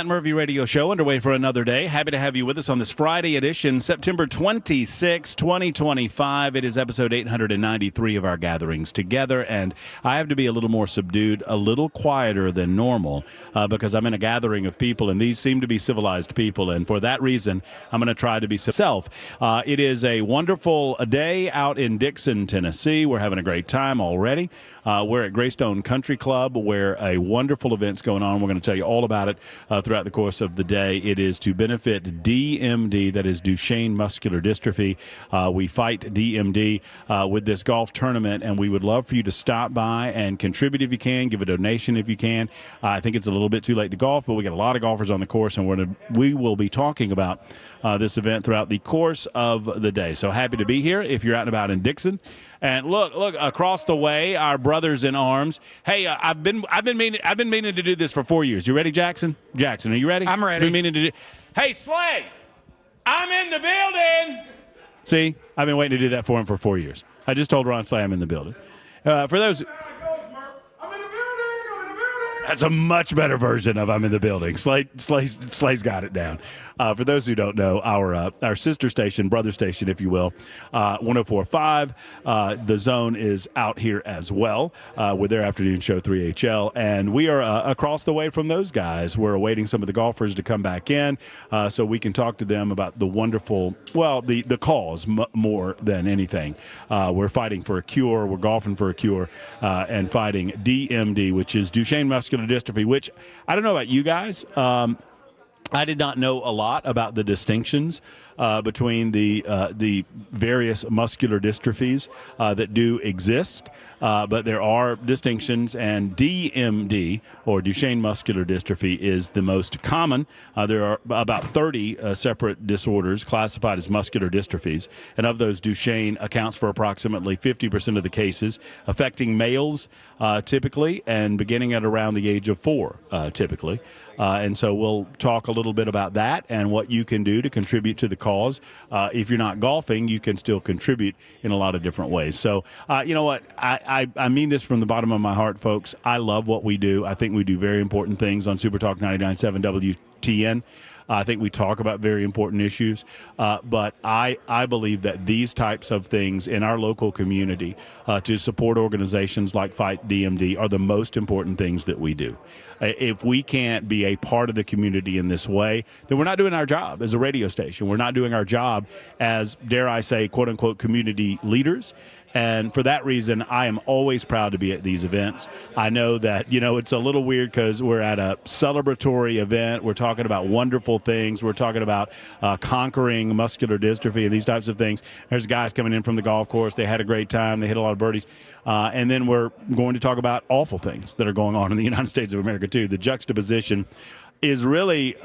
Murphy Radio Show underway for another day. Happy to have you with us on this Friday edition, September 26, 2025. It is episode 893 of our gatherings together, and I have to be a little more subdued, a little quieter than normal, because I'm in a gathering of people, and these seem to be civilized people, and for that reason, I'm going to try to be self. It is a wonderful day out in Dixon, Tennessee. We're having a great time already. We're at Graystone Country Club, where a wonderful event's going on. We're going to tell you all about it throughout the course of the day. It is to benefit DMD, that is Duchenne muscular dystrophy. We fight DMD with this golf tournament, and we would love for you to stop by and contribute if you can, give a donation if you can. I think it's a little bit too late to golf, but we got a lot of golfers on the course, and we will be talking about this event throughout the course of the day. So happy to be here if you're out and about in Dixon. And look across the way, our brothers in arms. Hey, I've been meaning to do this for 4 years. You ready, Jackson? Jackson, are you ready? I'm ready. Been meaning to do. Hey, Slay, I'm in the building. See, I've been waiting to do that for him for 4 years. I just told Ron Slay I'm in the building. For those. That's a much better version of I'm in the building. Slay's got it down. For those who don't know, our sister station, brother station, if you will, 104.5, The Zone is out here as well with their afternoon show, 3HL. And we are across the way from those guys. We're awaiting some of the golfers to come back in so we can talk to them about the wonderful, the cause more than anything. We're fighting for a cure. We're golfing for a cure and fighting DMD, which is Duchenne muscular dystrophy, which I don't know about you guys. I did not know a lot about the distinctions between the various muscular dystrophies that do exist, but there are distinctions, and DMD, or Duchenne muscular dystrophy, is the most common. There are about 30 separate disorders classified as muscular dystrophies, and of those, Duchenne accounts for approximately 50% of the cases, affecting males typically, and beginning at around the age of 4 typically. And so we'll talk a little bit about that and what you can do to contribute to the cause. If you're not golfing, you can still contribute in a lot of different ways. So, you know what? I mean this from the bottom of my heart, folks. I love what we do. I think we do very important things on Super Talk 99.7 WTN. I think we talk about very important issues, but I believe that these types of things in our local community to support organizations like Fight DMD are the most important things that we do. If we can't be a part of the community in this way, then we're not doing our job as a radio station. We're not doing our job as, dare I say, quote-unquote, community leaders. And for that reason, I am always proud to be at these events. I know that, it's a little weird because we're at a celebratory event. We're talking about wonderful things. We're talking about conquering muscular dystrophy and these types of things. There's guys coming in from the golf course. They had a great time. They hit a lot of birdies. And then we're going to talk about awful things that are going on in the United States of America, too. The juxtaposition is really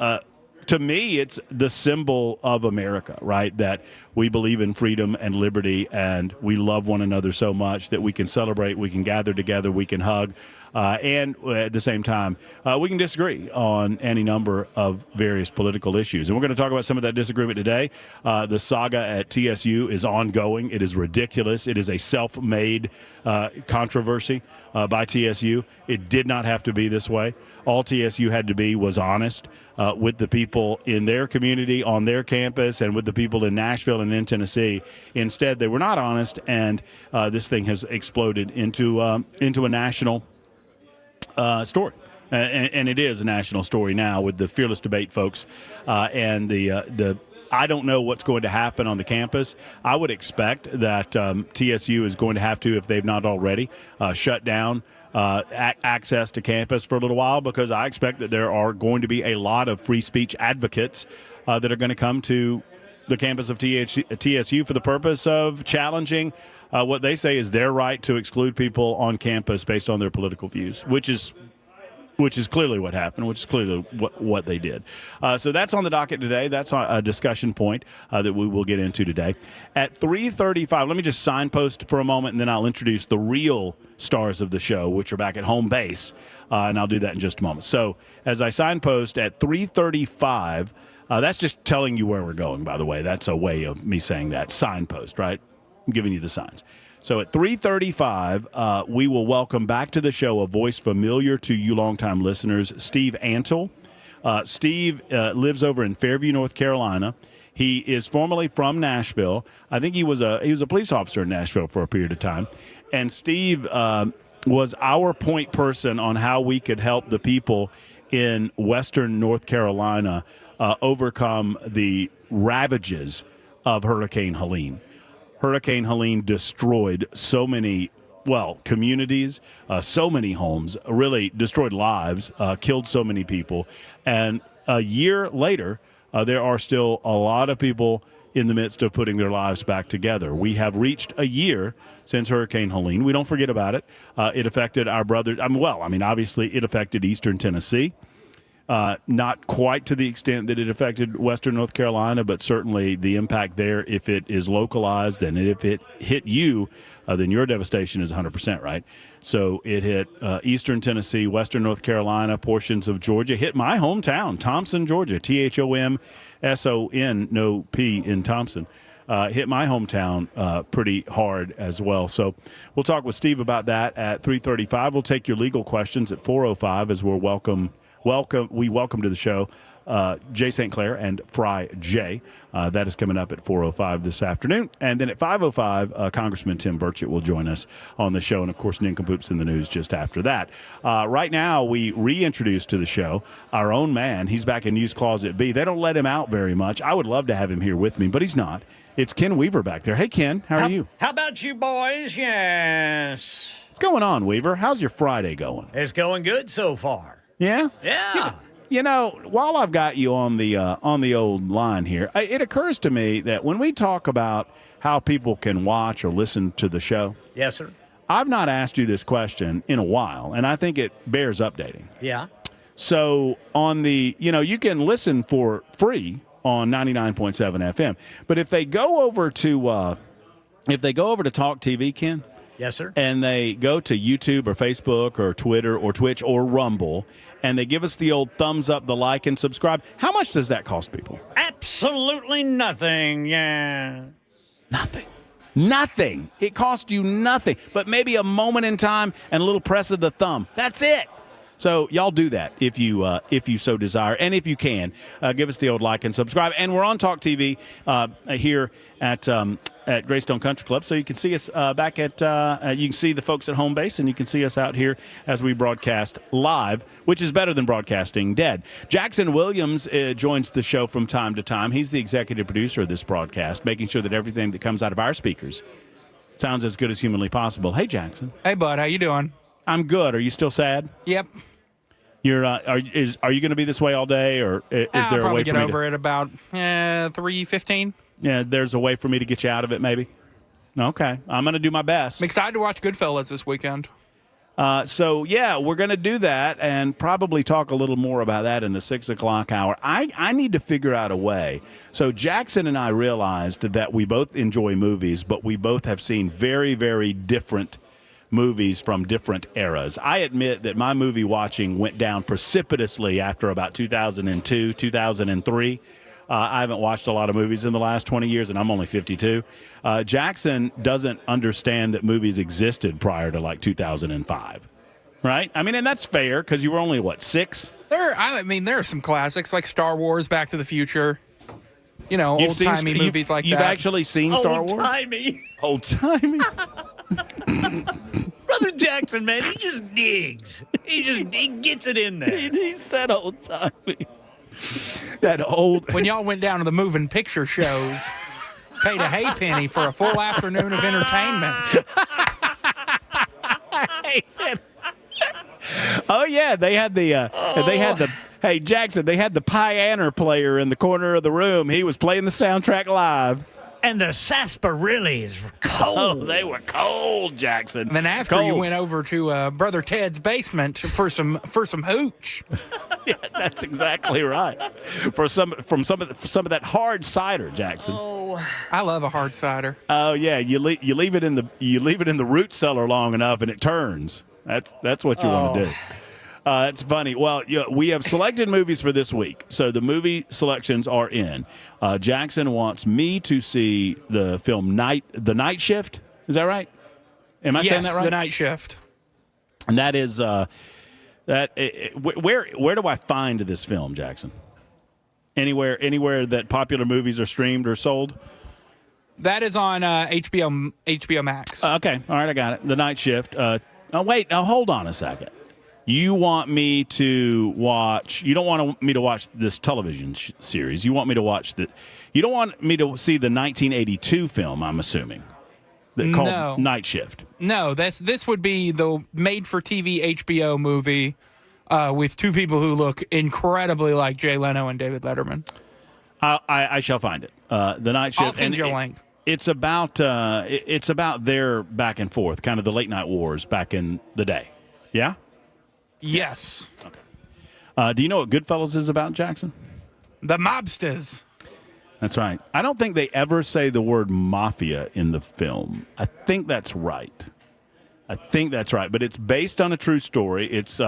to me, it's the symbol of America, right? That we believe in freedom and liberty, and we love one another so much that we can celebrate, we can gather together, we can hug, and at the same time, we can disagree on any number of various political issues. And we're going to talk about some of that disagreement today. The saga at TSU is ongoing. It is ridiculous. It is a self-made controversy by TSU. It did not have to be this way. All TSU had to be was honest with the people in their community, on their campus, and with the people in Nashville and in Tennessee. Instead, they were not honest, and this thing has exploded into a national story. And it is a national story now with the Fearless Debate folks and the I don't know what's going to happen on the campus. I would expect that TSU is going to have to, if they've not already, shut down access to campus for a little while, because I expect that there are going to be a lot of free speech advocates that are going to come to the campus of TSU for the purpose of challenging what they say is their right to exclude people on campus based on their political views, which is clearly what happened, which is clearly what they did. So that's on the docket today. That's a discussion point that we will get into today. At 3:35, let me just signpost for a moment, and then I'll introduce the real stars of the show, which are back at home base, and I'll do that in just a moment. So as I signpost at 3:35, that's just telling you where we're going, by the way. That's a way of me saying that. Signpost, right? I'm giving you the signs. So at 3:35, we will welcome back to the show a voice familiar to you longtime listeners, Steve Antle. Steve lives over in Fairview, North Carolina. He is formerly from Nashville. I think he was a police officer in Nashville for a period of time. And Steve was our point person on how we could help the people in western North Carolina overcome the ravages of Hurricane Helene. Hurricane Helene destroyed so many, communities, so many homes, really destroyed lives, killed so many people. And a year later, there are still a lot of people in the midst of putting their lives back together. We have reached a year since Hurricane Helene. We don't forget about it. It affected our brother. Obviously, it affected eastern Tennessee. Not quite to the extent that it affected western North Carolina, but certainly the impact there, if it is localized and if it hit you, then your devastation is 100%, right? So it hit eastern Tennessee, western North Carolina, portions of Georgia, hit my hometown, Thompson, Georgia, Thomson, no P in Thompson. Hit my hometown pretty hard as well. So we'll talk with Steve about that at 3:35. We'll take your legal questions at 4:05 as we welcome to the show Jay St. Clair and Fry J. That is coming up at 4:05 this afternoon. And then at 5:05, Congressman Tim Burchett will join us on the show. And, of course, Nincompoops in the News just after that. Right now, we reintroduce to the show our own man. He's back in News Closet B. They don't let him out very much. I would love to have him here with me, but he's not. It's Ken Weaver back there. Hey, Ken, how are you? How about you boys? Yes. What's going on, Weaver? How's your Friday going? It's going good so far. Yeah? Yeah. You know, while I've got you on the old line here, it occurs to me that when we talk about how people can watch or listen to the show, Yes, sir. I've not asked you this question in a while, and I think it bears updating. Yeah. So you can listen for free on 99.7 FM, but if they go over to Talk TV, Ken. Yes, sir. And they go to YouTube or Facebook or Twitter or Twitch or Rumble, and they give us the old thumbs up, the like, and subscribe. How much does that cost people? Absolutely nothing, yeah. Nothing. It costs you nothing, but maybe a moment in time and a little press of the thumb. That's it. So y'all do that if you so desire, and if you can, give us the old like and subscribe. And we're on Talk TV here at Graystone Country Club, so you can see us back at you can see the folks at home base, and you can see us out here as we broadcast live, which is better than broadcasting dead. Jackson Williams joins the show from time to time. He's the executive producer of this broadcast, making sure that everything that comes out of our speakers sounds as good as humanly possible. Hey, Jackson. Hey, bud. How you doing? I'm good. Are you still sad? Yep. You're are you going to be this way all day, or is there a way for me to? I'll probably get over it about 3:15. Yeah, there's a way for me to get you out of it, maybe. Okay, I'm going to do my best. I'm excited to watch Goodfellas this weekend. So yeah, we're going to do that and probably talk a little more about that in the 6 o'clock hour. I need to figure out a way. So Jackson and I realized that we both enjoy movies, but we both have seen very, very different movies from different eras. I admit that my movie watching went down precipitously after about 2002, 2003. I haven't watched a lot of movies in the last 20 years, and I'm only 52. Jackson doesn't understand that movies existed prior to like 2005, right? I mean, and that's fair because you were only, 6? There are some classics like Star Wars, Back to the Future. You know, old-timey movies like that. You've actually seen Star Wars? Old-timey. Old-timey? Brother Jackson, man, he just digs. He gets it in there. He said old-timey. That old. When y'all went down to the moving picture shows, paid a hay penny for a full afternoon of entertainment. Oh yeah, they had the. Hey Jackson, they had the piano player in the corner of the room. He was playing the soundtrack live. And the sarsaparillas were cold. Oh, they were cold, Jackson. And then after you went over to Brother Ted's basement for some hooch. Yeah, that's exactly right. From some of that hard cider, Jackson. Oh, I love a hard cider. Oh yeah, you leave it in the root cellar long enough and it turns. That's what you want to do. It's funny. Well, we have selected movies for this week, so the movie selections are in. Jackson wants me to see the film The Night Shift. Is that right? Am I saying that right? The Night Shift. And that is Where do I find this film, Jackson? Anywhere that popular movies are streamed or sold? That is on HBO Max. Okay, all right, I got it. The Night Shift. Hold on a second. You want me to watch? You don't want me to watch this television series. You want me to watch the? You don't want me to see the 1982 film? I'm assuming. Called Night Shift. No, this would be the made-for-TV HBO movie with two people who look incredibly like Jay Leno and David Letterman. I shall find it. The Night Shift. I'll send you a link. It's about their back and forth, kind of the late night wars back in the day. Yeah. Yes. Okay. Do you know what Goodfellas is about, Jackson? The mobsters. That's right. I don't think they ever say the word mafia in the film. I think that's right. But it's based on a true story. It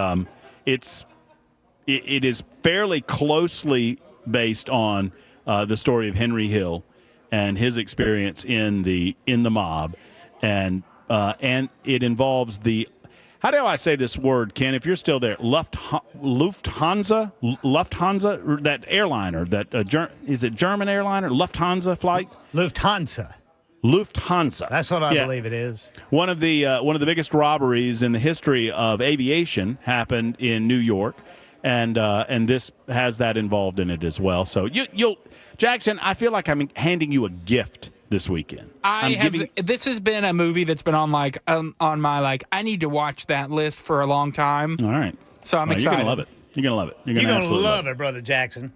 is fairly closely based on the story of Henry Hill and his experience in the mob, and it involves the. How do I say this word, Ken? If you're still there, Lufthansa, that airliner, is it German airliner, Lufthansa flight? Lufthansa. That's what I believe it is. One of the biggest robberies in the history of aviation happened in New York, and this has that involved in it as well. So you'll Jackson, I feel like I'm handing you a gift this weekend. This has been a movie that's been on on my I need to watch that list for a long time. All right. So I'm excited. You're gonna love it. You're gonna love it. You're gonna love it, Brother Jackson.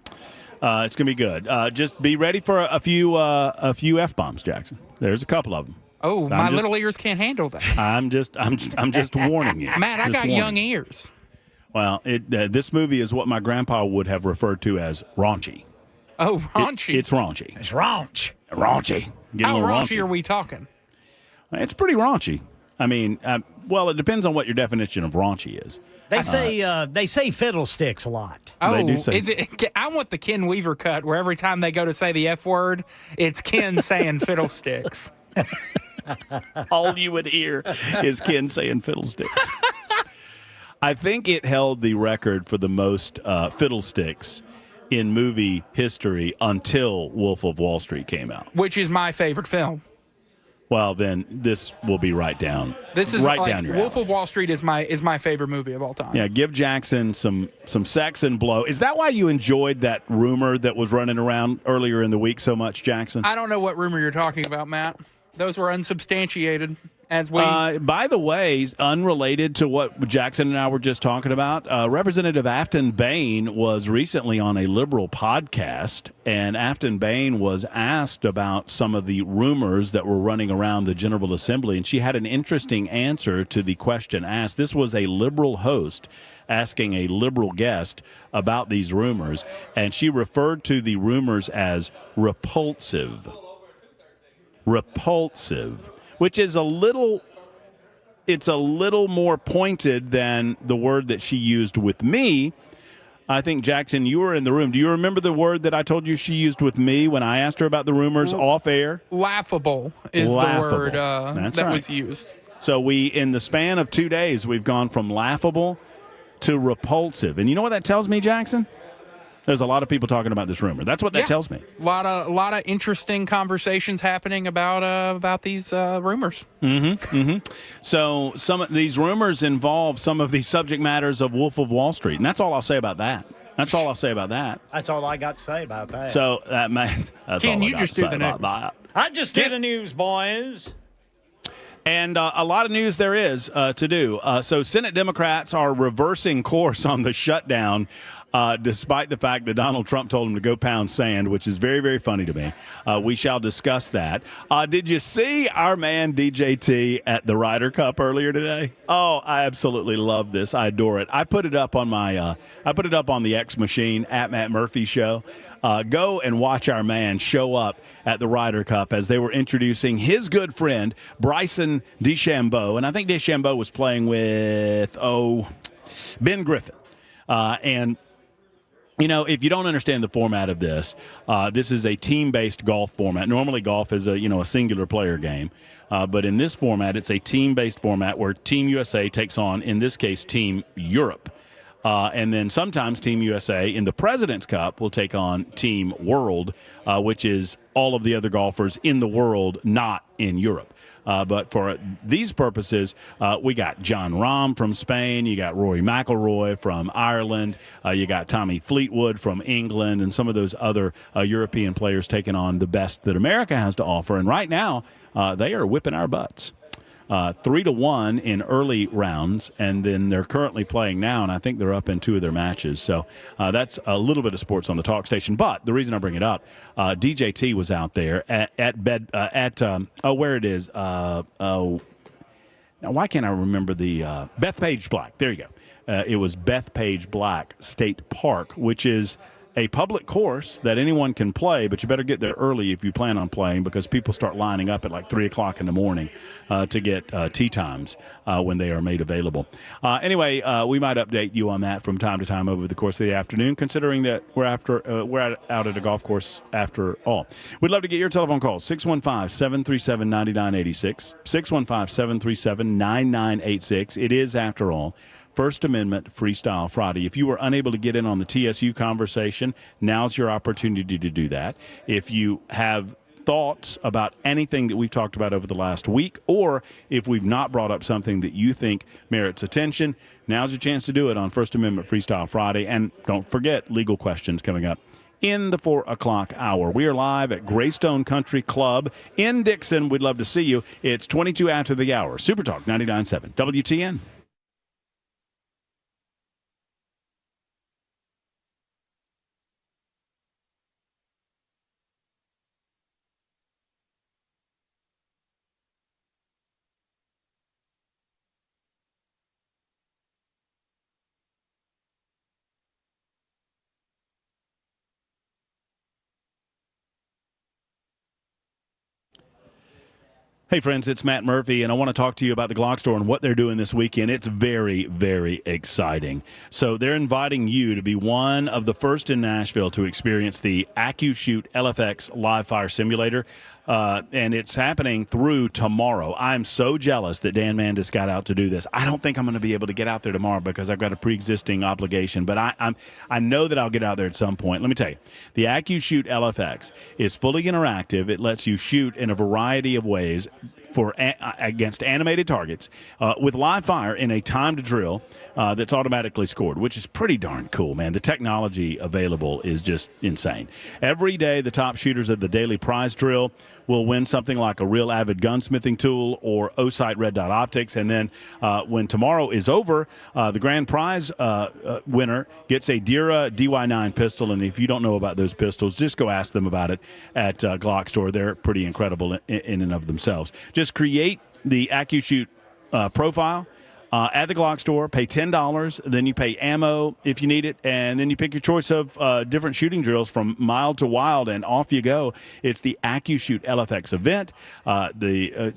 It's gonna be good. Just be ready for a few F-bombs, Jackson. There's a couple of them. Oh, my little ears can't handle that. I'm just warning you. Matt, I got young ears. Well, this movie is what my grandpa would have referred to as raunchy. Oh, raunchy. It's raunchy. It's raunch. Raunchy. How raunchy are we talking? It's pretty raunchy. I mean, it depends on what your definition of raunchy is. They say fiddlesticks a lot. Oh, they do say. I want the Ken Weaver cut where every time they go to say the F word, it's Ken saying fiddlesticks. All you would hear is Ken saying fiddlesticks. I think it held the record for the most fiddlesticks in movie history until Wolf of Wall Street came out, which is my favorite film. Well, then this will be right down. This is right down your Wolf alley. of Wall Street is my favorite movie of all time. Yeah, give Jackson some sex and blow. Is that why you enjoyed that rumor that was running around earlier in the week so much, Jackson? I don't know what rumor you're talking about, Matt. Those were unsubstantiated. By the way, unrelated to what Jackson and I were just talking about, Representative Afton Bain was recently on a liberal podcast, and Afton Bain was asked about some of the rumors that were running around the General Assembly, and she had an interesting answer to the question asked. This was a liberal host asking a liberal guest about these rumors, and she referred to the rumors as repulsive. Which is a little more pointed than the word that she used with me. I think, Jackson, you were in the room. Do you remember the word that I told you she used with me when I asked her about the rumors off air? Laughable is the word that was used. So in the span of 2 days, we've gone from laughable to repulsive. And you know what that tells me, Jackson? There's a lot of people talking about this rumor. That's what that tells me. A lot of interesting conversations happening about these rumors. So some of these rumors involve some of the subject matters of Wolf of Wall Street, and that's all I'll say about that. That's all I got to say about that. So that's Ken, all you just do the news. I just do the news, boys. And a lot of news there is to do. So Senate Democrats are reversing course on the shutdown, despite the fact that Donald Trump told them to go pound sand, which is very, very funny to me. We shall discuss that. Did you see our man DJT at the Ryder Cup earlier today? Oh, I absolutely love this. I adore it. I put it up on the X machine at Matt Murphy Show. Go and watch our man show up at the Ryder Cup as they were introducing his good friend, Bryson DeChambeau. And I think DeChambeau was playing with, Ben Griffin. And you know, if you don't understand the format of this, this is a team-based golf format. Normally golf is a singular player game. But in this format, it's a team-based format where Team USA takes on, in this case, Team Europe. And then sometimes Team USA in the President's Cup will take on Team World, which is all of the other golfers in the world, not in Europe. But for these purposes, we got John Rahm from Spain, you got Rory McIlroy from Ireland, you got Tommy Fleetwood from England, and some of those other European players taking on the best that America has to offer. And right now, they are whipping our butts. 3-1 in early rounds, and then they're currently playing now, and I think they're up in 2 of their matches. So that's a little bit of sports on the talk station. But the reason I bring it up, DJT was out there where it is. Now why can't I remember the Bethpage Black? There you go. It was Bethpage Black State Park, which is a public course that anyone can play, but you better get there early if you plan on playing, because people start lining up at like 3 o'clock in the morning to get tee times when they are made available. Anyway, we might update you on that from time to time over the course of the afternoon, considering that we're out at a golf course after all. We'd love to get your telephone calls, 615-737-9986, 615-737-9986. It is, after all, First Amendment Freestyle Friday. If you were unable to get in on the TSU conversation, now's your opportunity to do that. If you have thoughts about anything that we've talked about over the last week, or if we've not brought up something that you think merits attention, now's your chance to do it on First Amendment Freestyle Friday. And don't forget, legal questions coming up in the 4 o'clock hour. We are live at Graystone Country Club in Dixon. We'd love to see you. It's 22 after the hour. Super Talk 99.7 WTN. Hey, friends, it's Matt Murphy, and I want to talk to you about the Glock Store and what they're doing this weekend. It's very, very exciting. So they're inviting you to be one of the first in Nashville to experience the AccuShoot LFX Live Fire Simulator, and it's happening through tomorrow. I'm so jealous that Dan Mandis got out to do this. I don't think I'm going to be able to get out there tomorrow because I've got a pre-existing obligation, but I know that I'll get out there at some point. Let me tell you, the AccuShoot LFX is fully interactive. It lets you shoot in a variety of ways against animated targets with live fire in a timed drill that's automatically scored, which is pretty darn cool, man. The technology available is just insane. Every day, the top shooters of the daily prize drill will win something like a real avid gunsmithing tool or O-Sight red dot optics. And then when tomorrow is over, the grand prize winner gets a Dira DY9 pistol. And if you don't know about those pistols, just go ask them about it at Glock Store. They're pretty incredible in and of themselves. Just create the AccuShoot profile at the Glock Store, pay $10, then you pay ammo if you need it, and then you pick your choice of different shooting drills from mild to wild, and off you go. It's the AccuShoot LFX event,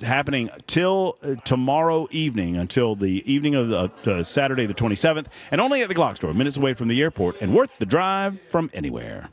happening till tomorrow evening, until the evening of Saturday the 27th, and only at the Glock Store, minutes away from the airport, and worth the drive from anywhere.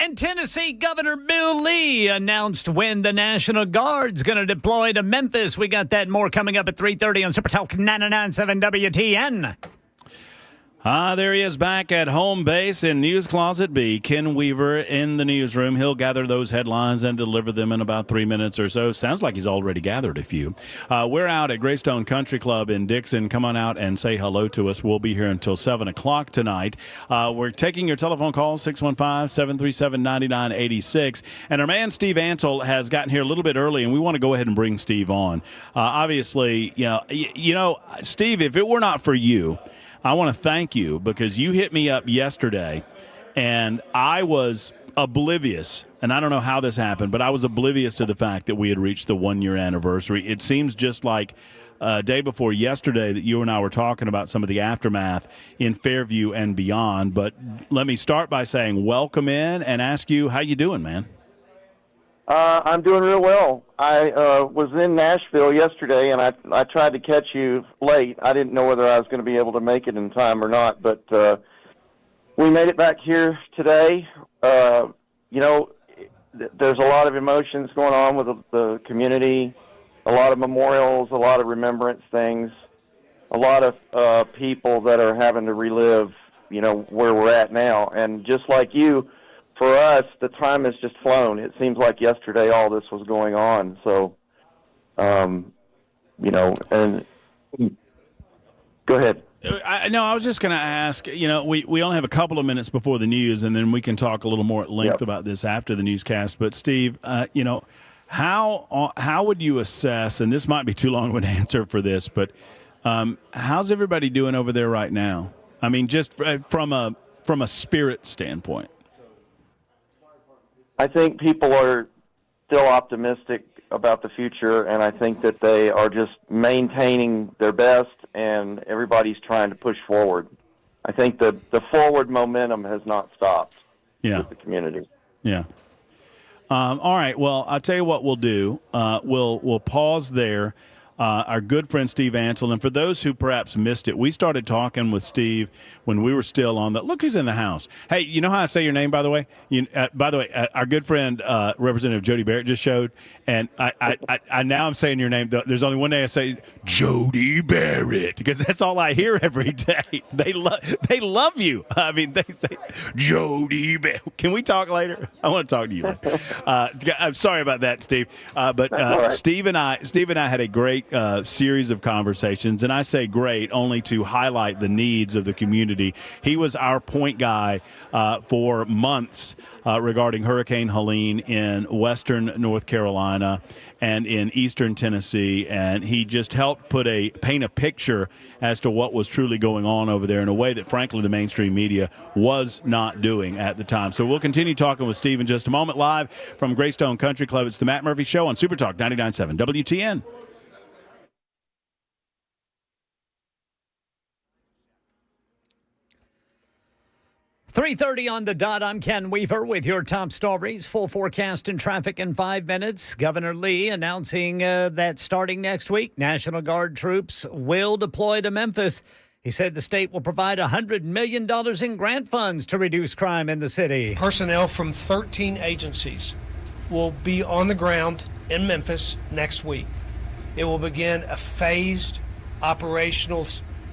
And Tennessee Governor Bill Lee announced when the National Guard's going to deploy to Memphis. We got that and more coming up at 3:30 on Super Talk 99.7 WTN. There he is back at home base in News Closet B. Ken Weaver in the newsroom. He'll gather those headlines and deliver them in about 3 minutes or so. Sounds like he's already gathered a few. We're out at Graystone Country Club in Dixon. Come on out and say hello to us. We'll be here until 7 o'clock tonight. We're taking your telephone calls, 615-737-9986. And our man Steve Ansel has gotten here a little bit early, and we want to go ahead and bring Steve on. Obviously, you know, Steve, if it were not for you, I want to thank you because you hit me up yesterday, and I was oblivious, and I don't know how this happened, but I was oblivious to the fact that we had reached the 1-year anniversary. It seems just like a day before yesterday that you and I were talking about some of the aftermath in Fairview and beyond. But let me start by saying welcome in and ask you how you doing, man. I'm doing real well. I was in Nashville yesterday, and I tried to catch you late. I didn't know whether I was going to be able to make it in time or not, but we made it back here today. You know, there's a lot of emotions going on with the community, a lot of memorials, a lot of remembrance things, a lot of people that are having to relive, you know, where we're at now. And just like you, for us, the time has just flown. It seems like yesterday all this was going on. So, you know, and go ahead. I was just going to ask, you know, we only have a couple of minutes before the news, and then we can talk a little more at length about this after the newscast. But, Steve, you know, how would you assess, and this might be too long of an answer for this, but how's everybody doing over there right now? I mean, just from a spirit standpoint. I think people are still optimistic about the future, and I think that they are just maintaining their best, and everybody's trying to push forward. I think the forward momentum has not stopped with the community. Yeah. All right. Well, I'll tell you what we'll do. We'll pause there. Our good friend Steve Ansel, and for those who perhaps missed it, we started talking with Steve when we were still on the. Look who's in the house. Hey, you know how I say your name, by the way? By the way, our good friend Representative Jody Barrett just showed, and I now I'm saying your name. There's only one day I say Jody Barrett because that's all I hear every day. They love you. I mean, they Jody Barrett. Can we talk later? I want to talk to you later. I'm sorry about that, Steve. But right. Steve and I had a great series of conversations, and I say great only to highlight the needs of the community. He was our point guy for months regarding Hurricane Helene in western North Carolina and in eastern Tennessee, and he just helped paint a picture as to what was truly going on over there in a way that, frankly, the mainstream media was not doing at the time. So we'll continue talking with Steve in just a moment, live from Graystone Country Club. It's the Matt Murphy Show on Super Talk 99.7 WTN. 3:30 on the dot. I'm Ken Weaver with your top stories. Full forecast and traffic in 5 minutes. Governor Lee announcing that starting next week, National Guard troops will deploy to Memphis. He said the state will provide $100 million in grant funds to reduce crime in the city. Personnel from 13 agencies will be on the ground in Memphis next week. It will begin a phased operational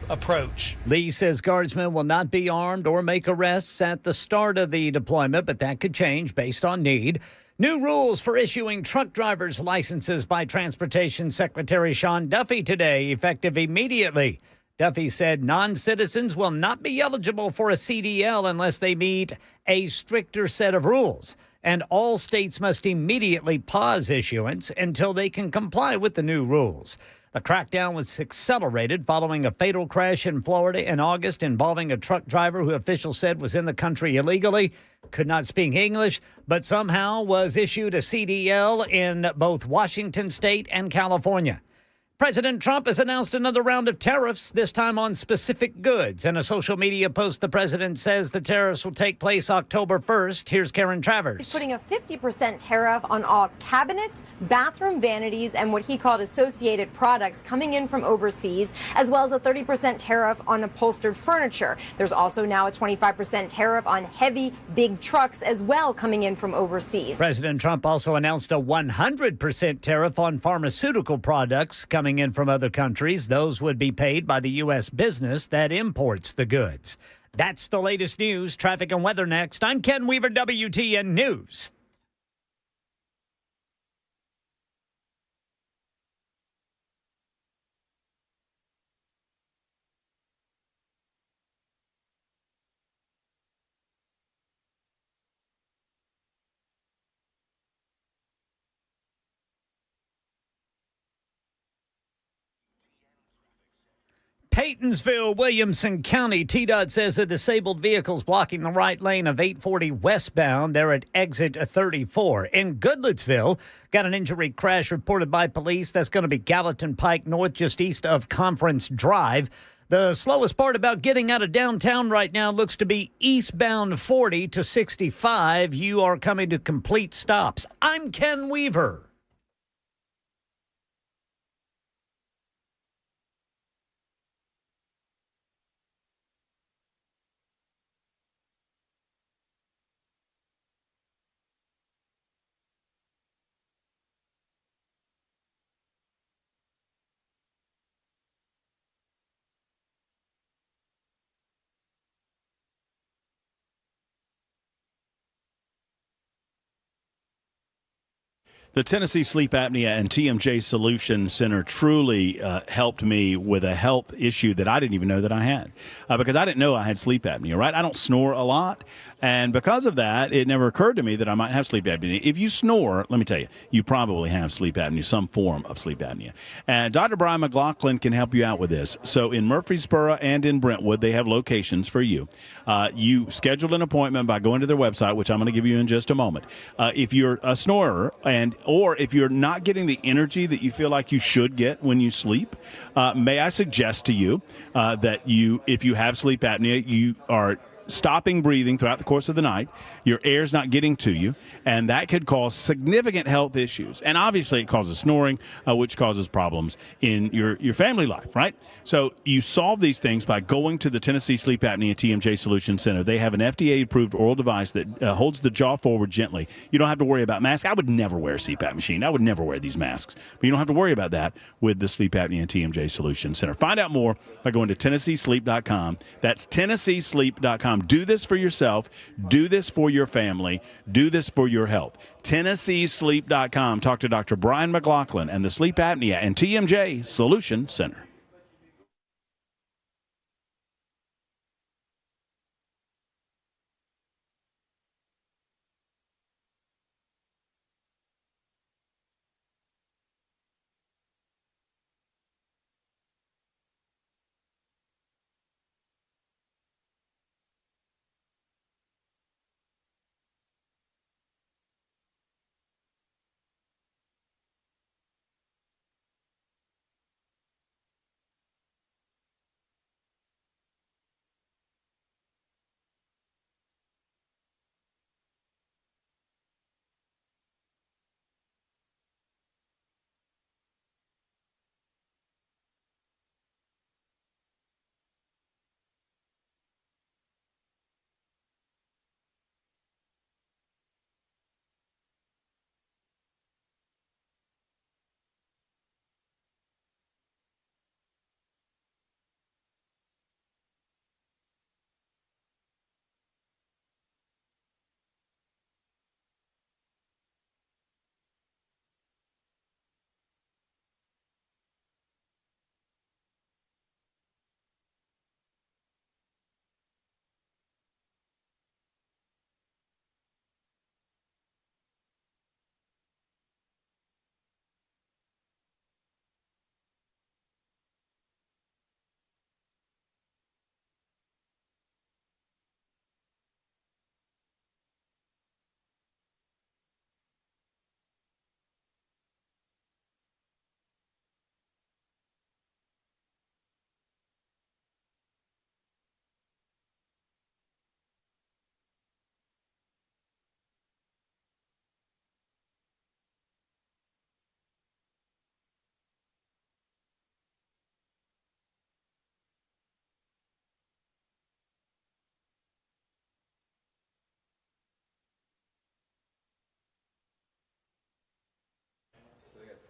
approach. Lee says guardsmen will not be armed or make arrests at the start of the deployment, but that could change based on need. New rules for issuing truck driver's licenses by Transportation Secretary Sean Duffy today, effective immediately. Duffy said non-citizens will not be eligible for a CDL unless they meet a stricter set of rules. And all states must immediately pause issuance until they can comply with the new rules. The crackdown was accelerated following a fatal crash in Florida in August involving a truck driver who officials said was in the country illegally, could not speak English, but somehow was issued a CDL in both Washington State and California. President Trump has announced another round of tariffs, this time on specific goods. In a social media post, the president says the tariffs will take place October 1st. Here's Karen Travers. He's putting a 50% tariff on all cabinets, bathroom vanities, and what he called associated products coming in from overseas, as well as a 30% tariff on upholstered furniture. There's also now a 25% tariff on heavy, big trucks as well coming in from overseas. President Trump also announced a 100% tariff on pharmaceutical products coming in from other countries. Those would be paid by the U.S. business that imports the goods. That's the latest news. Traffic and weather next. I'm Ken Weaver, WTN News. Paytonsville, Williamson County. TDOT says a disabled vehicle's blocking the right lane of 840 westbound. They're at exit 34. In Goodlettsville, got an injury crash reported by police. That's going to be Gallatin Pike North, just east of Conference Drive. The slowest part about getting out of downtown right now looks to be eastbound 40 to 65. You are coming to complete stops. I'm Ken Weaver. The Tennessee Sleep Apnea and TMJ Solution Center truly helped me with a health issue that I didn't even know that I had because I didn't know I had sleep apnea, right? I don't snore a lot. And because of that, it never occurred to me that I might have sleep apnea. If you snore, let me tell you, you probably have sleep apnea, some form of sleep apnea. And Dr. Brian McLaughlin can help you out with this. So in Murfreesboro and in Brentwood, they have locations for you. You schedule an appointment by going to their website, which I'm going to give you in just a moment. If you're a snorer or if you're not getting the energy that you feel like you should get when you sleep, may I suggest to you that if you have sleep apnea, you are stopping breathing throughout the course of the night, your air's not getting to you, and that could cause significant health issues. And obviously it causes snoring, which causes problems in your family life, right? So you solve these things by going to the Tennessee Sleep Apnea TMJ Solution Center. They have an FDA-approved oral device that holds the jaw forward gently. You don't have to worry about masks. I would never wear a CPAP machine. I would never wear these masks. But you don't have to worry about that with the Sleep Apnea TMJ Solution Center. Find out more by going to TennesseeSleep.com. That's TennesseeSleep.com. Do this for yourself. Do this for your family. Do this for your health. TennesseeSleep.com. Talk to Dr. Brian McLaughlin and the Sleep Apnea and TMJ Solution Center.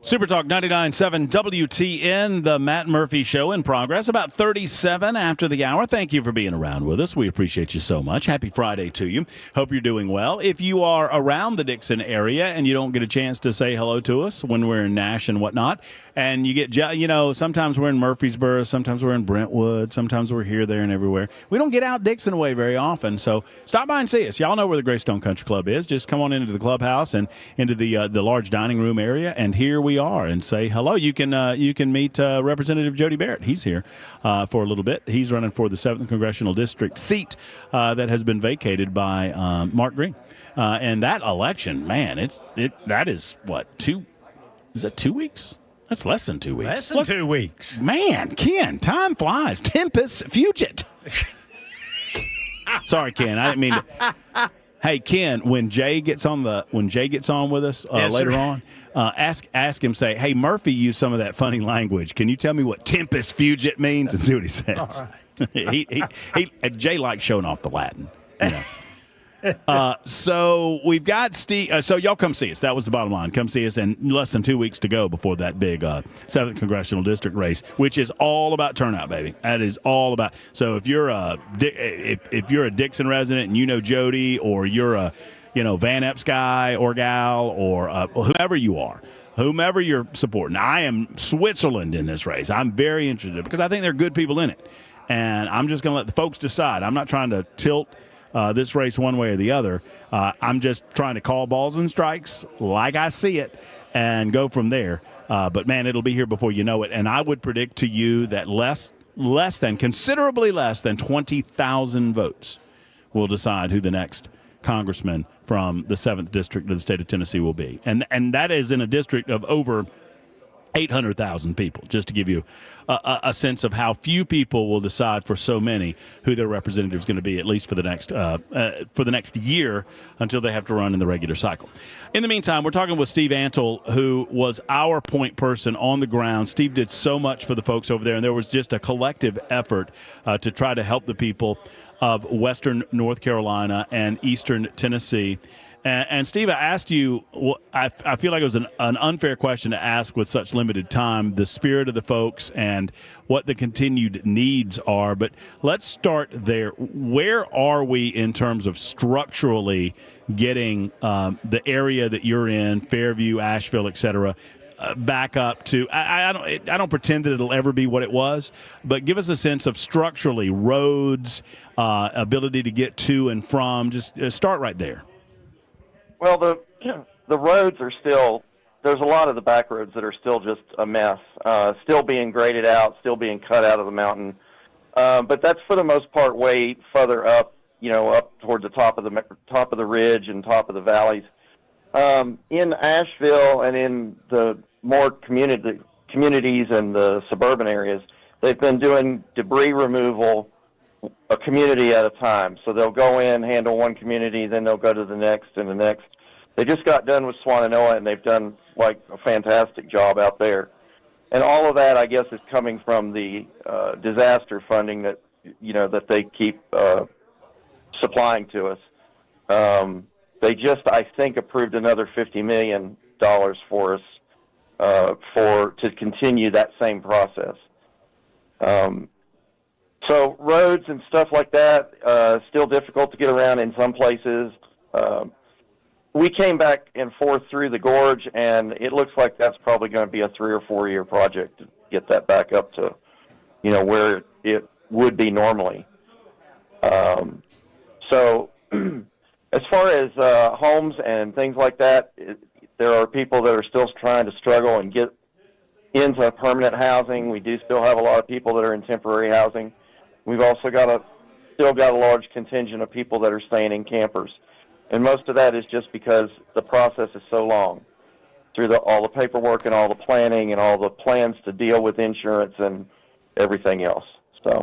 Super Talk 99.7 WTN, the Matt Murphy Show in progress, about 37 after the hour. Thank you for being around with us. We appreciate you so much. Happy Friday to you. Hope you're doing well. If you are around the Dixon area and you don't get a chance to say hello to us when we're in Nash and whatnot, and you get, sometimes we're in Murfreesboro, sometimes we're in Brentwood, sometimes we're here, there, and everywhere. We don't get out Dixon way very often, so stop by and see us. Y'all know where the Graystone Country Club is. Just come on into the clubhouse and into the large dining room area, and here we are, and say hello. You can meet Representative Jody Barrett. He's here for a little bit. He's running for the 7th Congressional District seat that has been vacated by Mark Green. And that election, man, that is what, 2 weeks? That's less than 2 weeks. Less than 2 weeks. Man, Ken, time flies. Tempest fugit. Sorry, Ken. I didn't mean to. Hey, Ken, when Jay gets on with us Yes, later sir. on, ask him, say, hey, Murphy used some of that funny language. Can you tell me what tempest fugit means? And see what he says. All right. Jay likes showing off the Latin. You know. So we've got Steve. So y'all come see us. That was the bottom line. Come see us, and less than 2 weeks to go before that big 7th Congressional District race, which is all about turnout, baby. That is all about. So if you're if you're a Dixon resident and you know Jody, or you're a Van Epps guy or gal, or whomever you are, whomever you're supporting. I am Switzerland in this race. I'm very interested because I think there are good people in it, and I'm just going to let the folks decide. I'm not trying to tilt this race one way or the other. I'm just trying to call balls and strikes like I see it and go from there. But, man, it'll be here before you know it. And I would predict to you that considerably less than 20,000 votes will decide who the next congressman from the 7th District of the state of Tennessee will be. And that is in a district of over 800,000 people, just to give you a sense of how few people will decide for so many who their representative is going to be, at least for the next year until they have to run in the regular cycle. In the meantime, we're talking with Steve Antle, who was our point person on the ground. Steve did so much for the folks over there, and there was just a collective effort to try to help the people of Western North Carolina and Eastern Tennessee. And Steve, I asked you, I feel like it was an unfair question to ask with such limited time, the spirit of the folks and what the continued needs are. But let's start there. Where are we in terms of structurally getting the area that you're in, Fairview, Asheville, et cetera, back up to? I don't pretend that it'll ever be what it was, but give us a sense of structurally, roads, ability to get to and from. Just start right there. Well, the roads are still, there's a lot of the back roads that are still just a mess, still being graded out, still being cut out of the mountain. But that's for the most part way further up, up towards the top of the ridge and top of the valleys. In Asheville and in the more communities and the suburban areas, they've been doing debris removal a community at a time. So they'll go in, handle one community, then they'll go to the next and the next. They just got done with Swannanoa, and they've done like a fantastic job out there. And all of that, I guess, is coming from the disaster funding that that they keep supplying to us. They just, I think, approved another $50 million for us to continue that same process. So roads and stuff like that, still difficult to get around in some places. We came back and forth through the gorge, and it looks like that's probably going to be a 3 or 4 year project to get that back up to, where it would be normally. So as far as homes and things like that, there are people that are still trying to struggle and get into permanent housing. We do still have a lot of people that are in temporary housing. We've also still got a large contingent of people that are staying in campers. And most of that is just because the process is so long through all the paperwork and all the planning and all the plans to deal with insurance and everything else. But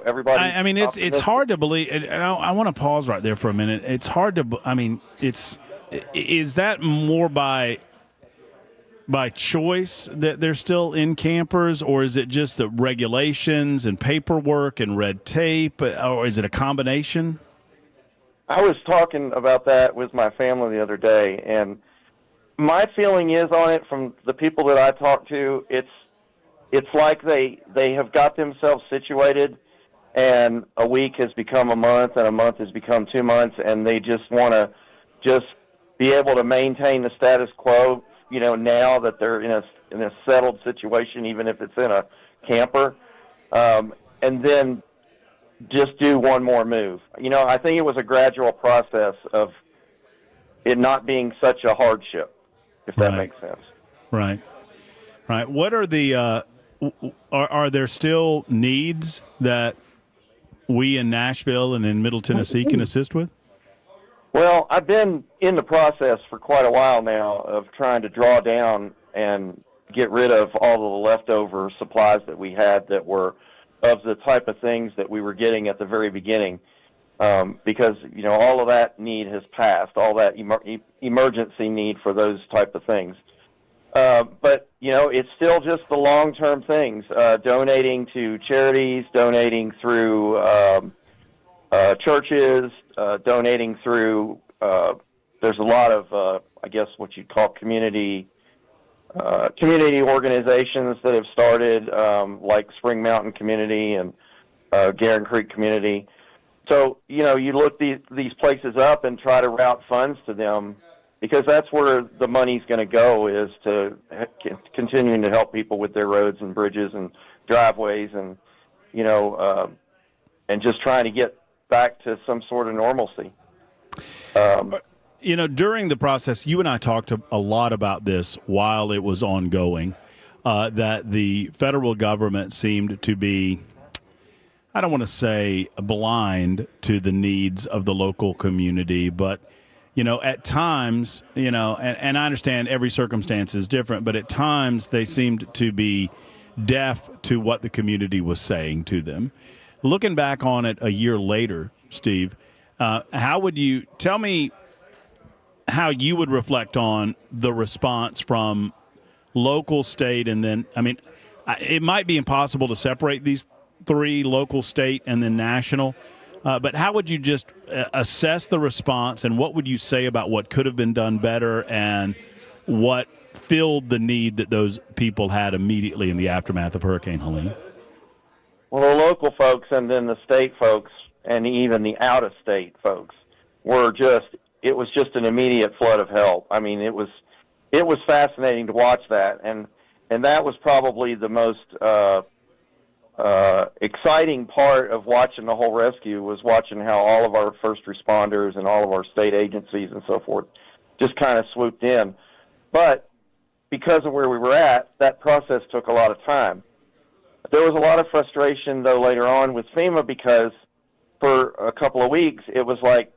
everybody. I mean, it's hard to believe. And I want to pause right there for a minute. It's hard to. I mean, is that more by choice that they're still in campers, or is it just the regulations and paperwork and red tape, or is it a combination? I was talking about that with my family the other day, and my feeling is on it from the people that I talk to, it's like they have got themselves situated, and a week has become a month, and a month has become 2 months, and they just want to just be able to maintain the status quo, now that they're in a settled situation, even if it's in a camper, and then just do one more move. I think it was a gradual process of it not being such a hardship, if that makes sense. Right. What are the are there still needs that we in Nashville and in Middle Tennessee can assist with? Well, I've been in the process for quite a while now of trying to draw down and get rid of all of the leftover supplies that we had that were of the type of things that we were getting at the very beginning, because all of that need has passed, all that emergency need for those type of things. But it's still just the long-term things, donating to charities, donating through churches, donating through, there's a lot of, I guess what you'd call community organizations that have started, like Spring Mountain Community and Garin Creek Community. So, you look these places up and try to route funds to them, because that's where the money's going to go, is to continuing to help people with their roads and bridges and driveways, and and just trying to get back to some sort of normalcy. During the process, you and I talked a lot about this while it was ongoing, that the federal government seemed to be, I don't want to say blind to the needs of the local community, but at times, and I understand every circumstance is different, but at times they seemed to be deaf to what the community was saying to them. Looking back on it a year later, Steve, how would you tell me how you would reflect on the response from local, state, and then, it might be impossible to separate these three, local, state, and then national. But how would you just assess the response, and what would you say about what could have been done better and what filled the need that those people had immediately in the aftermath of Hurricane Helene? Well, the local folks and then the state folks and even the out-of-state folks it was just an immediate flood of help. It was fascinating to watch that, and that was probably the most exciting part of watching the whole rescue, was watching how all of our first responders and all of our state agencies and so forth just kind of swooped in. But because of where we were at, that process took a lot of time. There was a lot of frustration, though, later on with FEMA, because for a couple of weeks it was like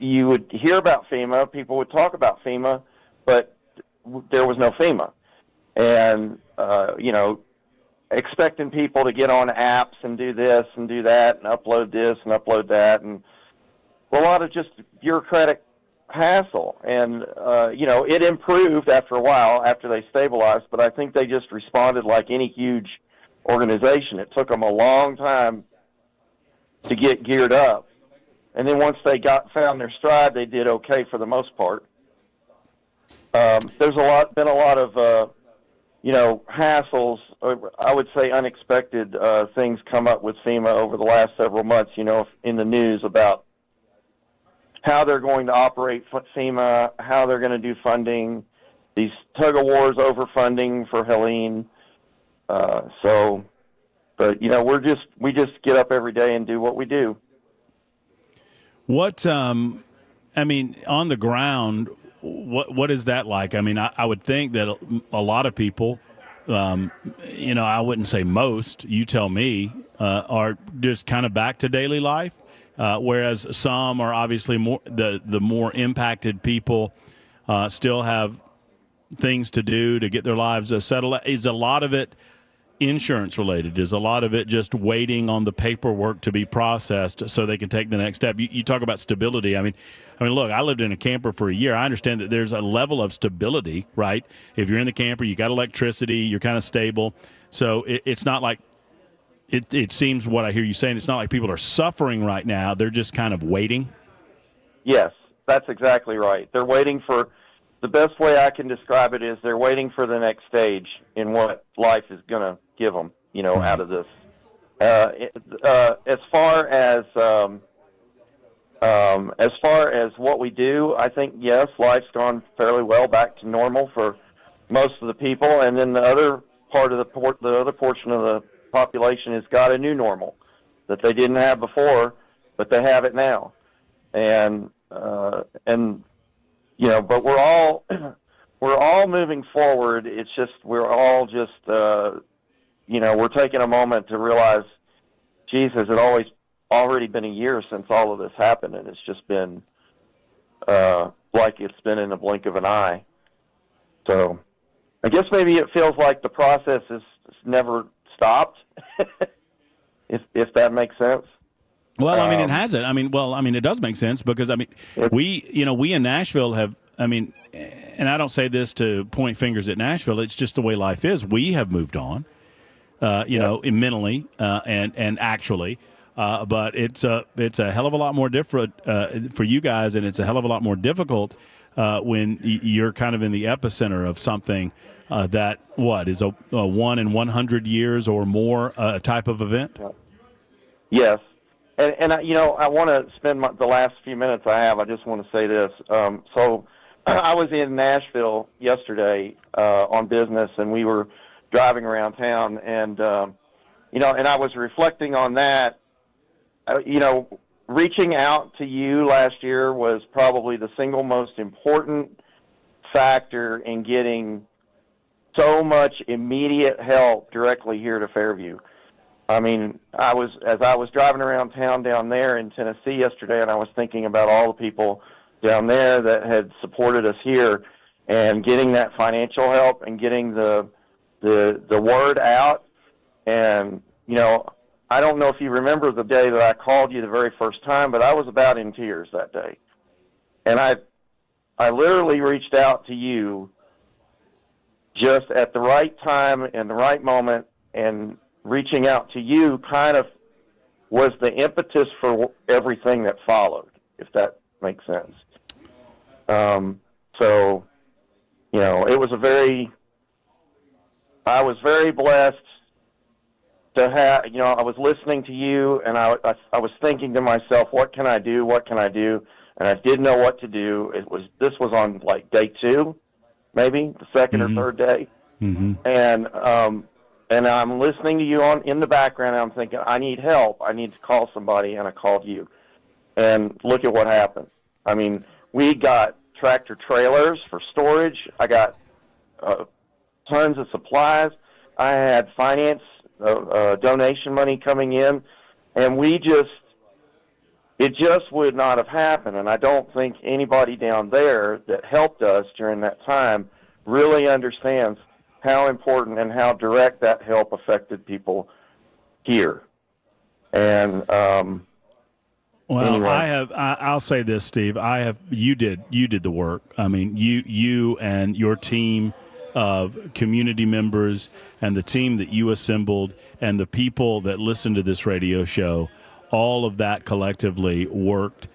you would hear about FEMA, people would talk about FEMA, but there was no FEMA. And, expecting people to get on apps and do this and do that and upload this and upload that, and a lot of just bureaucratic hassle. And, it improved after a while, after they stabilized, but I think they just responded like any huge organization. It took them a long time to get geared up. And then once they found their stride, they did okay for the most part. There's been a lot of hassles, I would say unexpected things come up with FEMA over the last several months, in the news about how they're going to operate FEMA, how they're going to do funding, these tug-of-wars over funding for Helene. But we just get up every day and do what we do. What, on the ground, what is that like? I would think that a lot of people, I wouldn't say most, you tell me, are just kind of back to daily life, whereas some are obviously more the more impacted people still have things to do to get their lives settled. Is a lot of it insurance related? Is a lot of it just waiting on the paperwork to be processed so they can take the next step? You talk about stability. Look, I lived in a camper for a year. I understand that there's a level of stability, right? If you're in the camper, you got electricity, you're kind of stable. So it's not like, it seems what I hear you saying, it's not like people are suffering right now. They're just kind of waiting. Yes, that's exactly right. They're waiting for the best way I can describe it is they're waiting for the next stage in what life is going to give them, out of this. As far as what we do, I think, yes, life's gone fairly well back to normal for most of the people, and then the other part of the other portion of the population has got a new normal that they didn't have before, but they have it now. And but we're all moving forward. It's just we're all just we're taking a moment to realize, Jesus, it already been a year since all of this happened, and it's just been like it's been in the blink of an eye. So I guess maybe it feels like the process is never stopped, if that makes sense. Well, I mean, it hasn't. It does make sense because, we in Nashville have, and I don't say this to point fingers at Nashville, it's just the way life is. We have moved on, mentally and actually, but it's a hell of a lot more different for you guys, and it's a hell of a lot more difficult when you're kind of in the epicenter of something that is a 1 in 100 years or more type of event. Yes. And I want to spend the last few minutes I have. I just want to say this. So I was in Nashville yesterday on business, and we were driving around town, and and I was reflecting on that. Reaching out to you last year was probably the single most important factor in getting so much immediate help directly here to Fairview. I was driving around town down there in Tennessee yesterday, and I was thinking about all the people down there that had supported us here, and getting that financial help and getting the word out. And I don't know if you remember the day that I called you the very first time, but I was about in tears that day, and I literally reached out to you just at the right time and the right moment, and reaching out to you kind of was the impetus for everything that followed, if that makes sense. I was very blessed to have, I was listening to you, and I was thinking to myself, what can I do? What can I do? And I didn't know what to do. This was on like day 2, maybe the second or third day. Mm-hmm. And I'm listening to you in the background, and I'm thinking, I need help. I need to call somebody, and I called you. And look at what happened. We got tractor trailers for storage. I got tons of supplies. I had finance donation money coming in, and it just would not have happened. And I don't think anybody down there that helped us during that time really understands how important and how direct that help affected people here. And anyway. I'll say this, Steve. You did the work. You and your team of community members and the team that you assembled and the people that listened to this radio show, all of that collectively worked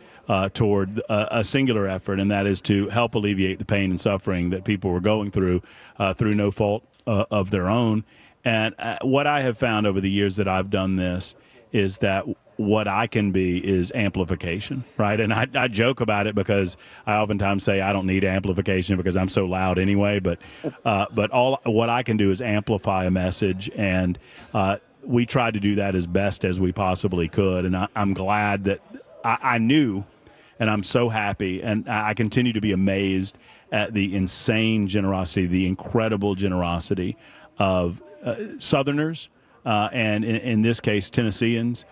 toward a singular effort, and that is to help alleviate the pain and suffering that people were going through no fault of their own. And what I have found over the years that I've done this is that what I can be is amplification, right? And I joke about it because I oftentimes say I don't need amplification because I'm so loud anyway. But what I can do is amplify a message, and we tried to do that as best as we possibly could. And I'm glad that I knew, and I'm so happy, and I continue to be amazed at the insane generosity, the incredible generosity of Southerners, and in this case, Tennesseans,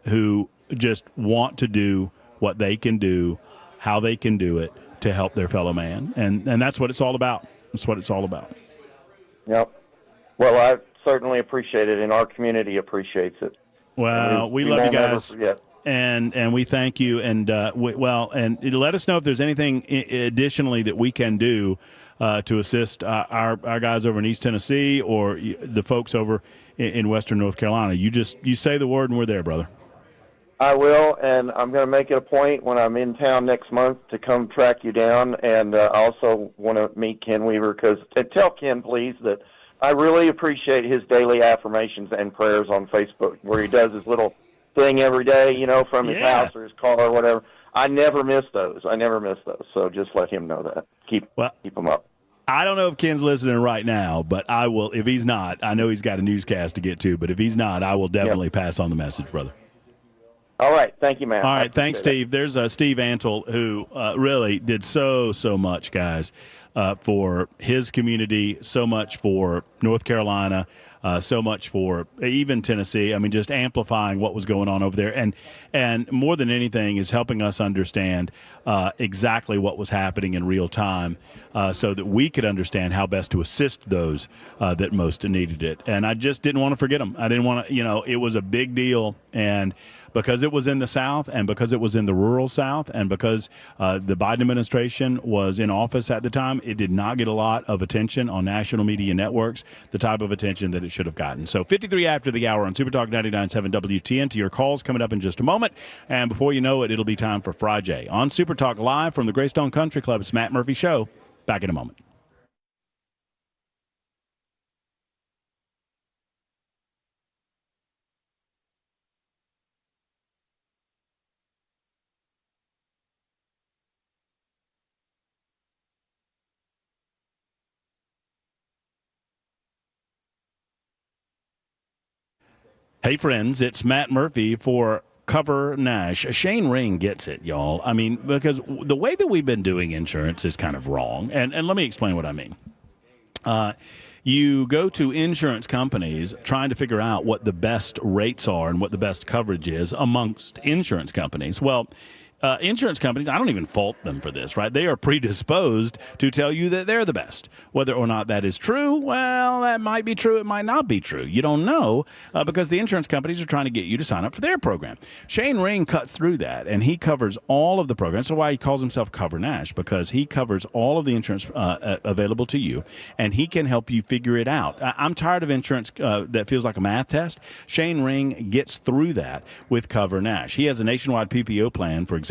who just want to do what they can do, how they can do it to help their fellow man. And that's what it's all about. That's what it's all about. Yep. Well, I certainly appreciate it, and our community appreciates it. Well, we love you guys. And we thank you. And and let us know if there's anything additionally that we can do to assist our guys over in East Tennessee or the folks over in Western North Carolina. You say the word, and we're there, brother. I will, and I'm going to make it a point when I'm in town next month to come track you down, and I also want to meet Ken Weaver, because tell Ken, please, that I really appreciate his daily affirmations and prayers on Facebook, where he does his little thing every day, from his house or his car or whatever. I never miss those. So just let him know that. Keep him up. I don't know if Ken's listening right now, but I will. If he's not, I know he's got a newscast to get to, but if he's not, I will definitely pass on the message, brother. All right. Thank you, man. All right. Thanks, Steve. There's Steve Antle, who really did so much, guys, for his community, so much for North Carolina, so much for even Tennessee. I mean, just amplifying what was going on over there. And more than anything is helping us understand exactly what was happening in real time so that we could understand how best to assist those that most needed it. And I just didn't want to forget them. I didn't want to, it was a big deal. And because it was in the South and because it was in the rural South and because the Biden administration was in office at the time, it did not get a lot of attention on national media networks, the type of attention that it should have gotten. So 53 after the hour on Super Talk 99.7 WTN. To your calls coming up in just a moment. And before you know it, it'll be time for Friday. On Super Talk Live from the Graystone Country Club, it's Matt Murphy Show. Back in a moment. Hey, friends, it's Matt Murphy for Cover Nash. Shane Ring gets it, y'all. I mean, because the way that we've been doing insurance is kind of wrong. And let me explain what I mean. You go to insurance companies trying to figure out what the best rates are and what the best coverage is amongst insurance companies. Well, insurance companies, I don't even fault them for this, right? They are predisposed to tell you that they're the best. Whether or not that is true, well, that might be true. It might not be true. You don't know because the insurance companies are trying to get you to sign up for their program. Shane Ring cuts through that, and he covers all of the programs. That's why he calls himself Cover Nash, because he covers all of the insurance available to you, and he can help you figure it out. I'm tired of insurance that feels like a math test. Shane Ring gets through that with Cover Nash. He has a nationwide PPO plan, for example,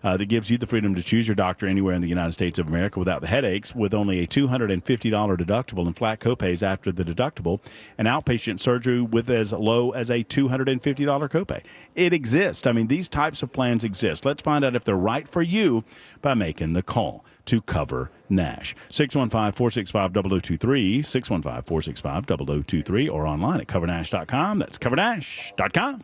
that gives you the freedom to choose your doctor anywhere in the United States of America without the headaches, with only a $250 deductible and flat copays after the deductible, and outpatient surgery with as low as a $250 copay. It exists. I mean, these types of plans exist. Let's find out if they're right for you by making the call to Cover Nash. 615-465-0023, 615-465-0023, or online at covernash.com. That's covernash.com.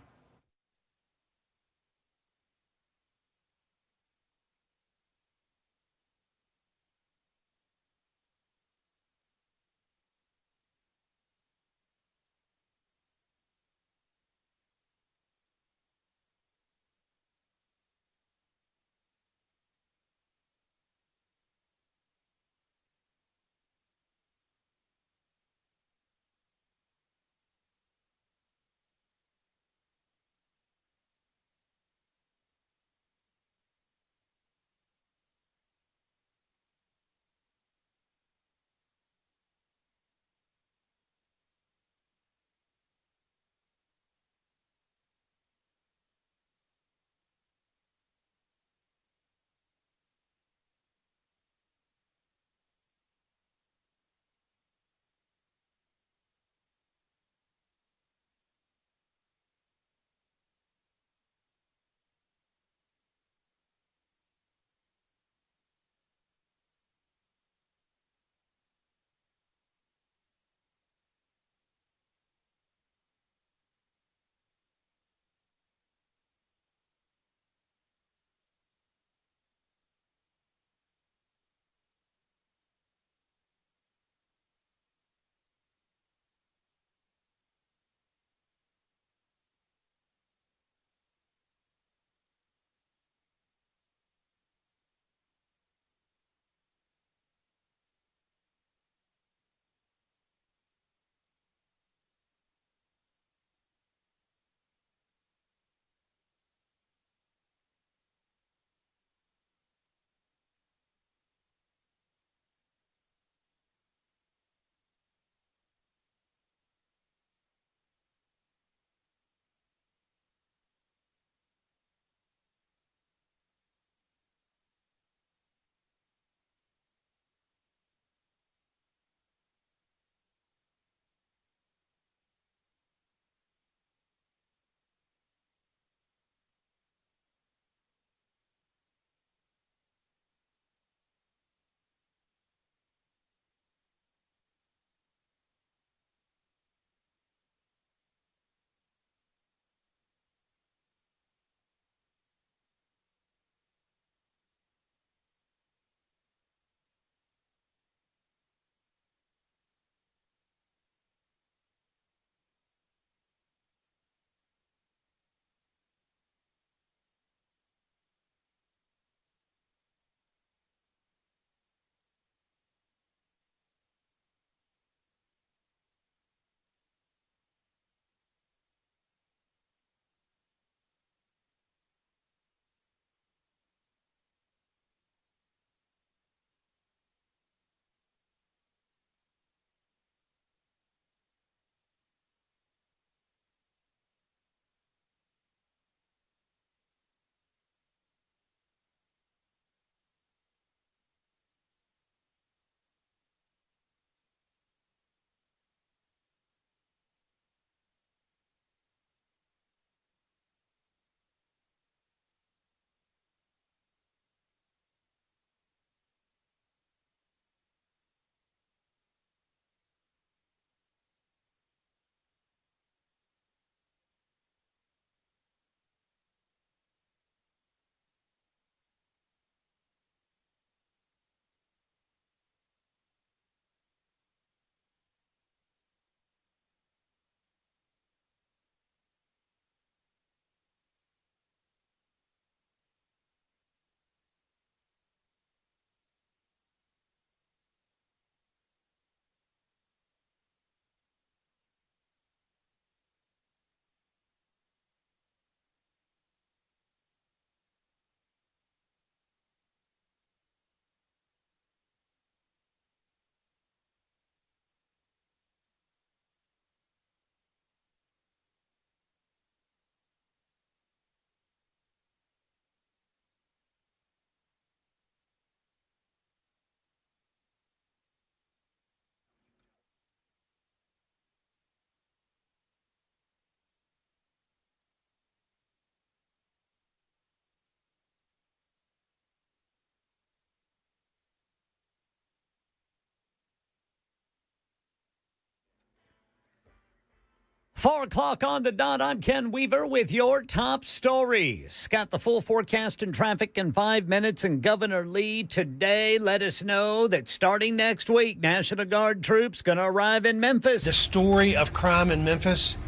4 o'clock on the dot. I'm Ken Weaver with your top stories. Got the full forecast and traffic in 5 minutes. And Governor Lee today let us know that starting next week, National Guard troops going to arrive in Memphis. The story of crime in Memphis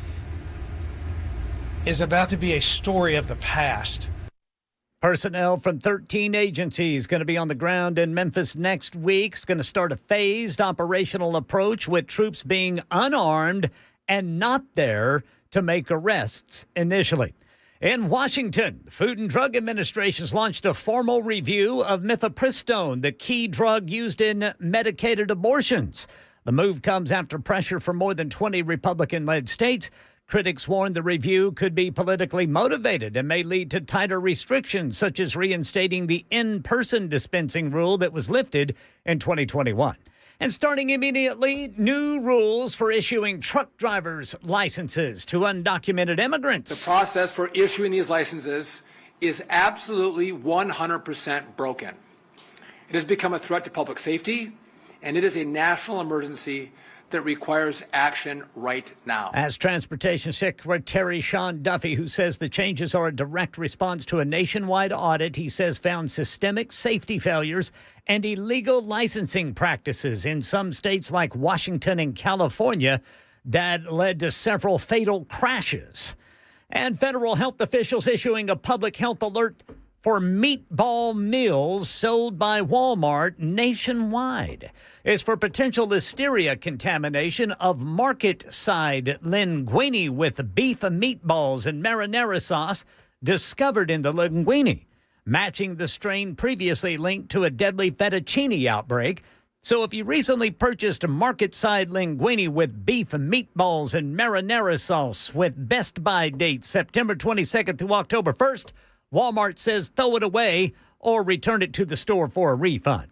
is about to be a story of the past. Personnel from 13 agencies going to be on the ground in Memphis next week. It's going to start a phased operational approach with troops being unarmed and not there to make arrests initially. In Washington, the Food and Drug Administration has launched a formal review of mifepristone, the key drug used in medicated abortions. The move comes after pressure from more than 20 Republican-led states. Critics warn the review could be politically motivated and may lead to tighter restrictions, such as reinstating the in-person dispensing rule that was lifted in 2021. And starting immediately, new rules for issuing truck drivers' licenses to undocumented immigrants. The process for issuing these licenses is absolutely 100% broken. It has become a threat to public safety, and it is a national emergency that requires action right now. As Transportation Secretary Sean Duffy, who says the changes are a direct response to a nationwide audit, he says found systemic safety failures and illegal licensing practices in some states like Washington and California that led to several fatal crashes. And federal health officials issuing a public health alert for meatball meals sold by Walmart nationwide. Is for potential listeria contamination of market-side linguine with beef meatballs and marinara sauce discovered in the linguine, matching the strain previously linked to a deadly fettuccine outbreak. So if you recently purchased a market-side linguine with beef and meatballs and marinara sauce with best buy dates September 22nd through October 1st, Walmart says throw it away or return it to the store for a refund.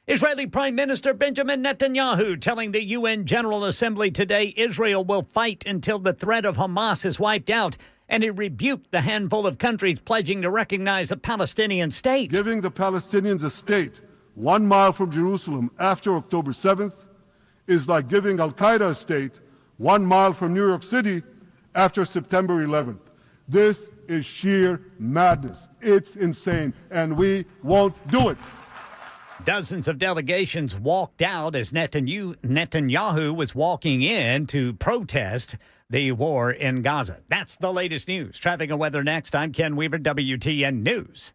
Israeli Prime Minister Benjamin Netanyahu telling the UN General Assembly today Israel will fight until the threat of Hamas is wiped out, and he rebuked the handful of countries pledging to recognize a Palestinian state. Giving the Palestinians a state 1 mile from Jerusalem after October 7th is like giving Al-Qaeda a state 1 mile from New York City after September 11th. This is sheer madness. It's insane, and we won't do it. Dozens of delegations walked out as Netanyahu was walking in to protest the war in Gaza. That's the latest news. Traffic and weather next. I'm Ken Weaver, WTN News.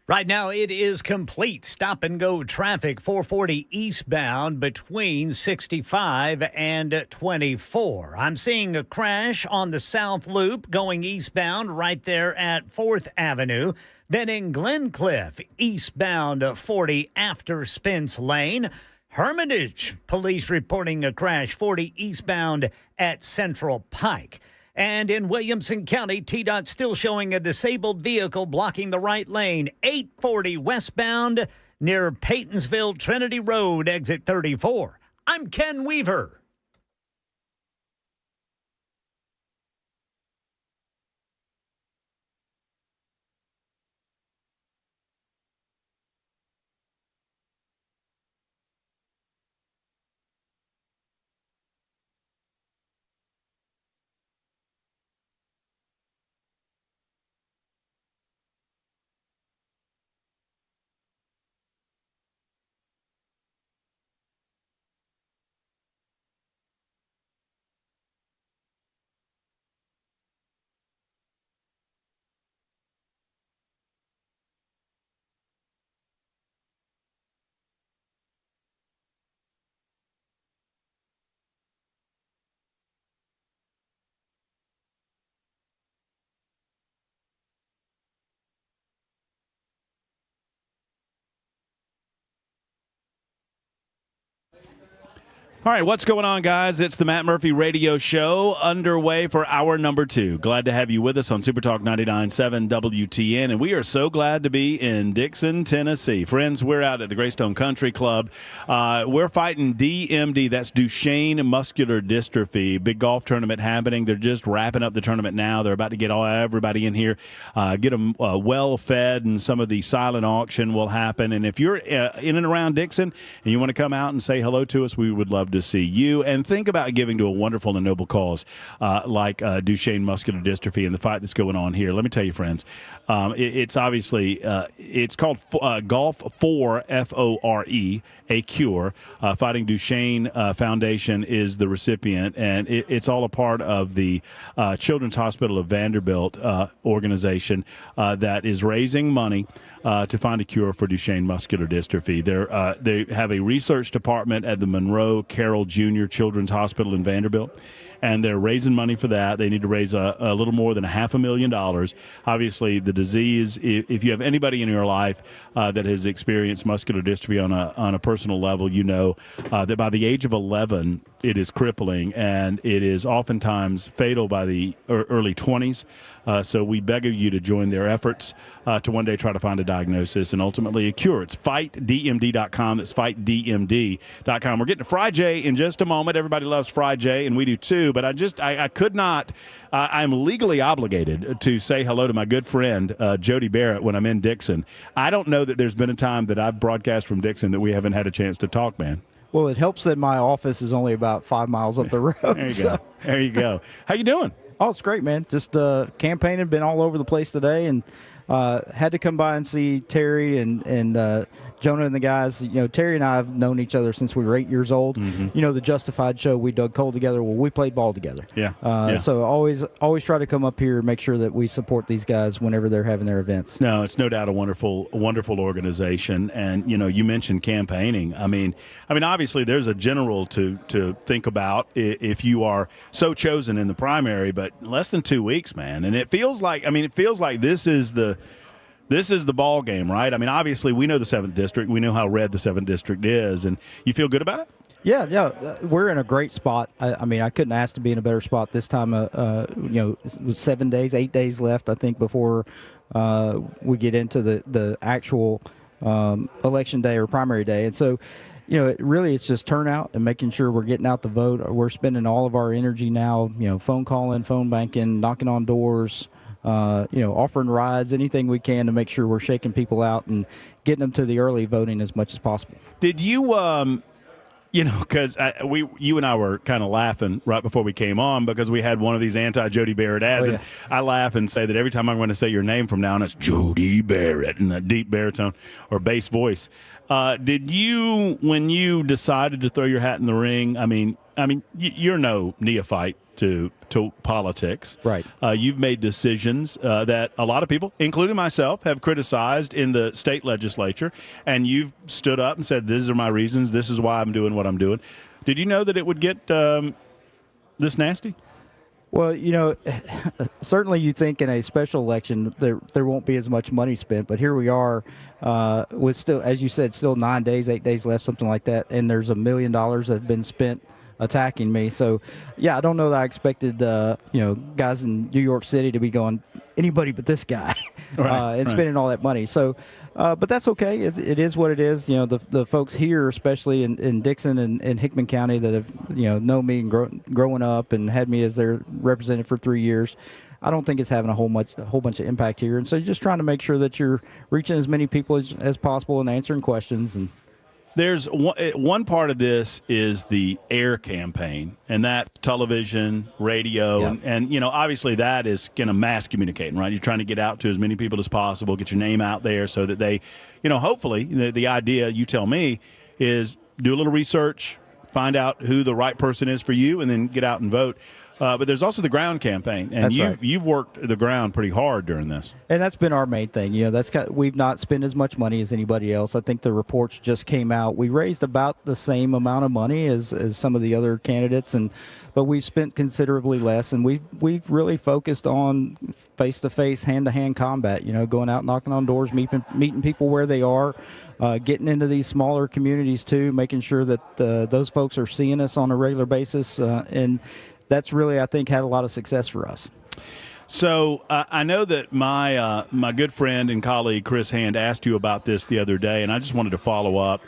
Right now, it is complete stop-and-go traffic, 440 eastbound between 65 and 24. I'm seeing a crash on the South Loop going eastbound right there at 4th Avenue. Then in Glencliff, eastbound 40 after Spence Lane. Hermitage, police reporting a crash 40 eastbound at Central Pike. And in Williamson County, TDOT still showing a disabled vehicle blocking the right lane, 840 westbound near Paytonsville Trinity Road, exit 34. I'm Ken Weaver. All right, what's going on, guys? It's the Matt Murphy Radio Show underway for hour number 2. Glad to have you with us on Super Talk 99.7 WTN, and we are so glad to be in Dixon, Tennessee. Friends, we're out at the Graystone Country Club. We're fighting DMD, that's Duchenne Muscular Dystrophy. Big golf tournament happening. They're just wrapping up the tournament now. They're about to get everybody in here, get them well fed, and some of the silent auction will happen. And if you're in and around Dixon and you want to come out and say hello to us, we would love to see you. And think about giving to a wonderful and noble cause like Duchenne Muscular Dystrophy and the fight that's going on here. Let me tell you, friends, it's obviously it's called Golf for FORE, a cure. Fighting Duchenne Foundation is the recipient, and it's all a part of the Children's Hospital of Vanderbilt organization that is raising money to find a cure for Duchenne muscular dystrophy. They have a research department at the Monroe Carroll Jr. Children's Hospital in Vanderbilt, and they're raising money for that. They need to raise a little more than $500,000. Obviously, the disease, if you have anybody in your life that has experienced muscular dystrophy on a personal level, you know that by the age of 11, it is crippling, and it is oftentimes fatal by the early 20s. So we beg of you to join their efforts to one day try to find a diagnosis and ultimately a cure. It's fightdmd.com. That's fightdmd.com. We're getting to Fry J in just a moment. Everybody loves Fry J, and we do too. But I could not. I'm legally obligated to say hello to my good friend Jody Barrett when I'm in Dixon. I don't know that there's been a time that I've broadcast from Dixon that we haven't had a chance to talk, man. Well, it helps that my office is only about 5 miles up the road. There you go. There you go. How you doing? Oh, it's great, man. Just campaigning, been all over the place today, and had to come by and see Terry and Jonah and the guys. You know, Terry and I have known each other since we were 8 years old. Mm-hmm. You know, the Justified show, we dug coal together. Well, we played ball together. Yeah. So always try to come up here and make sure that we support these guys whenever they're having their events. No, it's no doubt a wonderful organization. And, you know, you mentioned campaigning. I mean, obviously there's a general to think about if you are so chosen in the primary, but less than 2 weeks, man. And it feels like this is the ball game, right? I mean, obviously, we know the 7th District. We know how red the 7th District is. And you feel good about it? Yeah. We're in a great spot. I mean, I couldn't ask to be in a better spot this time. You know, it was 8 days left, I think, before we get into the actual election day or primary day. And so, you know, it's just turnout and making sure we're getting out the vote. We're spending all of our energy now, you know, phone calling, phone banking, knocking on doors, you know, offering rides, anything we can to make sure we're shaking people out and getting them to the early voting as much as possible. Did you, you know, because you and I were kind of laughing right before we came on because we had one of these anti-Jody Barrett ads, and I laugh and say that every time I'm going to say your name from now on, it's Jody Barrett in that deep baritone or bass voice. Did you, when you decided to throw your hat in the ring, I mean, I mean, you're no neophyte to politics. Right. You've made decisions that a lot of people, including myself, have criticized in the state legislature, and you've stood up and said, these are my reasons, this is why I'm doing what I'm doing. Did you know that it would get this nasty? Well, certainly you think in a special election there won't be as much money spent, but here we are with still, as you said, still 8 days left, something like that, and there's $1 million that have been spent attacking me. So, yeah, I don't know that I expected, guys in New York City to be going, anybody but this guy, and spending all that money. So, but that's okay. It is what it is. The folks here, especially in Dixon and Hickman County, that have known me and growing up and had me as their representative for 3 years. I don't think it's having a whole bunch of impact here. And so, just trying to make sure that you're reaching as many people as possible and answering questions. And there's one part of this is the AIR campaign, and that television, radio, and obviously that is kind of mass communicating, right? You're trying to get out to as many people as possible, get your name out there so that they, hopefully the idea, you tell me, is do a little research, find out who the right person is for you, and then get out and vote. But there's also the ground campaign, and you've worked the ground pretty hard during this. And that's been our main thing. We've not spent as much money as anybody else. I think the reports just came out. We raised about the same amount of money as some of the other candidates, but we've spent considerably less, and we've really focused on face-to-face, hand-to-hand combat. Going out, knocking on doors, meeting people where they are, getting into these smaller communities too, making sure that those folks are seeing us on a regular basis, and that's really, I think, had a lot of success for us. So I know that my good friend and colleague Chris Hand asked you about this the other day, and I just wanted to follow up.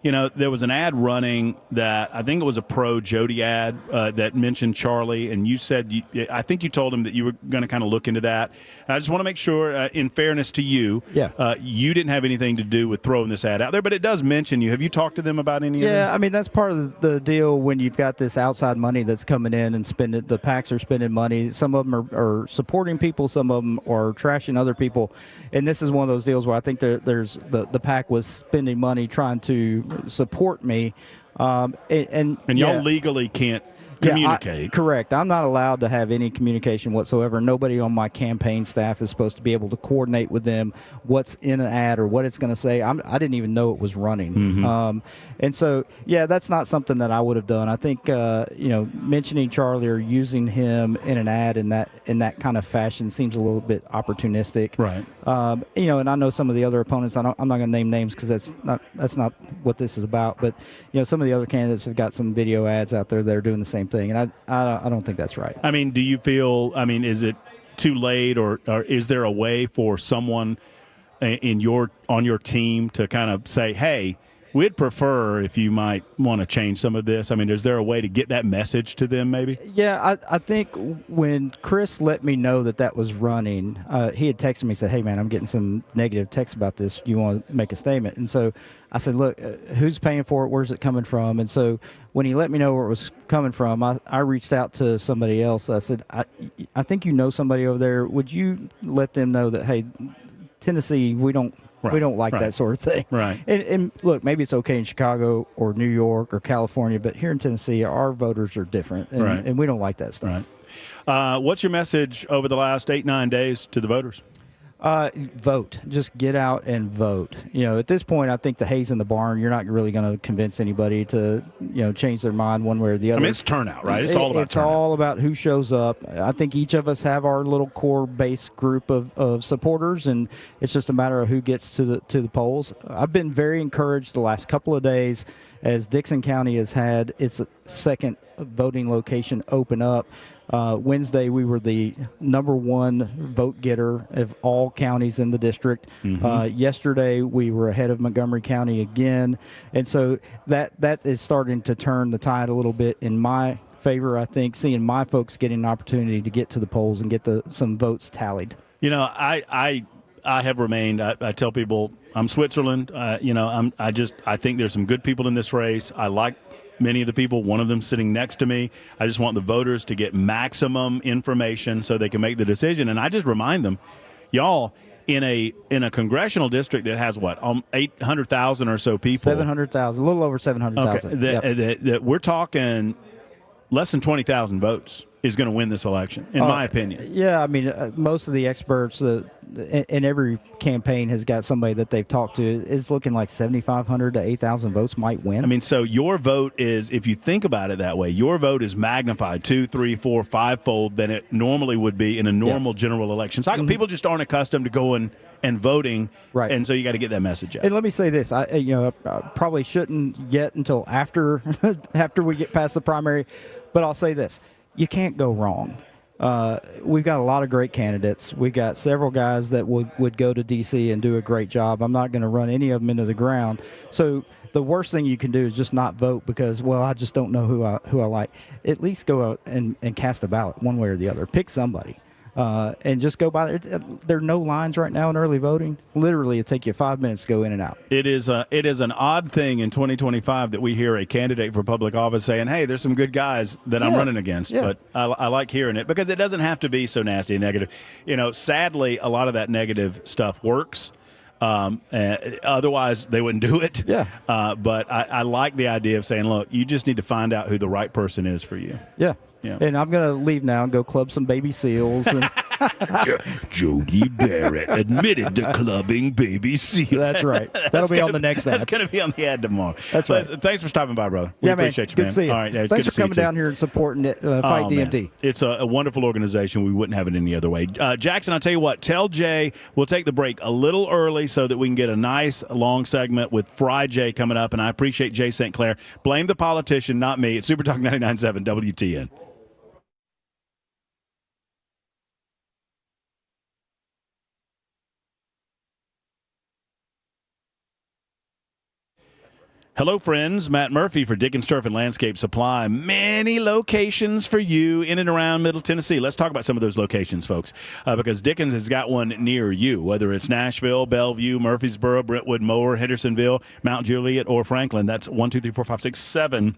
There was an ad running that I think it was a pro Jody ad that mentioned Charlie, and you said I think you told him that you were going to kind of look into that. And I just want to make sure, in fairness to you, you didn't have anything to do with throwing this ad out there, but it does mention you. Have you talked to them about any of it? Yeah, I mean, that's part of the deal when you've got this outside money that's coming in and spending. The PACs are spending money. Some of them are supporting people. Some of them are trashing other people. And this is one of those deals where I think there's the PAC was spending money trying to support me. And y'all legally can't communicate. Correct. I'm not allowed to have any communication whatsoever. Nobody on my campaign staff is supposed to be able to coordinate with them what's in an ad or what it's going to say. I didn't even know it was running. Mm-hmm. And so, that's not something that I would have done. I think, mentioning Charlie or using him in an ad in that kind of fashion seems a little bit opportunistic. Right. And I know some of the other opponents, I'm not going to name names because that's not what this is about. But, some of the other candidates have got some video ads out there that are doing the same thing, and I don't think that's right. I mean, do you feel? I mean, is it too late, or is there a way for someone on your team to kind of say, "Hey, we'd prefer if you might want to change some of this"? I mean, is there a way to get that message to them? Maybe. Yeah, I think when Chris let me know that was running, he had texted me and said, "Hey, man, I'm getting some negative texts about this. Do you want to make a statement?" And so I said, "Look, who's paying for it? Where's it coming from?" And so when he let me know where it was coming from, I reached out to somebody else. I said, I think you know somebody over there. Would you let them know that, hey, Tennessee, we don't like that sort of thing. Right. And look, maybe it's okay in Chicago or New York or California, but here in Tennessee, our voters are different, and we don't like that stuff. Right. What's your message over the last 8-9 days to the voters? Vote. Just get out and vote. At this point, I think the hay's in the barn. You're not really going to convince anybody to, change their mind one way or the other. I mean, it's turnout, right? It's all about turnout. It's all about who shows up. I think each of us have our little core base group of supporters, and it's just a matter of who gets to the polls. I've been very encouraged the last couple of days as Dixon County has had its second voting location open up. Wednesday, we were the #1 vote getter of all counties in the district. Mm-hmm. Yesterday, we were ahead of Montgomery County again. And so that is starting to turn the tide a little bit in my favor, I think, seeing my folks getting an opportunity to get to the polls and get some votes tallied. I have remained, I tell people, I'm Switzerland. I think there's some good people in this race. I like many of the people, one of them sitting next to me. I just want the voters to get maximum information so they can make the decision. And I just remind them, y'all, in a congressional district that has 800,000 or so people. 700,000, a little over 700,000. Okay, that we're talking less than 20,000 votes is going to win this election, in my opinion. Yeah, I mean, most of the experts in every campaign has got somebody that they've talked to. Is looking like 7,500 to 8,000 votes might win. I mean, so your vote is, if you think about it that way, your vote is magnified 2, 3, 4, 5-fold than it normally would be in a normal general election cycle. People just aren't accustomed to going and voting, right? And so you got to get that message out. And let me say this: I probably shouldn't get until after after we get past the primary, but I'll say this: you can't go wrong. We've got a lot of great candidates. We've got several guys that would go to D.C. and do a great job. I'm not going to run any of them into the ground. So the worst thing you can do is just not vote because, well, I just don't know who I like. At least go out and cast a ballot one way or the other. Pick somebody. And just go by there. There are no lines right now in early voting. Literally, it'll take you 5 minutes to go in and out. It is an odd thing in 2025 that we hear a candidate for public office saying, hey, there's some good guys that I'm running against. Yeah. But I like hearing it because it doesn't have to be so nasty and negative. Sadly, a lot of that negative stuff works. Otherwise, they wouldn't do it. Yeah. But I like the idea of saying, look, you just need to find out who the right person is for you. Yeah. Yeah. And I'm going to leave now and go club some baby seals. And Jody Barrett admitted to clubbing baby seals. That's right. That'll be on the next ad. That's going to be on the ad tomorrow. That's right. Listen, thanks for stopping by, brother. We appreciate you, good man. to see you. All right, yeah, it's thanks good for to coming see you down here and supporting it, Fight DMD. Man. It's a wonderful organization. We wouldn't have it any other way. Jackson, I'll tell you what. Tell Jay we'll take the break a little early so that we can get a nice long segment with Fry Jay coming up. And I appreciate Jay St. Clair. Blame the politician, not me. It's Super Talk 99.7 WTN. Hello, friends. Matt Murphy for Dickens Turf and Landscape Supply. Many locations for you in and around Middle Tennessee. Let's talk about some of those locations, folks, because Dickens has got one near you, whether it's Nashville, Bellevue, Murfreesboro, Brentwood, Mower, Hendersonville, Mount Juliet, or Franklin. That's 1, 2, 3, 4, 5, 6, 7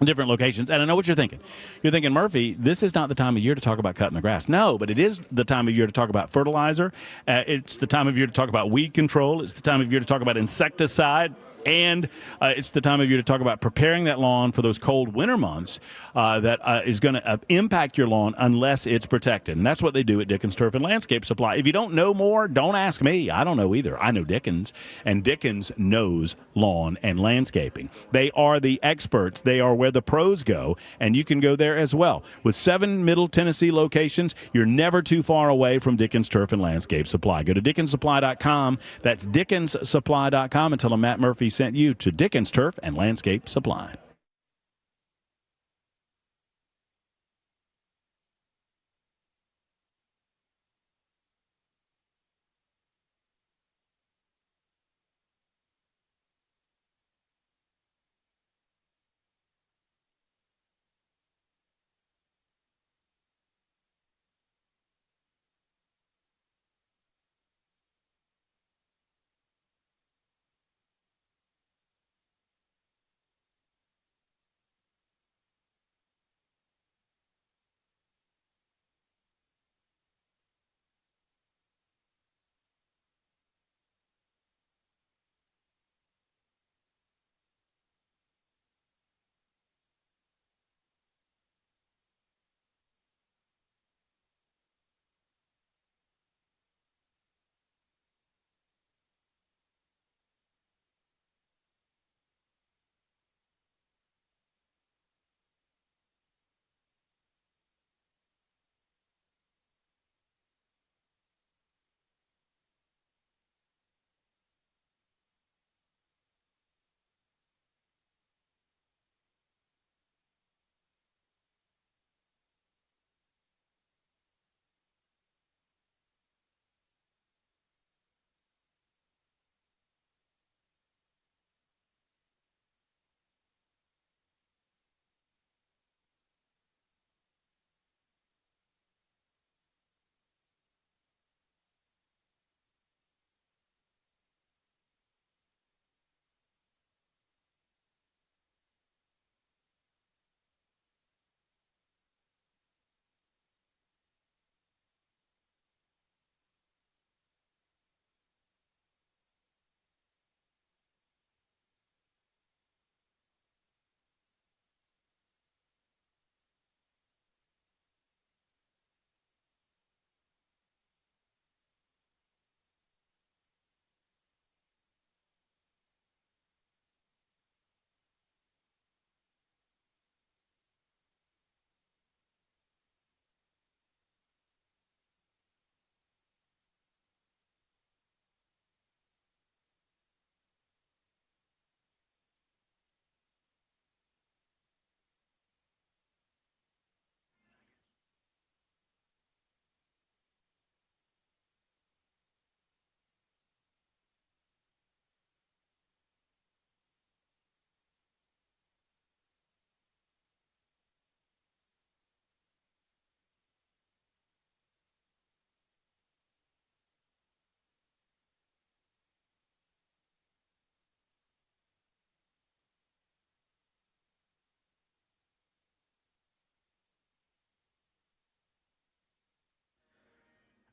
different locations. And I know what you're thinking. You're thinking, Murphy, this is not the time of year to talk about cutting the grass. No, but it is the time of year to talk about fertilizer. It's the time of year to talk about weed control. It's the time of year to talk about insecticide. And it's the time of year to talk about preparing that lawn for those cold winter months that is going to impact your lawn unless it's protected. And that's what they do at Dickens Turf and Landscape Supply. If you don't know more, don't ask me. I don't know either. I know Dickens, and Dickens knows lawn and landscaping. They are the experts. They are where the pros go, and you can go there as well. With 7 Middle Tennessee locations, you're never too far away from Dickens Turf and Landscape Supply. Go to DickensSupply.com. That's DickensSupply.com and tell them Matt Murphy sent you to Dickens Turf and Landscape Supply.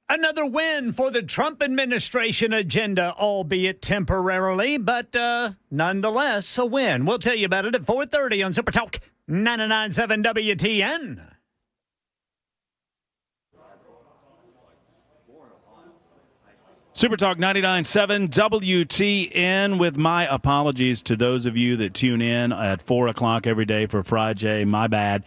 Another win for the Trump administration agenda, albeit temporarily, but nonetheless a win. We'll tell you about it at 4:30 on Super Talk 99.7 WTN. Super Talk 99.7 WTN, with my apologies to those of you that tune in at 4 o'clock every day for Friday. My bad.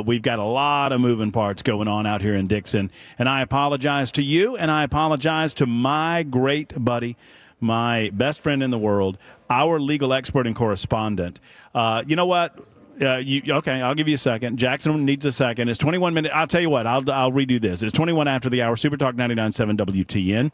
We've got a lot of moving parts going on out here in Dixon, and I apologize to you, and I apologize to my great buddy, my best friend in the world, our legal expert and correspondent. You know what? Okay, I'll give you a second. Jackson needs a second. It's 21 minutes. I'll tell you what. I'll redo this. It's 21 after the hour. Super Talk 99.7 WTN.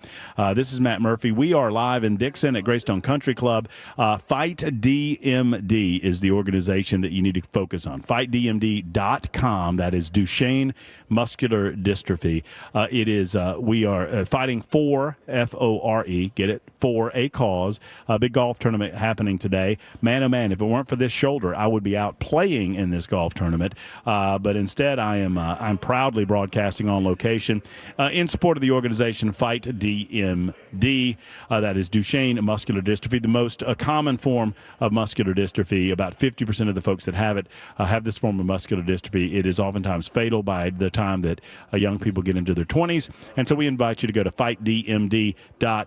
This is Matt Murphy. We are live in Dixon at Graystone Country Club. Fight DMD is the organization that you need to focus on. FightDMD.com. That is Duchenne muscular dystrophy. It is. We are fighting for FORE. Get it? For a cause. A big golf tournament happening today. Man, oh man! If it weren't for this shoulder, I would be out playing in this golf tournament, but instead I'm proudly broadcasting on location in support of the organization Fight DMD. That is Duchenne muscular dystrophy, the most common form of muscular dystrophy. About 50% of the folks that have it have this form of muscular dystrophy. It is oftentimes fatal by the time that young people get into their 20s, and so we invite you to go to fightdmd.com.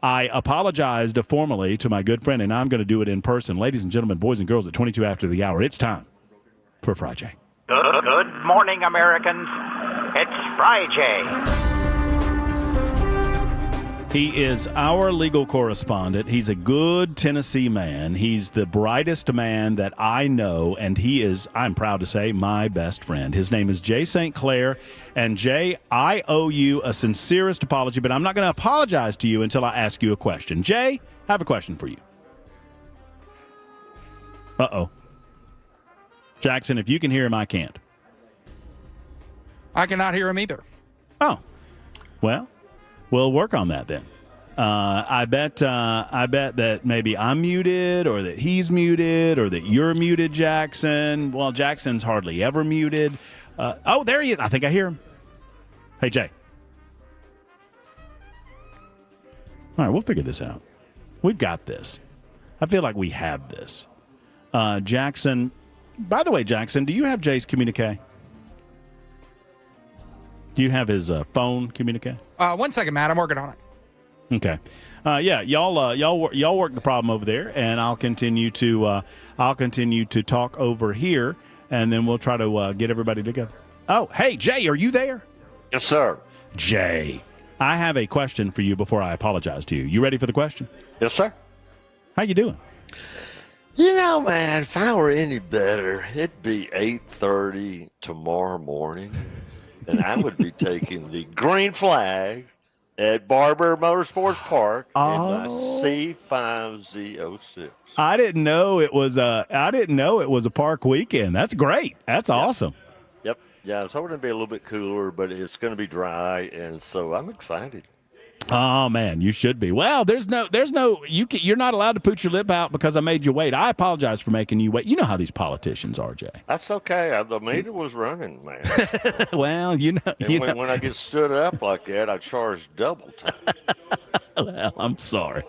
I apologized formally to my good friend, and I'm going to do it in person. Ladies and gentlemen, boys and girls, at 22 after the hour, it's time for Friday. Good morning, Americans. It's Friday. He is our legal correspondent. He's a good Tennessee man. He's the brightest man that I know, and he is, I'm proud to say, my best friend. His name is Jay St. Clair. And, Jay, I owe you a sincerest apology, but I'm not going to apologize to you until I ask you a question. Jay, I have a question for you. Uh-oh. Jackson, if you can hear him, I can't. I cannot hear him either. Oh. Well, we'll work on that then. I bet that maybe I'm muted, or that he's muted, or that you're muted, Jackson. Well, Jackson's hardly ever muted. Oh, there he is. I think I hear him. Hey, Jay. All right, we'll figure this out. We've got this. I feel like we have this. Jackson. By the way, Jackson, do you have Jay's communique? Do you have his phone communique? 1 second, Matt. I'm working on it. Okay. Yeah, y'all work the problem over there, and I'll continue to talk over here, and then we'll try to get everybody together. Oh, hey, Jay, are you there? Yes, sir. Jay, I have a question for you before I apologize to you. You ready for the question? Yes, sir. How you doing? You know, man, if I were any better, it'd be 8:30 tomorrow morning, and I would be taking the green flag at Barber Motorsports Park in my C5Z06. I didn't know it was a park weekend. That's great. That's awesome. Yep. Yeah, I was hoping it'd be a little bit cooler, but it's going to be dry, and so I'm excited. Oh man, you should be. Well, you're not allowed to put your lip out because I made you wait. I apologize for making you wait. You know how these politicians are, Jay. That's okay. The meter was running, man. Well, when I get stood up like that, I charge double time. Well, I'm sorry.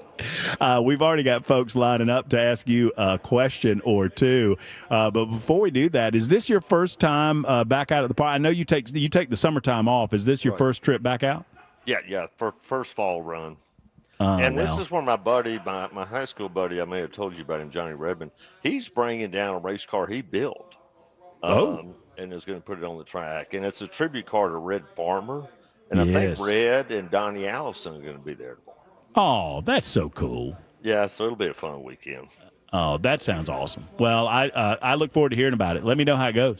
We've already got folks lining up to ask you a question or two. But before we do that, is this your first time back out at the park? I know you take the summertime off. Is this your first trip back out? Yeah, for first fall run. And this is when my buddy, my high school buddy, I may have told you about him, Johnny Redmond, he's bringing down a race car he built. And is going to put it on the track. And it's a tribute car to Red Farmer. And I think Red and Donnie Allison are going to be there tomorrow. Oh, that's so cool. Yeah, so it'll be a fun weekend. Oh, that sounds awesome. Well, I look forward to hearing about it. Let me know how it goes.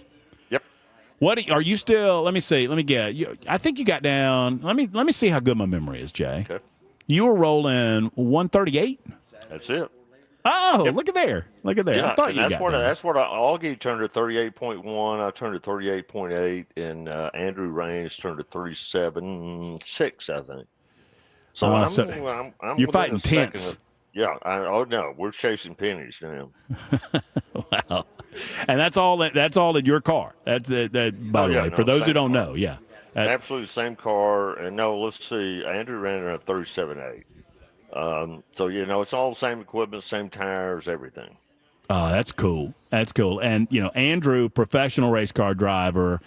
What are you still? Let me see. Let me get. I think you got down. Let me see how good my memory is, Jay. Okay. You were rolling 138. That's it. Oh, look at there. Look at there. Yeah, I thought that's what Augie turned to 38.1. I turned to 38.8, and Andrew Raines turned to 37.6, I think. So I'm you're fighting tenths. No, we're chasing pennies now. Wow. And that's all in your car. That's by the way, for those who don't know, yeah. Absolutely same car. And no, let's see. Andrew ran it a 37.8. So, it's all the same equipment, same tires, everything. That's cool. That's cool. And, Andrew, professional race car driver.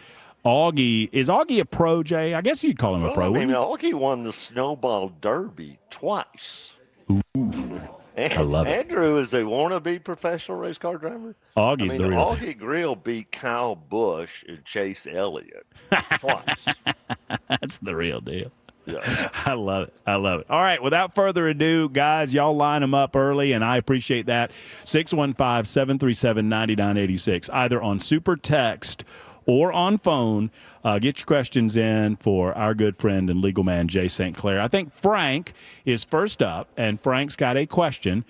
Augie, is Augie a pro, Jay? I guess you'd call him a pro. Augie won the Snowball Derby twice. Ooh, I love it. Andrew is a wannabe professional race car driver. Augie's the real Augie Grill beat Kyle Busch and Chase Elliott twice. That's the real deal. Yeah. I love it. I love it. All right. Without further ado, guys, y'all line them up early, and I appreciate that. 615-737-9986, either on super text or on phone. Get your questions in for our good friend and legal man, Jay St. Clair. I think Frank is first up, and Frank's got a question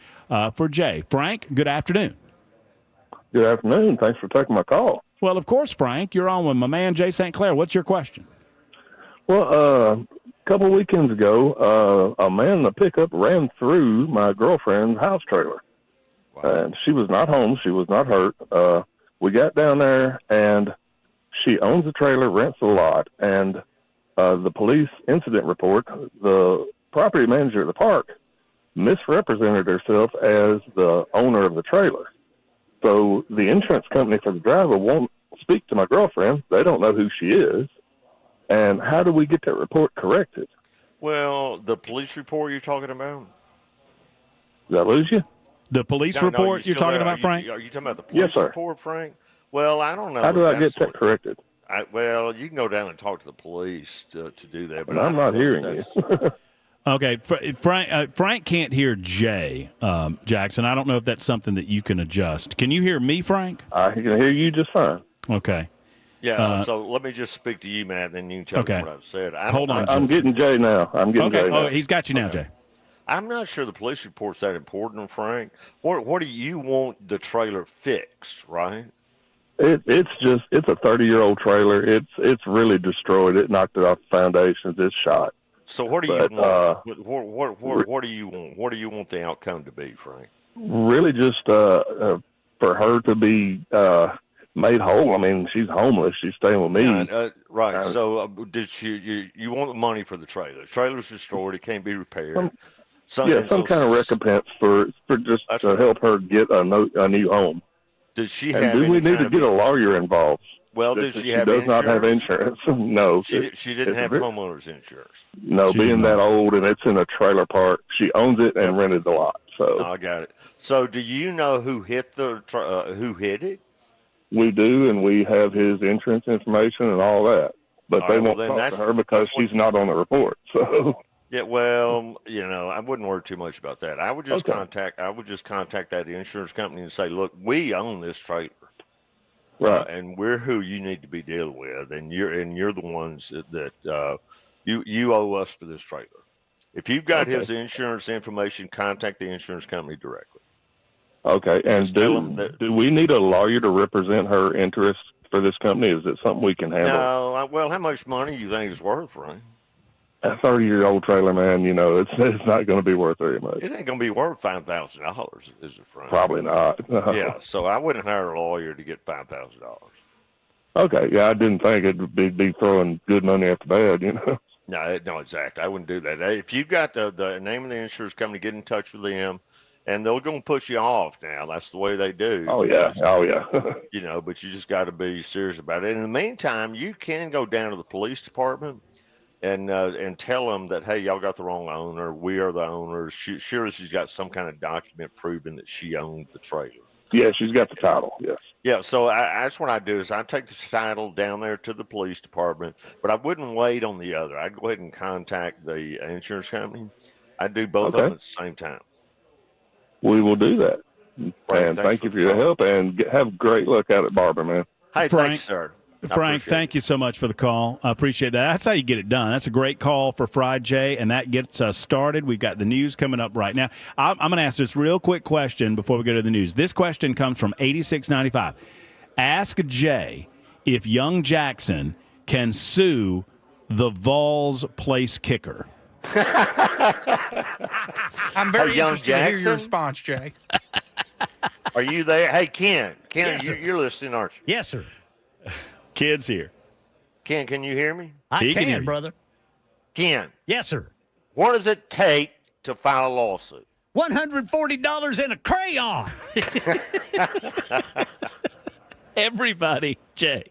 for Jay. Frank, good afternoon. Good afternoon. Thanks for taking my call. Well, of course, Frank. You're on with my man, Jay St. Clair. What's your question? Well, a couple of weekends ago, a man in a pickup ran through my girlfriend's house trailer. Wow. And she was not home. She was not hurt. We got down there, and she owns the trailer, rents the lot, and the police incident report, the property manager at the park misrepresented herself as the owner of the trailer. So the insurance company for the driver won't speak to my girlfriend. They don't know who she is. And how do we get that report corrected? Well, the police report you're talking about? Did I lose you? The police report you're talking about, Frank? Are you talking about the police report, Frank? Well, I don't know. How do I get that corrected? Well, you can go down and talk to the police to do that. But I'm not hearing you. Okay, Frank can't hear Jay, Jackson. I don't know if that's something that you can adjust. Can you hear me, Frank? I can hear you just fine. Okay. Yeah, so let me just speak to you, Matt, and then you can tell me what I've said. Hold on. I'm getting Jay now. Jay now. Oh, he's got you now, Jay. I'm not sure the police report's that important, Frank. What do you want the trailer fixed, right? It's a 30-year-old trailer. It's really destroyed. It knocked it off the foundations. It's shot. So what do you want? What do you want? What do you want the outcome to be, Frank? Really, just for her to be made whole. I mean, she's homeless. She's staying with me. Right. So did you want the money for the trailer? The trailer's destroyed. It can't be repaired. Some kind of recompense for just to help her get a new home. Does she and have? Do we need to get a lawyer involved? Well, does she have insurance? She does not have insurance. No. She didn't have homeowner's insurance. No, being that old and it's in a trailer park, she owns it and rented the lot. So I got it. So do you know who hit who hit it? We do, and we have his insurance information and all that. But they won't talk to her because she's not on the report. So. Yeah, well, I wouldn't worry too much about that. I would just contact that insurance company and say, look, we own this trailer, right? And we're who you need to be dealing with, and you're the ones that you owe us for this trailer. If you've got his insurance information, contact the insurance company directly. Okay, and do we need a lawyer to represent her interests for this company? Is it something we can handle? No, well, how much money do you think it's worth, Ryan? A 30-year-old trailer, man, it's not going to be worth very much. It ain't going to be worth $5,000, is it, Frank? Probably not. Yeah, so I wouldn't hire a lawyer to get $5,000. Okay, yeah, I didn't think it'd be throwing good money after bad, No, exactly. I wouldn't do that. If you've got the name of the insurance company, get in touch with them, and they're going to push you off now. That's the way they do. Oh, yeah. But you just got to be serious about it. In the meantime, you can go down to the police department and tell them that, hey, y'all got the wrong owner. We are the owners. Sure, she's got some kind of document proving that she owns the trailer. Yeah, she's got the title, yes. Yeah, so that's what I do is I take the title down there to the police department, but I wouldn't wait on the other. I'd go ahead and contact the insurance company. I'd do both of them at the same time. We will do that. Frank, and thank you for your help, and have great luck out at Barber, man. Hey, Frank, thanks, sir. Frank, thank you so much for the call. I appreciate that. That's how you get it done. That's a great call for Friday, and that gets us started. We've got the news coming up right now. I'm going to ask this real quick question before we go to the news. This question comes from 8695. Ask Jay if young Jackson can sue the Vols place kicker. I'm very interested to hear your response, Jay. Are you there? Hey, Ken, Yes, you're listening, aren't you? Yes, sir. Kid's here. Ken, can you hear me? I can, brother. Ken. Yes, sir. What does it take to file a lawsuit? $140 in a crayon. Everybody, Jay,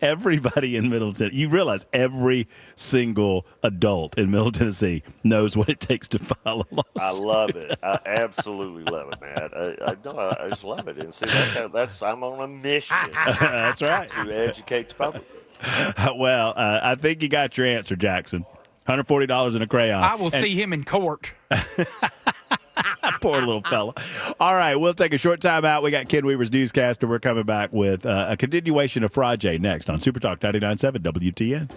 everybody in Middle Tennessee, you realize every single adult in Middle Tennessee knows what it takes to file a lawsuit. I love it. I absolutely love it, man. I just love it. And see, I'm on a mission. That's right. To educate the public. Well, I think you got your answer, Jackson. $140 in a crayon. I will see him in court. Poor little fella. All right, we'll take a short time out. We got Ken Weaver's newscaster. We're coming back with a continuation of Friday next on Super Talk 99.7 WTN.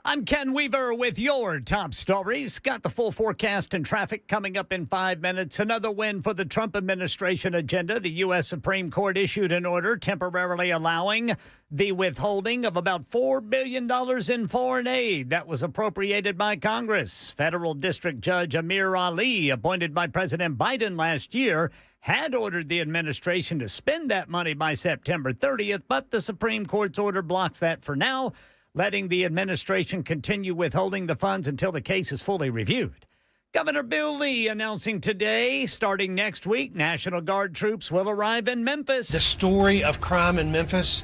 I'm Ken Weaver with your top stories. Got the full forecast and traffic coming up in 5 minutes. Another win for the Trump administration agenda. The U.S. Supreme Court issued an order temporarily allowing the withholding of about $4 billion in foreign aid that was appropriated by Congress. Federal District Judge Amir Ali, appointed by President Biden last year, had ordered the administration to spend that money by September 30th, but the Supreme Court's order blocks that for now, letting the administration continue withholding the funds until the case is fully reviewed. Governor Bill Lee announcing today, starting next week, National Guard troops will arrive in Memphis. The story of crime in Memphis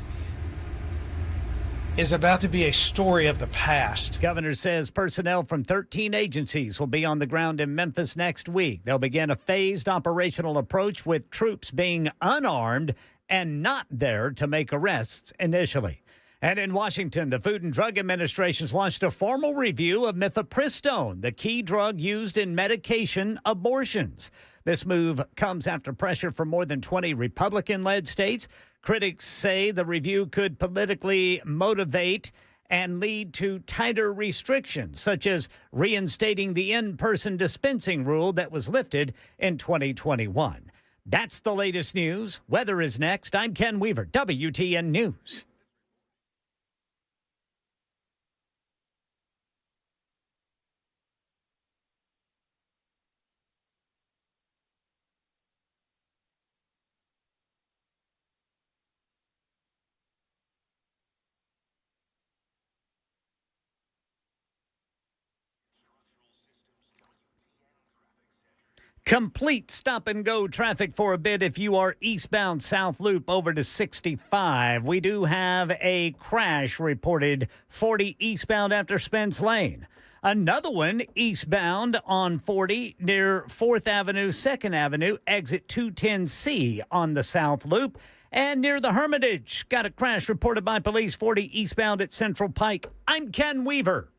is about to be a story of the past. Governor says personnel from 13 agencies will be on the ground in Memphis next week. They'll begin a phased operational approach with troops being unarmed and not there to make arrests initially. And in Washington, the Food and Drug Administration's launched a formal review of mifepristone, the key drug used in medication abortions. This move comes after pressure from more than 20 Republican-led states. Critics say the review could politically motivate and lead to tighter restrictions, such as reinstating the in-person dispensing rule that was lifted in 2021. That's the latest news. Weather is next. I'm Ken Weaver, WTN News. Complete stop-and-go traffic for a bit if you are eastbound South Loop over to 65. We do have a crash reported 40 eastbound after Spence Lane. Another one eastbound on 40 near 4th Avenue, 2nd Avenue, exit 210C on the South Loop. And near the Hermitage, got a crash reported by police 40 eastbound at Central Pike. I'm Ken Weaver.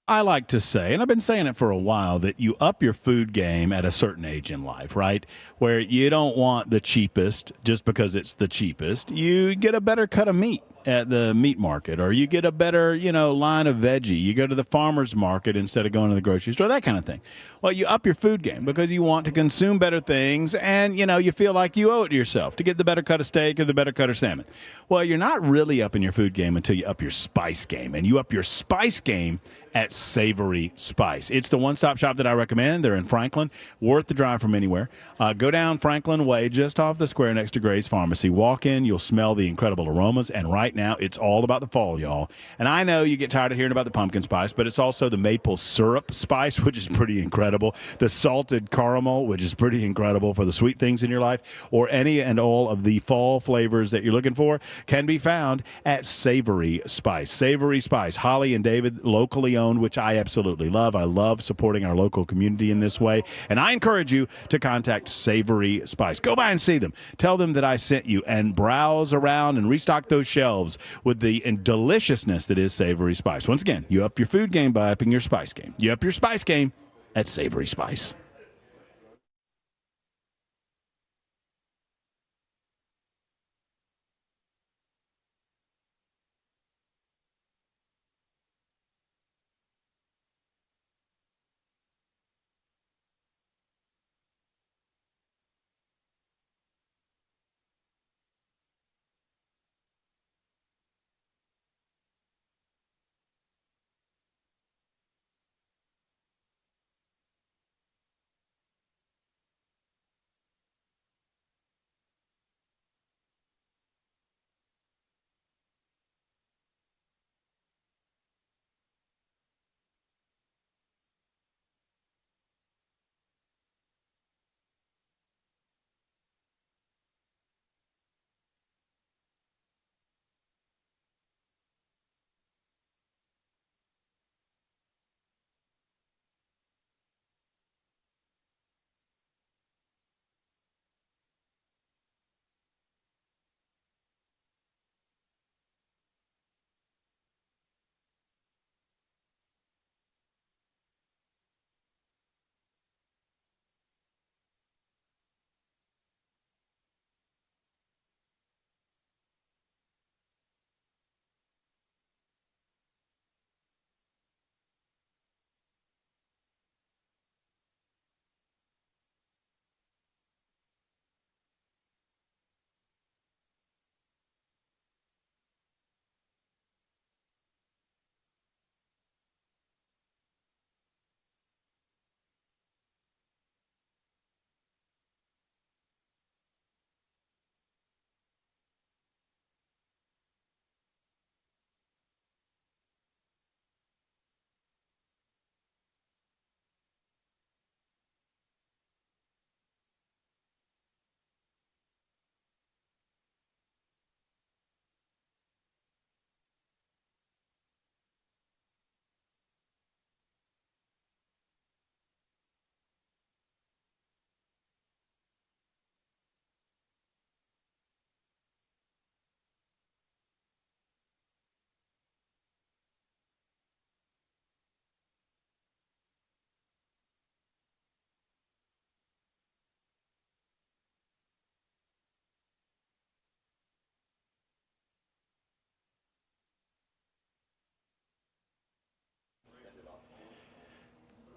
I like to say, and I've been saying it for a while, that you up your food game at a certain age in life, right? Where you don't want the cheapest just because it's the cheapest. You get a better cut of meat at the meat market, or you get a better, line of veggie. You go to the farmer's market instead of going to the grocery store, that kind of thing. Well, you up your food game because you want to consume better things, and, you feel like you owe it to yourself to get the better cut of steak or the better cut of salmon. Well, you're not really upping your food game until you up your spice game, and you up your spice game at Savory Spice. It's the one-stop shop that I recommend. They're in Franklin, worth the drive from anywhere. Go down Franklin Way, just off the square next to Gray's Pharmacy. Walk in, you'll smell the incredible aromas, and right now it's all about the fall, y'all. And I know you get tired of hearing about the pumpkin spice, but it's also the maple syrup spice, which is pretty incredible, the salted caramel, which is pretty incredible for the sweet things in your life, or any and all of the fall flavors that you're looking for can be found at Savory Spice. Savory Spice, Holly and David, locally owned, which I absolutely love. I love supporting our local community in this way, and I encourage you to contact Savory Spice. Go by and see them. Tell them that I sent you, and browse around and restock those shelves with the deliciousness that is Savory Spice. Once again, you up your food game by upping your spice game. You up your spice game at Savory Spice.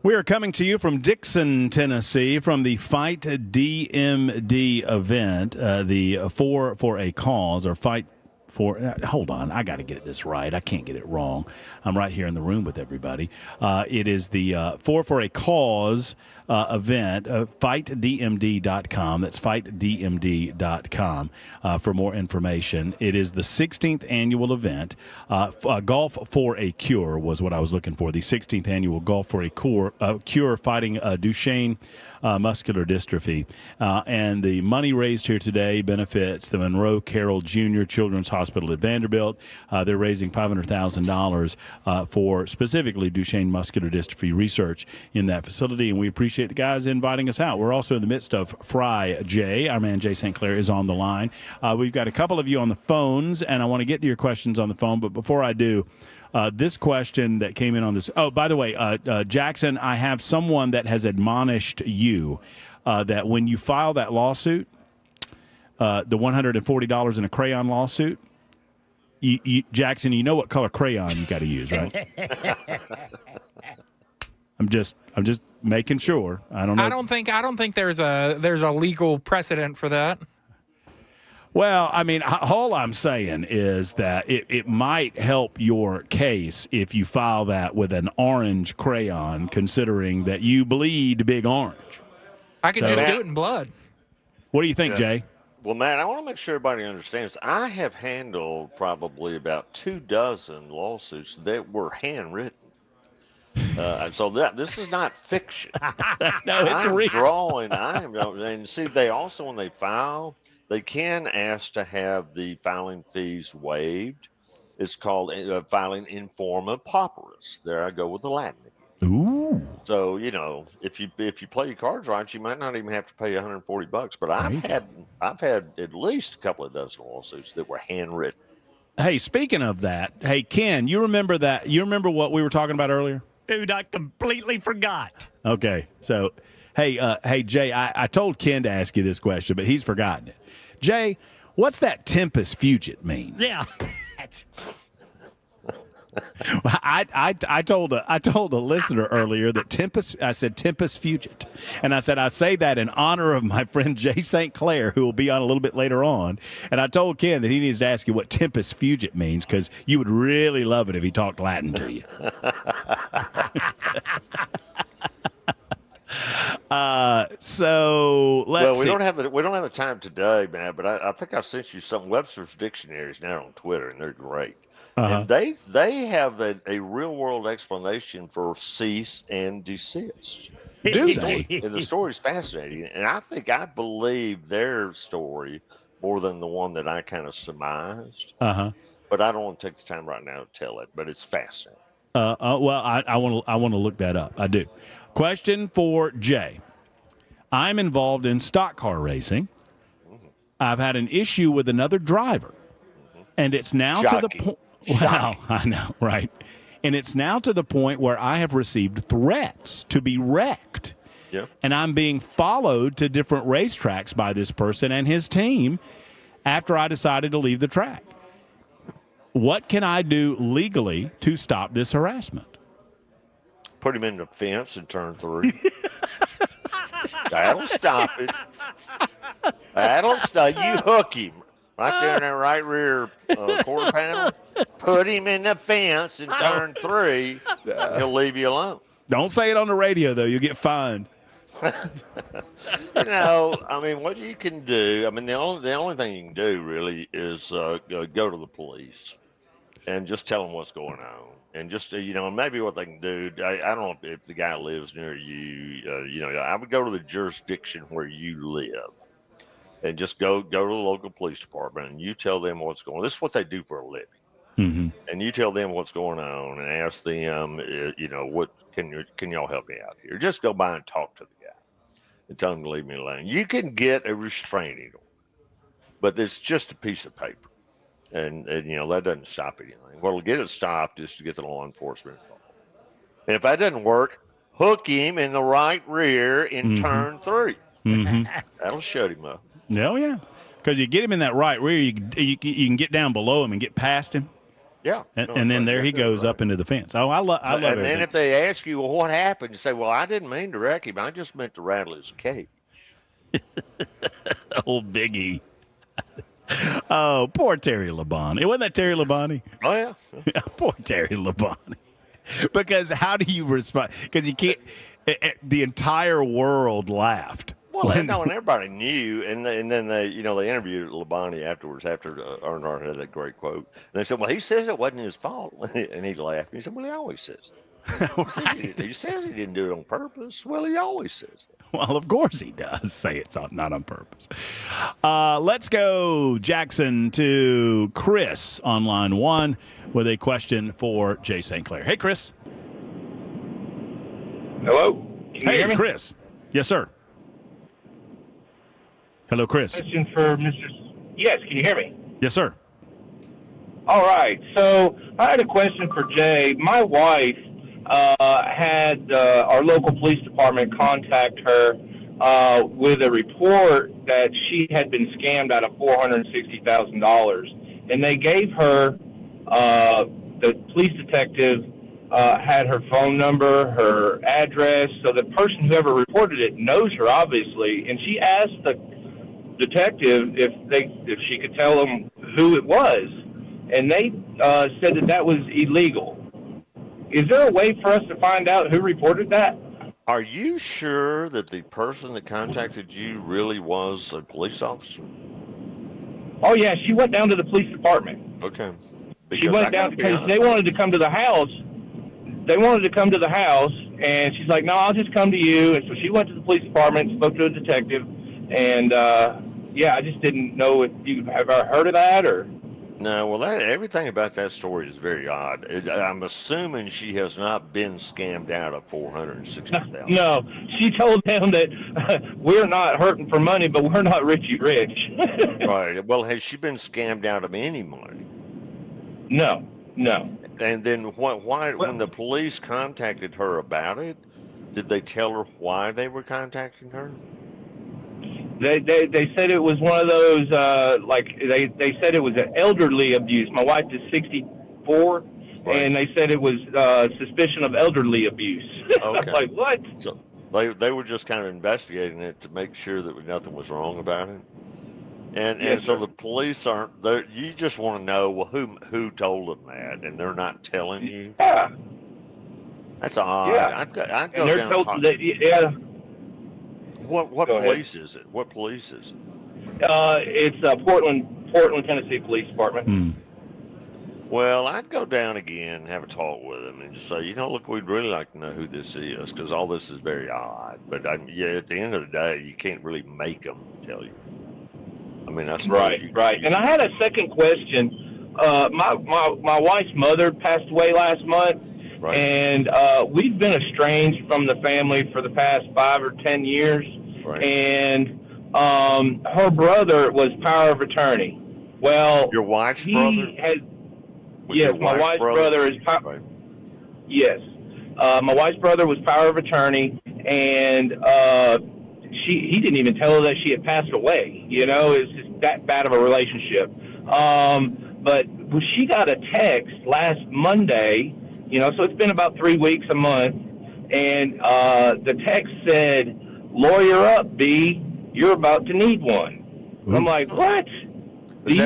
We are coming to you from Dixon, Tennessee, from the Fight DMD event, the Four for a Cause, or Fight for, hold on, I got to get this right. I can't get it wrong. I'm right here in the room with everybody. It is the Four for a Cause event, fightdmd.com. That's fightdmd.com for more information. It is the 16th annual event. Golf for a Cure was what I was looking for. The 16th annual Golf for a Cure fighting Duchenne muscular dystrophy. And the money raised here today benefits the Monroe Carroll Jr. Children's Hospital at Vanderbilt. They're raising $500,000 for specifically Duchenne muscular dystrophy research in that facility, and we appreciate the guys inviting us out. We're also in the midst of Fry J. Our man Jay St. Clair is on the line. We've got a couple of you on the phones, and I want to get to your questions on the phone, but before I do, this question that came in on this. Oh, by the way, Jackson, I have someone that has admonished you that when you file that lawsuit, the $140 in a crayon lawsuit, Jackson, you know what color crayon you got to use, right? I'm just making sure. I don't know. I don't think there's a legal precedent for that. Well, I mean, all I'm saying is that it might help your case if you file that with an orange crayon, considering that you bleed big orange. I could just do it in blood. What do you think, Jay? Well, Matt, I want to make sure everybody understands. I have handled probably about 24 lawsuits that were handwritten. So this is not fiction. No, it's real. And see, they also, when they file, they can ask to have the filing fees waived. It's called filing in forma pauperis. There I go with the Latin again. Ooh. So, if you play your cards right, you might not even have to pay $140. But I've had at least a couple of dozen lawsuits that were handwritten. Hey, speaking of that, hey Ken, you remember that? You remember what we were talking about earlier? Dude, I completely forgot. Okay, so hey Jay, I told Ken to ask you this question, but he's forgotten it. Jay, what's that tempus fugit mean? Yeah. I told a listener earlier that I said tempus fugit, and I said I say that in honor of my friend Jay St. Clair, who will be on a little bit later on. And I told Ken that he needs to ask you what tempus fugit means, because you would really love it if he talked Latin to you. So let's see. We don't have the time today, man. But I think I sent you some. Webster's Dictionary is now on Twitter, and they're great. Uh-huh. And they have a real world explanation for cease and desist. Do they? And the story's fascinating, and I believe their story more than the one that I kind of surmised. But I don't want to take the time right now to tell it. But it's fascinating. Well, I want to look that up. I do. Question for Jay. I'm involved in stock car racing. I've had an issue with another driver, and it's now to the point. Wow, I know, right? And it's now to the point where I have received threats to be wrecked. Yeah. And I'm being followed to different racetracks by this person and his team after I decided to leave the track. What can I do legally to stop this harassment? Put him in the fence and turn 3. That'll stop it. That'll stop. You hook him right there in that right rear quarter panel. Put him in the fence and turn 3. He'll leave you alone. Don't say it on the radio, though. You'll get fined. I mean, what you can do, the only thing you can do really is go to the police and just tell them what's going on. And just, maybe what they can do, I don't know if the guy lives near you, I would go to the jurisdiction where you live and just go to the local police department and you tell them what's going on. This is what they do for a living. Mm-hmm. And you tell them what's going on and ask them, what can y'all help me out here? Just go by and talk to the guy and tell him to leave me alone. You can get a restraining order, but it's just a piece of paper. And that doesn't stop anything. What'll get it stopped is to get the law enforcement involved. And if that doesn't work, hook him in the right rear in turn 3. Mm-hmm. That'll shut him up. Oh, yeah. Because you get him in that right rear, you can get down below him and get past him. Yeah. And then there he goes up into the fence. Oh, I love And everything. then if they ask you, well, what happened? You say, well, I didn't mean to wreck him. I just meant to rattle his cage. Old Biggie. Oh, poor Terry Labonte. Wasn't that Terry Labonte? Oh, yeah. Poor Terry Labonte. Because how do you respond? Because you can't. The entire world laughed. Well, and everybody knew, and then they interviewed Labonte afterwards after Earnhardt had that great quote. And they said, well, he says it wasn't his fault, and he laughed. And he said, well, he always says that. He says he didn't do it on purpose. Well, he always says that. Well, of course he does say it's not on purpose. Let's go, Jackson, to Chris on line 1 with a question for Jay St. Clair. Hey, Chris. Hello. Can you hear me? Chris. Yes, sir. Hello, Chris. Question for Mr. Yes, can you hear me? Yes, sir. All right. So I had a question for Jay. My wife had our local police department contact her with a report that she had been scammed out of $460,000, and they gave her the police detective had her phone number, her address, so the person who ever reported it knows her, obviously, and she asked the detective if she could tell them who it was, and they said that was illegal. Is there a way for us to find out who reported that? Are you sure that the person that contacted you really was a police officer? Oh yeah, she went down to the police department. Okay. She went down because they wanted to come to the house. They wanted to come to the house, and she's like, no, I'll just come to you. And so she went to the police department, spoke to a detective, and, yeah, I just didn't know if you have ever heard of that or... No, well, everything about that story is very odd. I'm assuming she has not been scammed out of $460,000. No, she told them that we're not hurting for money, but we're not Richie Rich. Right. Well, has she been scammed out of any money? No. And then why, when the police contacted her about it, did they tell her why they were contacting her? They said it was one of those, they said it was an elderly abuse. My wife is 64, right. And they said it was suspicion of elderly abuse. Okay. I'm like, what? So they were just kind of investigating it to make sure that nothing was wrong about it. And so the police aren't there. You just want to know, well, who told them that, and they're not telling you. Yeah, that's odd. Yeah, I'd go down and talk. Yeah. What police is it? What police is it? It's Portland, Tennessee Police Department. Well, I'd go down again and have a talk with them and just say, look, we'd really like to know who this is because all this is very odd. But at the end of the day, you can't really make them tell you. I mean, that's right. And I had a second question. My wife's mother passed away last month, right. And we've been estranged from the family for the past 5 or 10 years. Right. And her brother was power of attorney. Well, your wife's brother? Yes, my wife's brother is power. Right. Yes, my wife's brother was power of attorney, and he didn't even tell her that she had passed away. It's just that bad of a relationship. But she got a text last Monday, so it's been about 3 weeks, a month, and the text said, "Lawyer up, B, you're about to need one." Ooh. I'm like, what? Is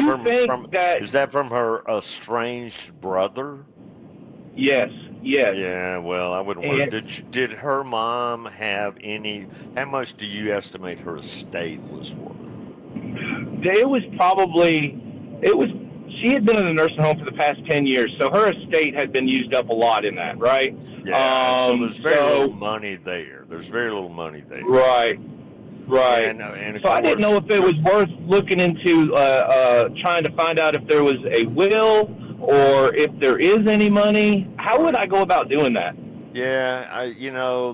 that from her estranged brother? Yes. Yeah, well, I wouldn't worry. Did her mom have any? How much do you estimate her estate was worth? She had been in the nursing home for the past 10 years, so her estate had been used up a lot in that, right? Yeah, so there's very little money there. Right. And so I didn't know if it was worth looking into trying to find out if there was a will or if there is any money. How would I go about doing that? Yeah,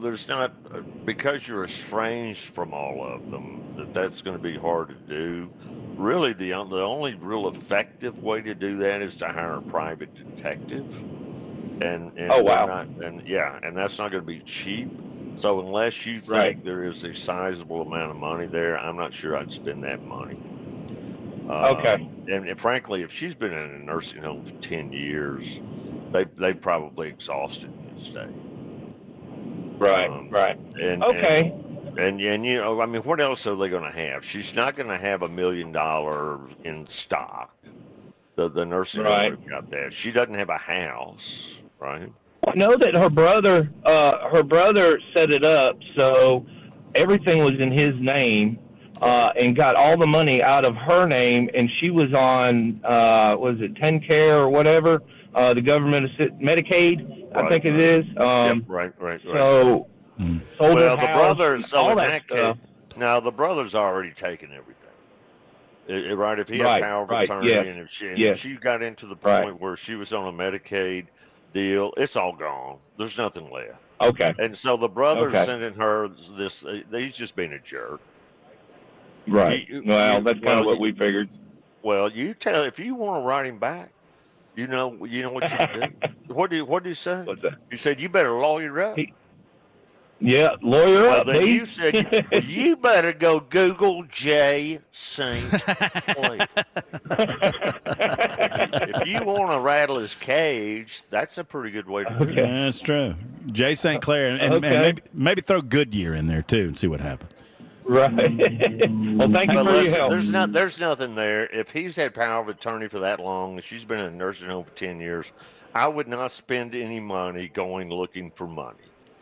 there's not, because you're estranged from all of them, that's going to be hard to do. Really, the only real effective way to do that is to hire a private detective. And oh, wow. And that's not going to be cheap. So unless you think there is a sizable amount of money there, I'm not sure I'd spend that money. Okay. And frankly, if she's been in a nursing home for 10 years, they probably exhausted in the state. Right. Right. And okay. And you know, I mean, what else are they going to have? She's not going to have $1 million in stock. The nursing home would have got that. She doesn't have a house, right? I know that her brother set it up so everything was in his name, and got all the money out of her name, and she was on was it TennCare or whatever, the government Medicaid, I think it is. Right. So sold well, her the house, brothers. So all in that that stuff. case, now the brothers already taken everything. Right, if he had Right, power of right, attorney, yes, and if yes. she got into the point where she was on a Medicaid deal, it's all gone. There's nothing left. Okay. And so the brother's Okay. sending her this. He's just being a jerk. Right. That's kind of what we figured. Well, you tell if you want to write him back. You know what you do. What do you say? What's that? You said you better lawyer up. Yeah, lawyer Well, up. then B. you said you better go Google J. St. Clair. If you want to rattle his cage, that's a pretty good way to do it. Yeah, that's true. J. St. Clair, and maybe throw Goodyear in there too and see what happens. Right. Well, thank you for your help. There's nothing there. If he's had power of attorney for that long, and she's been in a nursing home for 10 years, I would not spend any money going looking for money.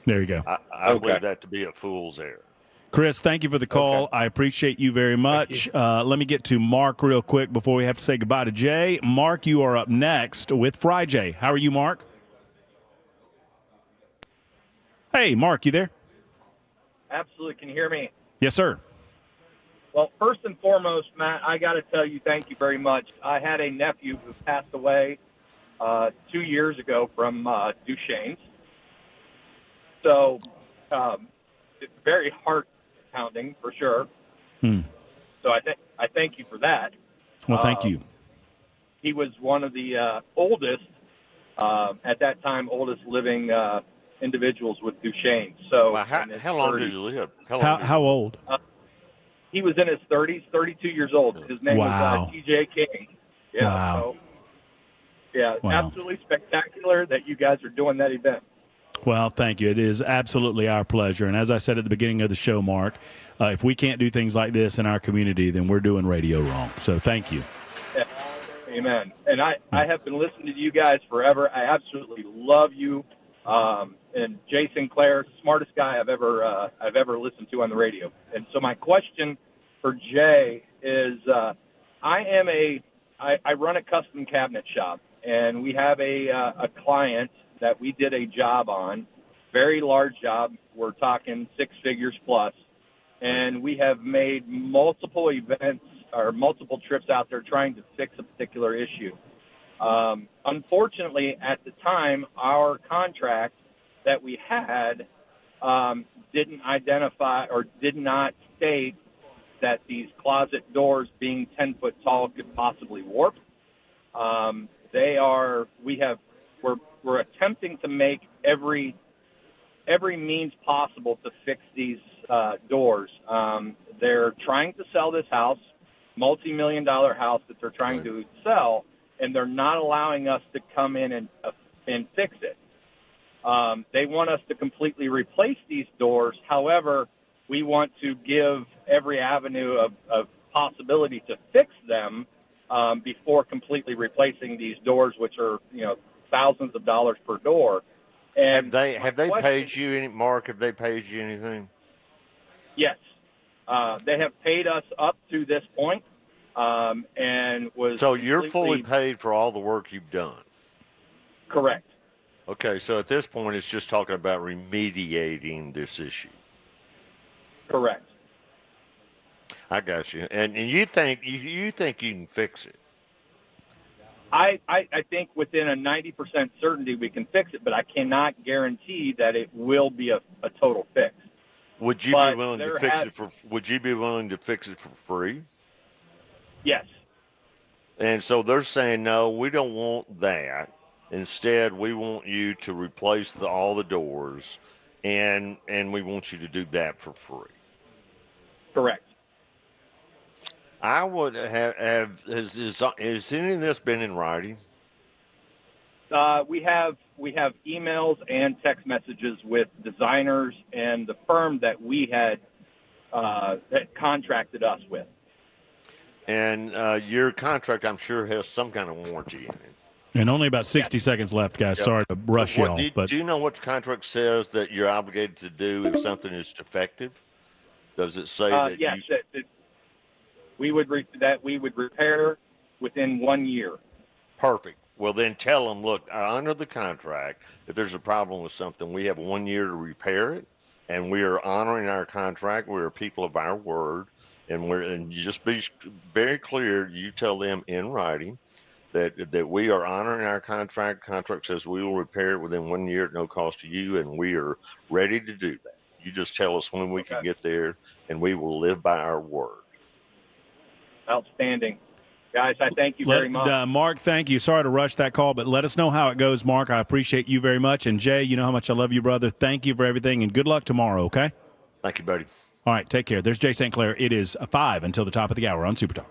There you go. I believe that to be a fool's errand. Chris, thank you for the call. I appreciate you very much. Let me get to Mark real quick before we have to say goodbye to Jay. Mark, you are up next with Fry Jay. How are you, Mark? Hey, Mark, you there? Absolutely. Can you hear me? Yes, sir. Well, first and foremost, Matt, I got to tell you thank you very much. I had a nephew who passed away 2 years ago from Duchenne's. So it's very heart-pounding for sure. So I thank you for that. Well, thank you. He was one of the oldest, at that time, oldest living individuals with Duchenne. So how long did he live? How old? He was in his 30s, 32 years old. His name was T.J. King. Yeah. Wow. So, absolutely spectacular that you guys are doing that event. Well, thank you. It is absolutely our pleasure. And as I said at the beginning of the show, Mark, if we can't do things like this in our community, then we're doing radio wrong. So thank you. Yeah. Amen. And I have been listening to you guys forever. I absolutely love you. And Jason Clare, smartest guy I've ever listened to on the radio. And so my question for Jay is, I run a custom cabinet shop, and we have a client that we did a job on, very large job. We're talking 6 figures plus, and we have made multiple events or multiple trips out there trying to fix a particular issue. Unfortunately, at the time, our contract that we had didn't identify or did not state that these closet doors being 10 foot tall could possibly warp. We're attempting to make every means possible to fix these doors. They're trying to sell this house, multi-million-dollar house that they're trying to sell, and they're not allowing us to come in and fix it. They want us to completely replace these doors. However, we want to give every avenue of possibility to fix them before completely replacing these doors, which are thousands of dollars per door. And have they paid you any, Mark? Have they paid you anything? Yes, they have paid us up to this point, and was so you're fully paid for all the work you've done. Correct. Okay, so at this point, it's just talking about remediating this issue. Correct. I got you. And you think you can fix it? I think within a 90% certainty we can fix it, but I cannot guarantee that it will be a total fix. Would you be willing to fix it for? Would you be willing to fix it for free? Yes. And so they're saying no, we don't want that. Instead, we want you to replace all the doors, and we want you to do that for free. Correct. I would have has any of this been in writing? We have emails and text messages with designers and the firm that we had that contracted us with. And your contract, I'm sure, has some kind of warranty in it. And only about 60 seconds left, guys. Yep. Sorry to rush y'all. Do you know what the contract says that you're obligated to do if something is defective? Does it say that? Yes, we would repair within 1 year. Perfect. Well, then tell them, look, under the contract, if there's a problem with something, we have 1 year to repair it, and we are honoring our contract. We're people of our word, and you just be very clear. You tell them in writing that we are honoring our contract. Contract says we will repair it within 1 year at no cost to you, and we are ready to do that. You just tell us when we can get there, and we will live by our word. Outstanding. Guys, I thank you very much. Mark, thank you. Sorry to rush that call, but let us know how it goes, Mark. I appreciate you very much. And Jay, you know how much I love you, brother. Thank you for everything, and good luck tomorrow, okay? Thank you, buddy. All right, take care. There's Jay St. Clair. It is 5 until the top of the hour on Super Talk.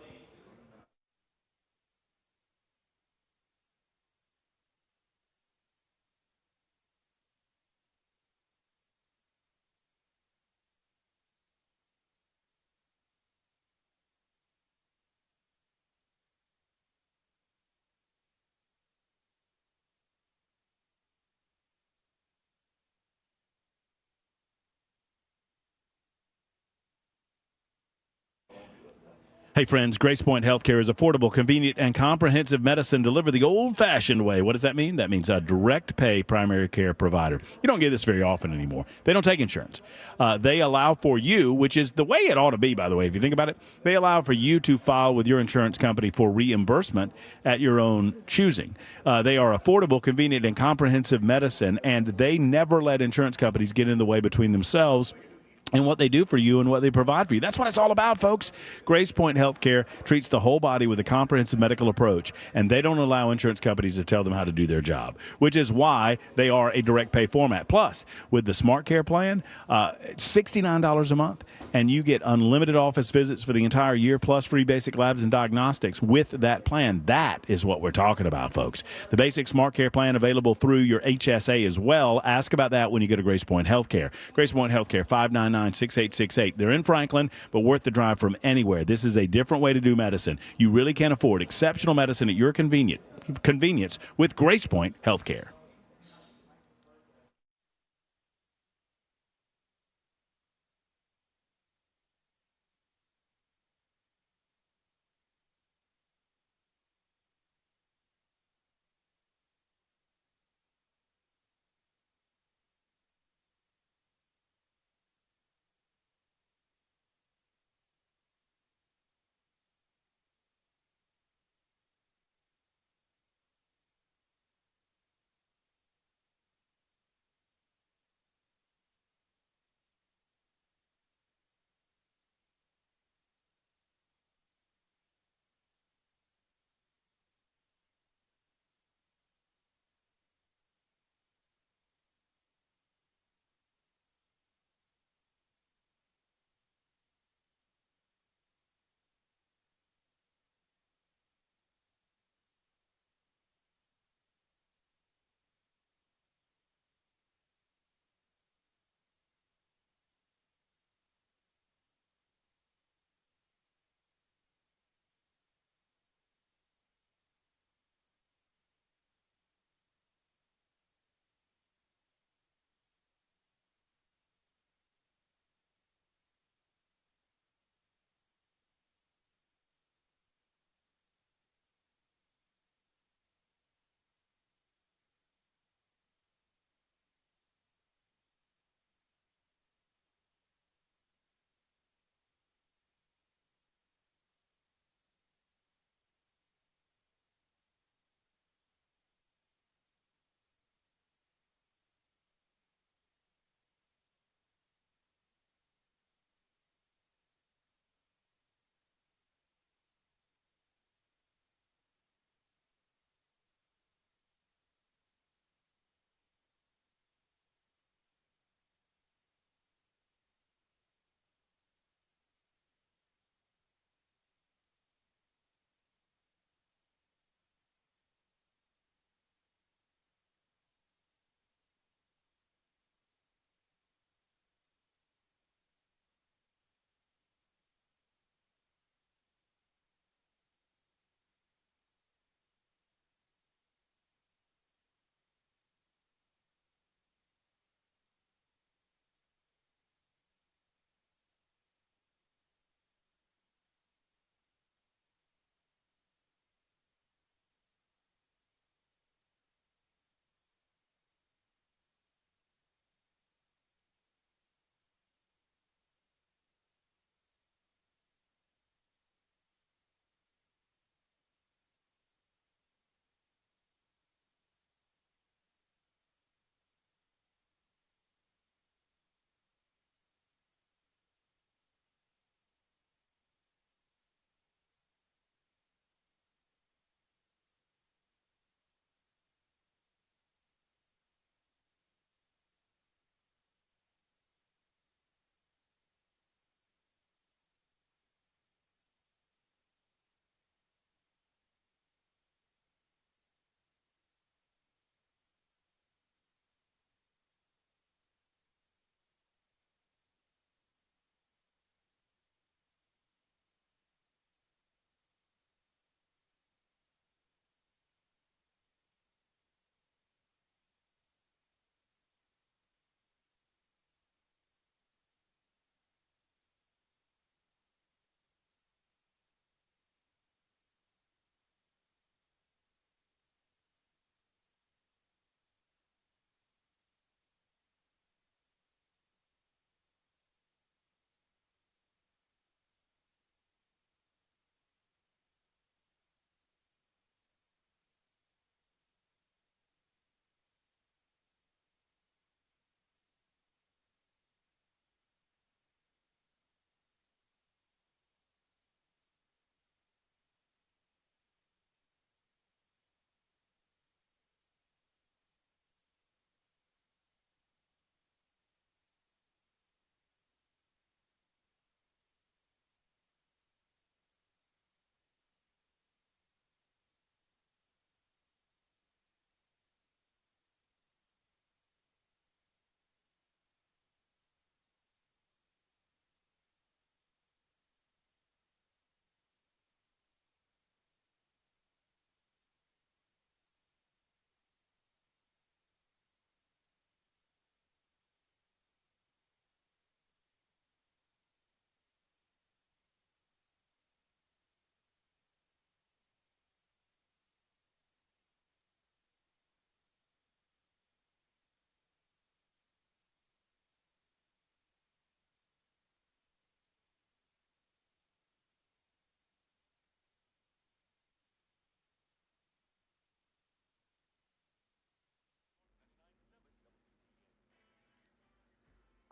Hey, friends, Graystone Healthcare is affordable, convenient, and comprehensive medicine delivered the old-fashioned way. What does that mean? That means a direct pay primary care provider. You don't get this very often anymore. They don't take insurance. They allow for you, which is the way it ought to be, by the way, if you think about it, they allow for you to file with your insurance company for reimbursement at your own choosing. They are affordable, convenient, and comprehensive medicine, and they never let insurance companies get in the way between themselves and what they do for you and what they provide for you. That's what it's all about, folks. Graystone Healthcare treats the whole body with a comprehensive medical approach, and they don't allow insurance companies to tell them how to do their job, which is why they are a direct pay format. Plus, with the Smart Care plan, $69 a month, and you get unlimited office visits for the entire year, plus free basic labs and diagnostics with that plan. That is what we're talking about, folks. The basic Smart Care plan available through your HSA as well. Ask about that when you go to Graystone Healthcare. Graystone Healthcare, 599-6868. They're in Franklin, but worth the drive from anywhere. This is a different way to do medicine. You really can afford exceptional medicine at your convenience with Graystone Healthcare.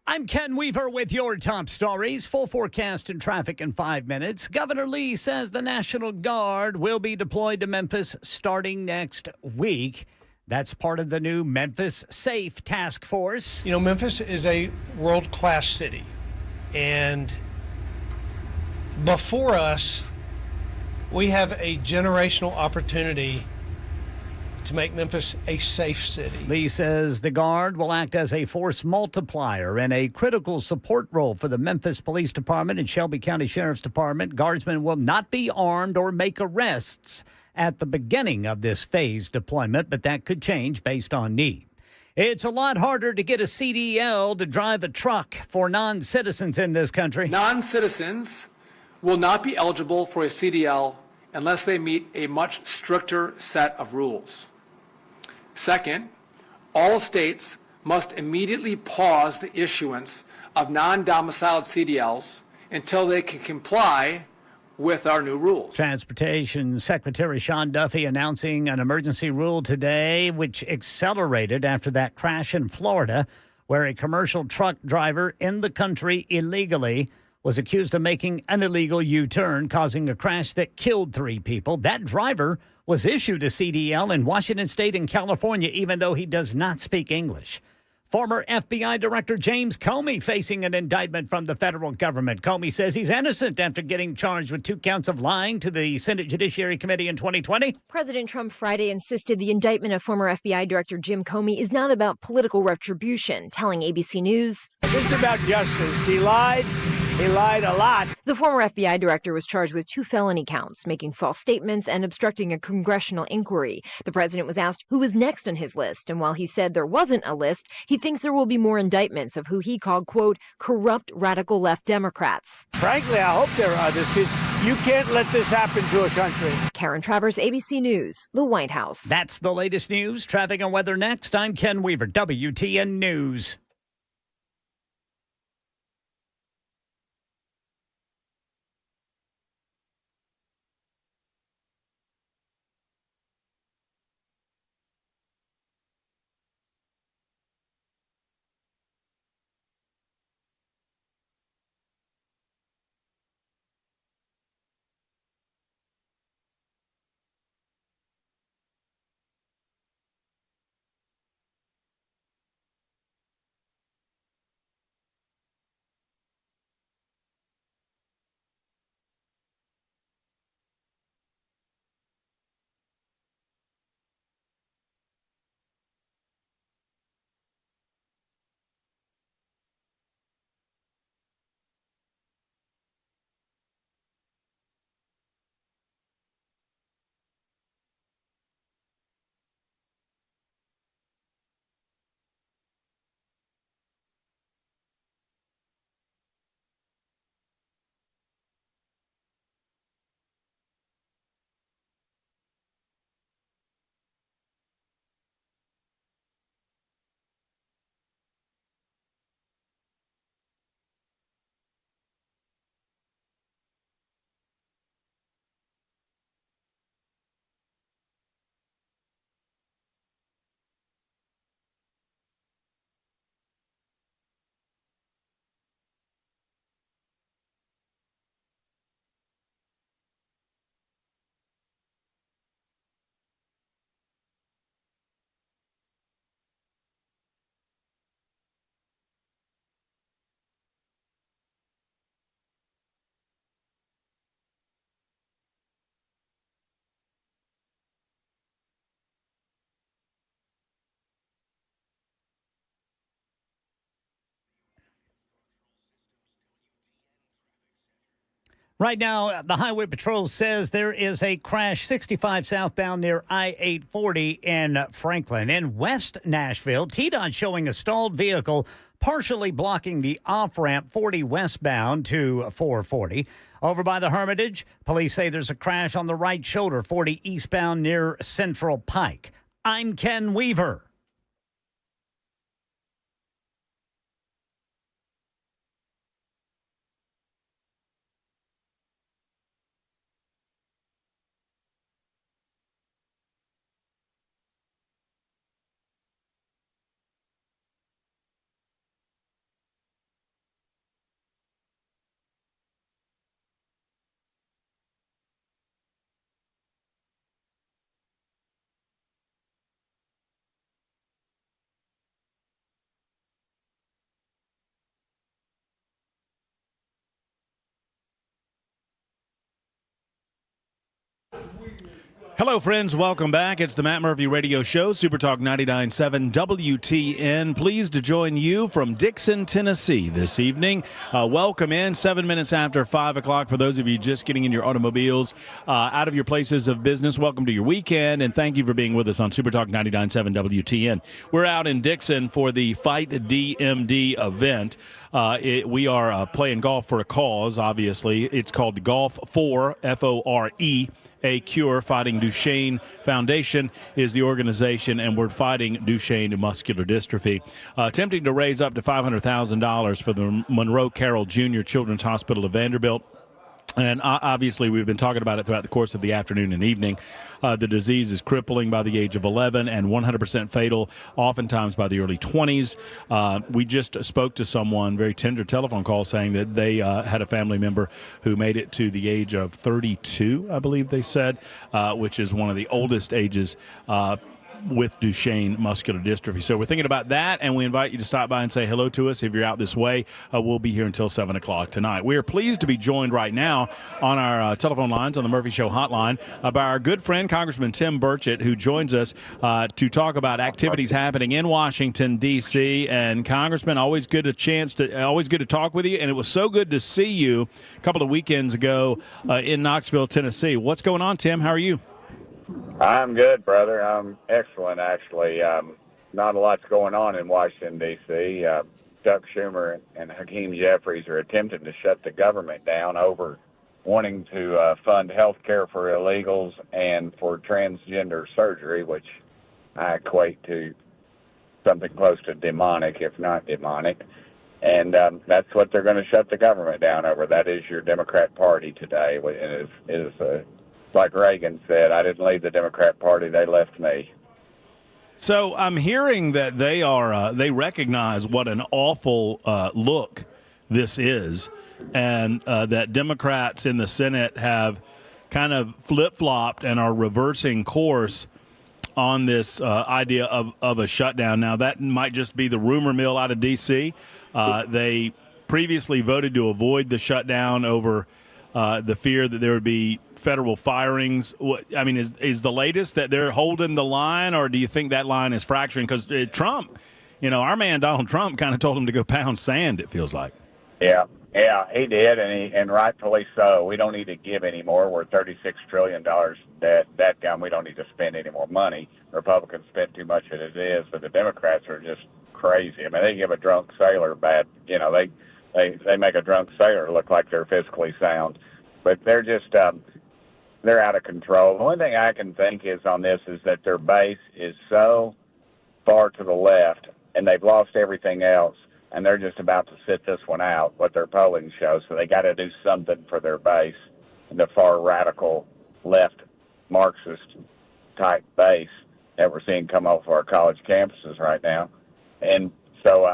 I'm Ken Weaver with your top stories. Full forecast and traffic in 5 minutes. Governor Lee says the National Guard will be deployed to Memphis starting next week. That's part of the new Memphis Safe Task Force. You know, Memphis is a world-class city. And before us, we have a generational opportunity to make Memphis a safe city. Lee says the Guard will act as a force multiplier and a critical support role for the Memphis Police Department and Shelby County Sheriff's Department. Guardsmen will not be armed or make arrests at the beginning of this phased deployment, but that could change based on need. It's a lot harder to get a CDL to drive a truck for non-citizens in this country. Non-citizens will not be eligible for a CDL unless they meet a much stricter set of rules. Second, all states must immediately pause the issuance of non-domiciled CDLs until they can comply with our new rules. Transportation Secretary Sean Duffy announcing an emergency rule today, which accelerated after that crash in Florida, where a commercial truck driver in the country illegally was accused of making an illegal U-turn, causing a crash that killed 3 people. That driver was issued a CDL in Washington State and California, even though he does not speak English. Former FBI Director James Comey facing an indictment from the federal government. Comey says he's innocent after getting charged with 2 counts of lying to the Senate Judiciary Committee in 2020. President Trump Friday insisted the indictment of former FBI Director Jim Comey is not about political retribution, telling ABC News, "This is about justice. He lied. He lied a lot." The former FBI director was charged with 2 felony counts, making false statements and obstructing a congressional inquiry. The president was asked who was next on his list, and while he said there wasn't a list, he thinks there will be more indictments of who he called, quote, corrupt radical left Democrats. Frankly, I hope there are others, because you can't let this happen to a country. Karen Travers, ABC News, the White House. That's the latest news. Traffic and weather next. I'm Ken Weaver, WTN News. Right now, the Highway Patrol says there is a crash 65 southbound near I-840 in Franklin. In West Nashville, TDOT showing a stalled vehicle partially blocking the off-ramp 40 westbound to 440. Over by the Hermitage, police say there's a crash on the right shoulder 40 eastbound near Central Pike. I'm Ken Weaver. Hello, friends. Welcome back. It's the Matt Murphy Radio Show, Super Talk 99.7 WTN. Pleased to join you from Dixon, Tennessee this evening. Welcome in 7 minutes after 5 o'clock. For those of you just getting in your automobiles, out of your places of business, welcome to your weekend, and thank you for being with us on Super Talk 99.7 WTN. We're out in Dixon for the Fight DMD event. We are playing golf for a cause, obviously. It's called Golf for, F-O-R-E. A Cure. Fighting Duchenne Foundation is the organization, and we're fighting Duchenne muscular dystrophy. Attempting to raise up to $500,000 for the Monroe Carroll Jr. Children's Hospital of Vanderbilt. And obviously, we've been talking about it throughout the course of the afternoon and evening. The disease is crippling by the age of 11 and 100% fatal, oftentimes by the early 20s. We just spoke to someone, very tender telephone call, saying that they had a family member who made it to the age of 32, I believe they said, which is one of the oldest ages with Duchenne muscular dystrophy. So we're thinking about that, and we invite you to stop by and say hello to us if you're out this way. We'll be here until 7 o'clock tonight. We are pleased to be joined right now on our telephone lines on the Murphy Show hotline by our good friend, Congressman Tim Burchett, who joins us to talk about activities happening in Washington, D.C. And Congressman, always good to talk with you, and it was so good to see you a couple of weekends ago in Knoxville, Tennessee. What's going on, Tim? How are you? I'm good, brother. I'm excellent, actually. Not a lot's going on in Washington, D.C. Chuck Schumer and Hakeem Jeffries are attempting to shut the government down over wanting to fund health care for illegals and for transgender surgery, which I equate to something close to demonic, if not demonic. And that's what they're going to shut the government down over. That is your Democrat Party today. It is like Reagan said, I didn't leave the Democrat Party, they left me. So I'm hearing that they recognize what an awful look this is, and that Democrats in the Senate have kind of flip-flopped and are reversing course on this idea of a shutdown. Now, that might just be the rumor mill out of D.C. They previously voted to avoid the shutdown over the fear that there would be federal firings. I mean, is the latest that they're holding the line, or do you think that line is fracturing? Because Trump, our man Donald Trump kind of told him to go pound sand, it feels like. Yeah, he did, and rightfully so. We don't need to give anymore. We're $36 trillion debt. That down, we don't need to spend any more money. Republicans spend too much as it is, but the Democrats are just crazy. I mean, they give a drunk sailor bad, they make a drunk sailor look like they're physically sound. But they're just, they're out of control. The only thing I can think is on this is that their base is so far to the left, and they've lost everything else, and they're just about to sit this one out, what their polling shows. So they got to do something for their base, the far radical left Marxist type base that we're seeing come off our college campuses right now. And so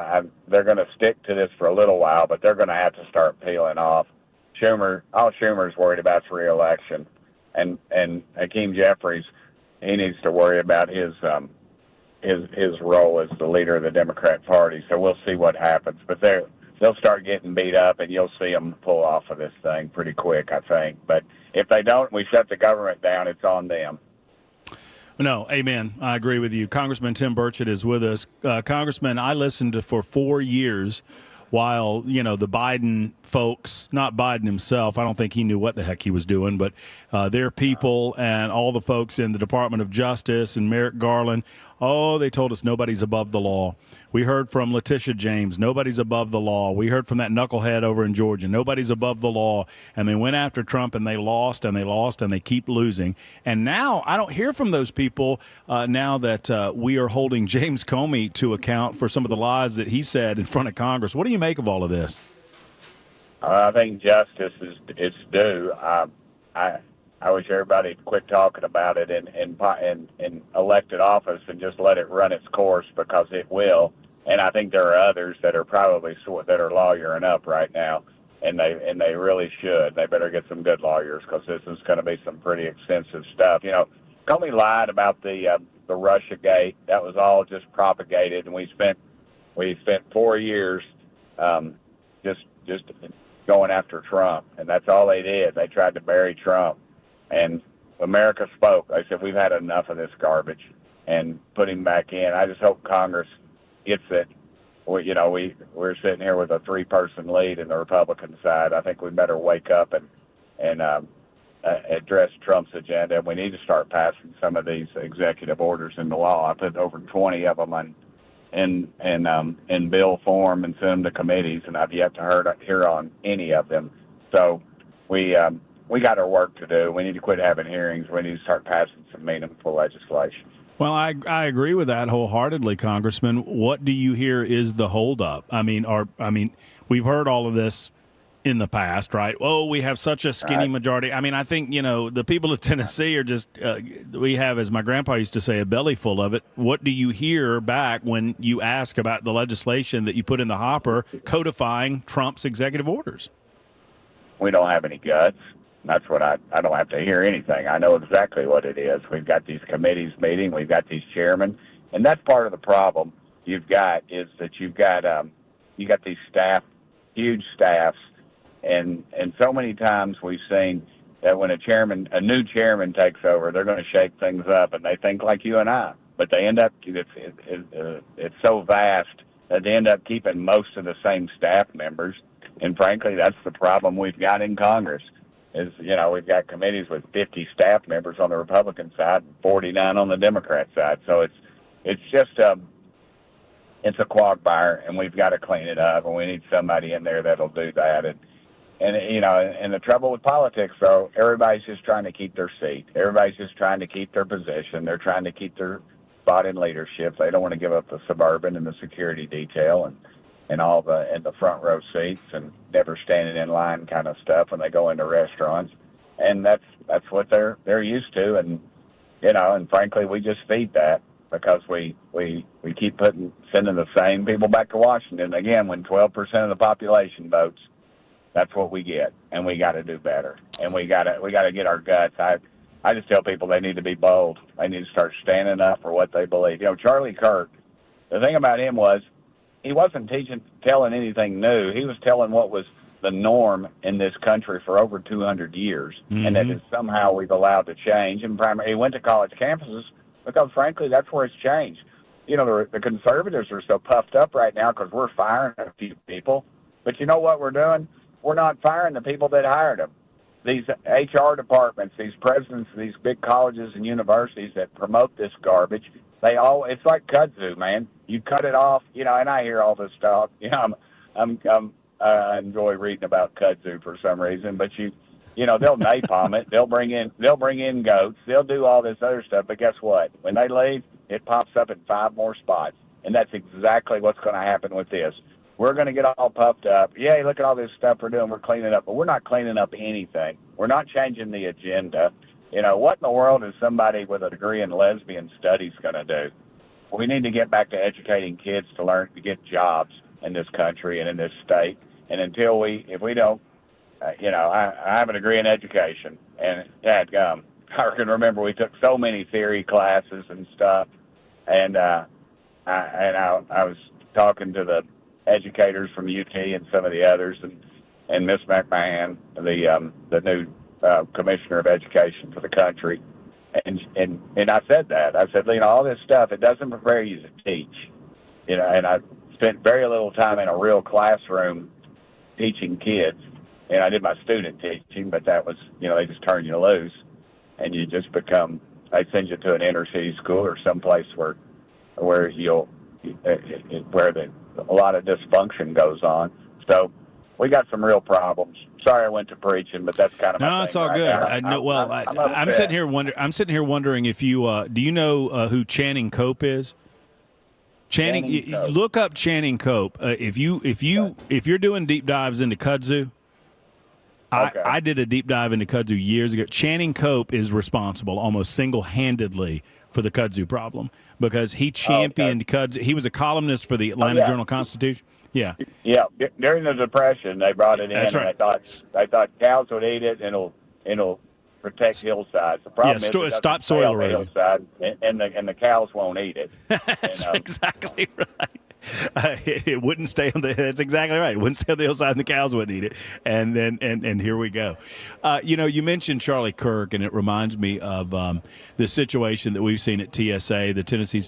they're going to stick to this for a little while, but they're going to have to start peeling off. All Schumer's worried about is re-election, and Hakeem Jeffries, he needs to worry about his role as the leader of the Democrat Party. So we'll see what happens, but they'll start getting beat up, and you'll see them pull off of this thing pretty quick, I think. But if they don't, we shut the government down. It's on them. No, amen. I agree with you. Congressman Tim Burchett is with us. Congressman, I listened to for 4 years while, the Biden folks, not Biden himself, I don't think he knew what the heck he was doing, but their people and all the folks in the Department of Justice and Merrick Garland, they told us nobody's above the law. We heard from Letitia James, nobody's above the law. We heard from that knucklehead over in Georgia, nobody's above the law. And they went after Trump, and they lost, and they lost, and they keep losing. And now I don't hear from those people now that we are holding James Comey to account for some of the lies that he said in front of Congress. What do you make of all of this? I think justice is due. I wish everybody would quit talking about it in elected office and just let it run its course, because it will. And I think there are others that are probably that are lawyering up right now, and they really should. They better get some good lawyers, because this is going to be some pretty extensive stuff. Comey lied about the Russiagate. That was all just propagated, and we spent 4 years just going after Trump, and that's all they did. They tried to bury Trump, and America spoke. They said, we've had enough of this garbage and put him back in. I just hope Congress gets it. We're sitting here with a 3-person lead in the Republican side. I think we better wake up and address Trump's agenda. We need to start passing some of these executive orders into law. I put over 20 of them in bill form and send them to committees, and I've yet to hear on any of them. So we got our work to do. We need to quit having hearings. We need to start passing some meaningful legislation. Well, I agree with that wholeheartedly, Congressman. What do you hear is the holdup? I mean, we've heard all of this in the past, right? Oh, we have such a skinny majority. I mean, I think, the people of Tennessee are just, we have, as my grandpa used to say, a belly full of it. What do you hear back when you ask about the legislation that you put in the hopper codifying Trump's executive orders? We don't have any guts. That's what I don't have to hear anything. I know exactly what it is. We've got these committees meeting. We've got these chairmen. And that's part of the problem you've got is that you got these huge staffs. And so many times we've seen that when a new chairman takes over, they're going to shake things up, and they think like you and I. But they end up, it's so vast that they end up keeping most of the same staff members. And frankly, that's the problem we've got in Congress. We've got committees with 50 staff members on the Republican side and 49 on the Democrat side. So it's just it's a quagmire, and we've got to clean it up, and we need somebody in there that'll do that. And the trouble with politics, though, everybody's just trying to keep their seat. Everybody's just trying to keep their position. They're trying to keep their spot in leadership. They don't want to give up the Suburban and the security detail and all the front row seats and never standing in line kind of stuff when they go into restaurants. And that's what they're used to. And frankly, we just feed that because we keep sending the same people back to Washington. Again, when 12% of the population votes, that's what we get, and we got to do better. And we got to get our guts. I just tell people they need to be bold. They need to start standing up for what they believe. Charlie Kirk, the thing about him was he wasn't telling anything new. He was telling what was the norm in this country for over 200 years, and that somehow we've allowed to change. And he went to college campuses because, frankly, that's where it's changed. The conservatives are so puffed up right now because we're firing a few people. But you know what we're doing? We're not firing the people that hired them. These HR departments, these presidents of these big colleges and universities that promote this garbage, it's like kudzu, man. You cut it off, and I hear all this stuff. I enjoy reading about kudzu for some reason, but they'll napalm it. They'll bring in goats. They'll do all this other stuff. But guess what? When they leave, it pops up in 5 more spots, and that's exactly what's going to happen with this. We're going to get all puffed up. Yay, look at all this stuff we're doing. We're cleaning up. But we're not cleaning up anything. We're not changing the agenda. What in the world is somebody with a degree in lesbian studies going to do? We need to get back to educating kids to learn to get jobs in this country and in this state. And if we don't, I have a degree in education. And dadgum, I can remember we took so many theory classes and stuff. And I was talking to the educators from UT and some of the others, and Miss McMahon, the new commissioner of education for the country, and I said that. I said, all this stuff, it doesn't prepare you to teach, and I spent very little time in a real classroom teaching kids, and I did my student teaching, but that was, they just turn you loose, and you just they send you to an inner city school or someplace where a lot of dysfunction goes on. So we got some real problems. Sorry I went to preaching, but that's kind of no, it's all right good. Now. I'm sitting here wondering if you do you know who Channing Cope is? Channing Cope. Look up Channing Cope. If you're doing deep dives into kudzu, okay. I did a deep dive into kudzu years ago. Channing Cope is responsible almost single-handedly for the kudzu problem because he championed kudzu. He was a columnist for the Atlanta Journal-Constitution. Yeah. Yeah. During the Depression, they brought it in, That's right. and I thought cows would eat it, and it'll protect hillsides. The problem is it stop doesn't soil fail the erosion. hillside, and the cows won't eat it. That's exactly right. It wouldn't stay on the. That's exactly right. It wouldn't stay on the hillside, and the cows wouldn't eat it. And then, and here we go. You mentioned Charlie Kirk, and it reminds me of the situation that we've seen at TSA, the Tennessee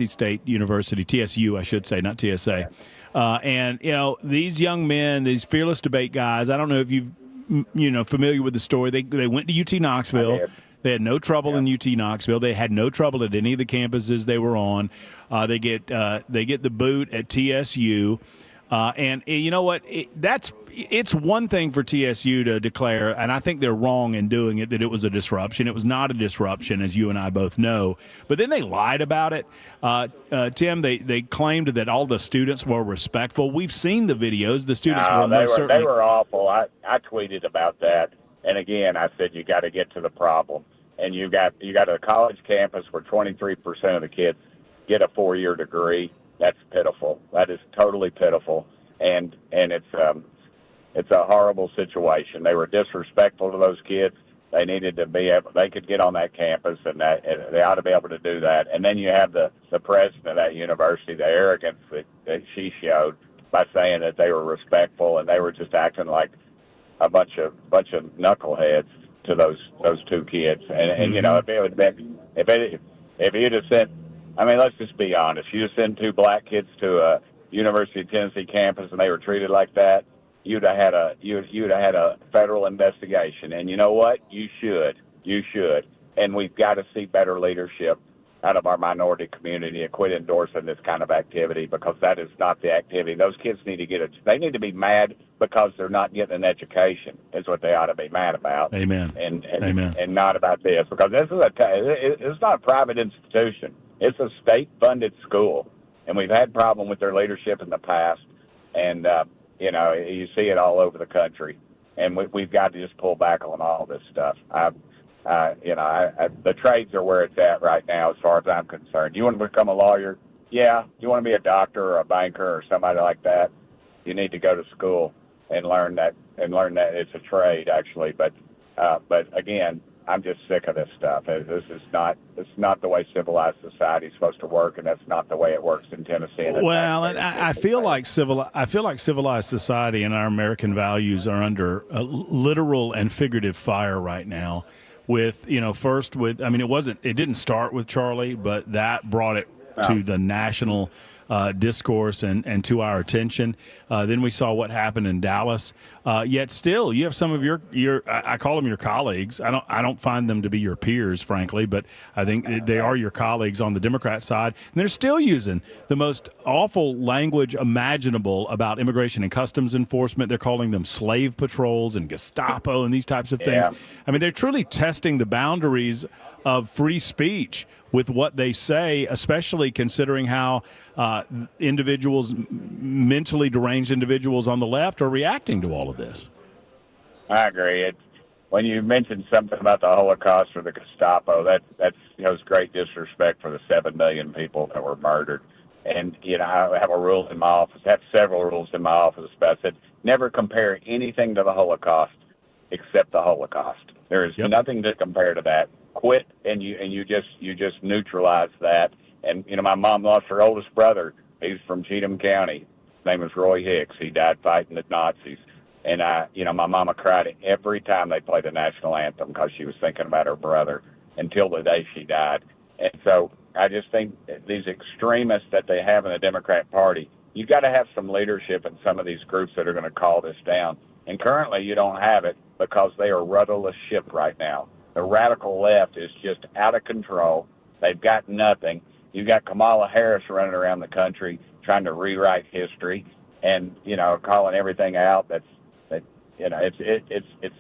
State University, TSU, I should say, not TSA. And these young men, these fearless debate guys. I don't know if you've familiar with the story. They went to UT Knoxville. They had no trouble in UT Knoxville. They had no trouble at any of the campuses they were on. They get the boot at TSU, and you know what? It's one thing for TSU to declare, and I think they're wrong in doing it, that it was a disruption. It was not a disruption, as you and I both know. But then they lied about it. Tim, they claimed that all the students were respectful. We've seen the videos. The students were most certainly. They were awful. I tweeted about that, and again, I said you got to get to the problem. And you got a college campus where 23% of the kids get a 4-year degree. That's pitiful. That is totally pitiful, and it's a horrible situation. They were disrespectful to those kids. They needed to be able. They could get on that campus, and they ought to be able to do that. And then you have the president of that university, the arrogance that she showed by saying that they were respectful, and they were just acting like a bunch of knuckleheads to those two kids. And if you'd have sent, I mean, let's just be honest, you just send 2 black kids to a University of Tennessee campus and they were treated like that, you'd have had a federal investigation. And you know what? You should. And we've got to see better leadership out of our minority community and quit endorsing this kind of activity, because that is not the activity. Those kids need to they need to be mad because they're not getting an education, is what they ought to be mad about. Amen. Amen. And not about this, because this is it's not a private institution. It's a state-funded school, and we've had problem with their leadership in the past, and you see it all over the country, and we've got to just pull back on all this stuff. The trades are where it's at right now, as far as I'm concerned. You want to become a lawyer? Yeah. You want to be a doctor or a banker or somebody like that? You need to go to school and learn that it's a trade, actually. But again, I'm just sick of this stuff. This is not the way civilized society is supposed to work, and that's not the way it works in Tennessee. Well, and I feel like civilized society and our American values are under literal and figurative fire right now. It didn't start with Charlie, but that brought it to the national discourse and to our attention. Then we saw what happened in Dallas. Yet still, you have some of your I call them your colleagues. I don't find them to be your peers, frankly, but I think they are your colleagues on the Democrat side. And they're still using the most awful language imaginable about immigration and customs enforcement. They're calling them slave patrols and Gestapo and these types of things. Yeah. I mean, they're truly testing the boundaries of free speech with what they say, especially considering how individuals, mentally deranged individuals on the left, are reacting to all of this. I agree. When you mentioned something about the Holocaust or the Gestapo, that's great disrespect for the 7 million people that were murdered. And I have a rule in my office. I have several rules in my office. But I said never compare anything to the Holocaust except the Holocaust. There is nothing to compare to that. Quit, and you just neutralize that. And my mom lost her oldest brother. He's from Cheatham County. His name was Roy Hicks. He died fighting the Nazis. And my mama cried every time they played the national anthem because she was thinking about her brother until the day she died. And so I just think these extremists that they have in the Democrat Party, you've got to have some leadership in some of these groups that are going to call this down. And currently you don't have it because they are rudderless ship right now. The radical left is just out of control. They've got nothing. You've got Kamala Harris running around the country trying to rewrite history and, calling everything out. It's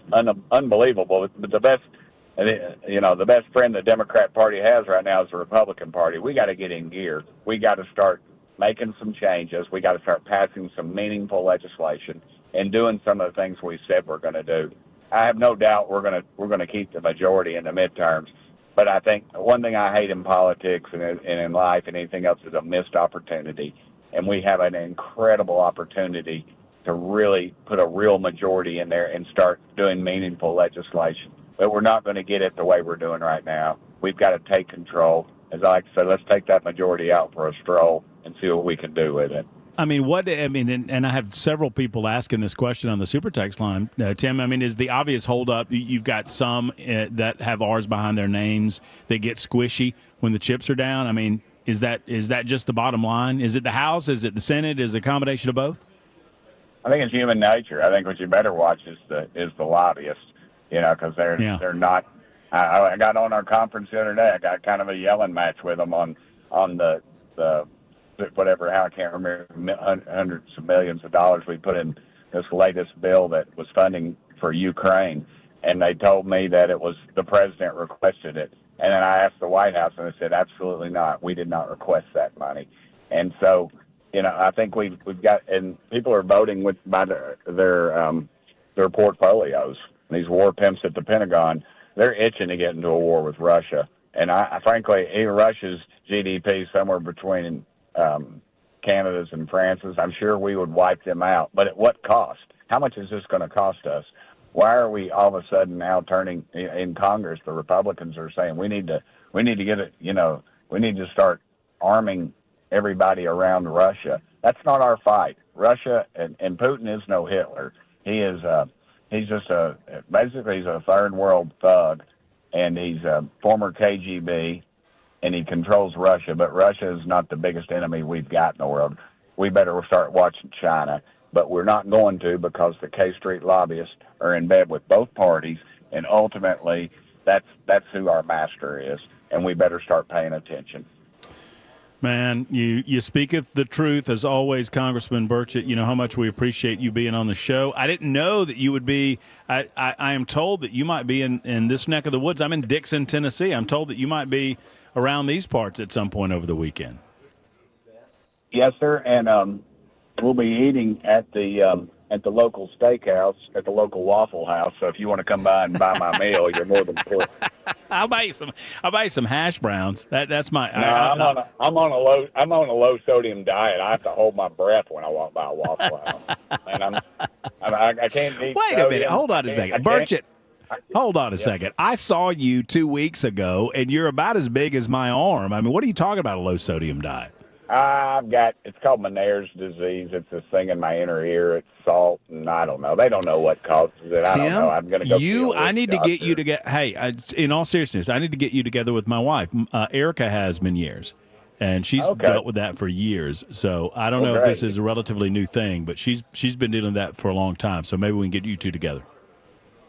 unbelievable. But the best friend the Democrat Party has right now is the Republican Party. We got to get in gear. We got to start making some changes. We got to start passing some meaningful legislation and doing some of the things we said we're going to do. I have no doubt we're going to keep the majority in the midterms. But I think one thing I hate in politics and in life and anything else is a missed opportunity. And we have an incredible opportunity to really put a real majority in there and start doing meaningful legislation. But we're not going to get it the way we're doing right now. We've got to take control. As I like to say, let's take that majority out for a stroll and see what we can do with it. I mean, and I have several people asking this question on the Super Text line, Tim. I mean, is the obvious holdup? You've got some that have R's behind their names that get squishy when the chips are down. I mean, is that just the bottom line? Is it the House? Is it the Senate? Is it a combination of both? I think it's human nature. I think what you better watch is the lobbyists, because they're not. I got on our conference the other day. I got kind of a yelling match with them on the whatever, how I can't remember, hundreds of millions of dollars we put in this latest bill that was funding for Ukraine. And they told me that it was the president requested it. And then I asked the White House, and they said, absolutely not. We did not request that money. And so, I think we've got, and people are voting by their portfolios. These war pimps at the Pentagon, they're itching to get into a war with Russia. And I frankly, even Russia's GDP somewhere between Canada's and France's, I'm sure we would wipe them out. But at what cost? How much is this going to cost us? Why are we all of a sudden now turning in Congress? The Republicans are saying we need to get it. We need to start arming everybody around Russia. That's not our fight. Russia and Putin is no Hitler. He's just basically he's a third world thug, and he's a former KGB. And he controls Russia, but Russia is not the biggest enemy we've got in the world. We better start watching China, but we're not going to, because the K Street lobbyists are in bed with both parties, and ultimately that's who our master is, and we better start paying attention. Man, you speaketh the truth as always, Congressman Burchett. You know how much we appreciate you being on the show. I didn't know that you would be. I am told that you might be in this neck of the woods. I'm in Dixon, Tennessee. I'm told that you might be around these parts at some point over the weekend. Yes, sir, and we'll be eating at the local steakhouse, at the local Waffle House. So if you want to come by and buy my meal, you're more than welcome. I'll buy you some hash browns. That's my. No, I'm on a low sodium diet. I have to hold my breath when I walk by a Waffle House, and I can't eat. Wait a minute. Hold on a second, Burchett. Hold on a second. I saw you 2 weeks ago, and you're about as big as my arm. I mean, what are you talking about, a low-sodium diet? It's called Meniere's disease. It's this thing in my inner ear. It's salt, and I don't know. They don't know what causes it. I don't know. I'm going to go. I need to get you to get. Hey, in all seriousness, I need to get you together with my wife. Erica has Meniere's, and she's dealt with that for years. So I don't know if this is a relatively new thing, but she's been dealing with that for a long time. So maybe we can get you two together.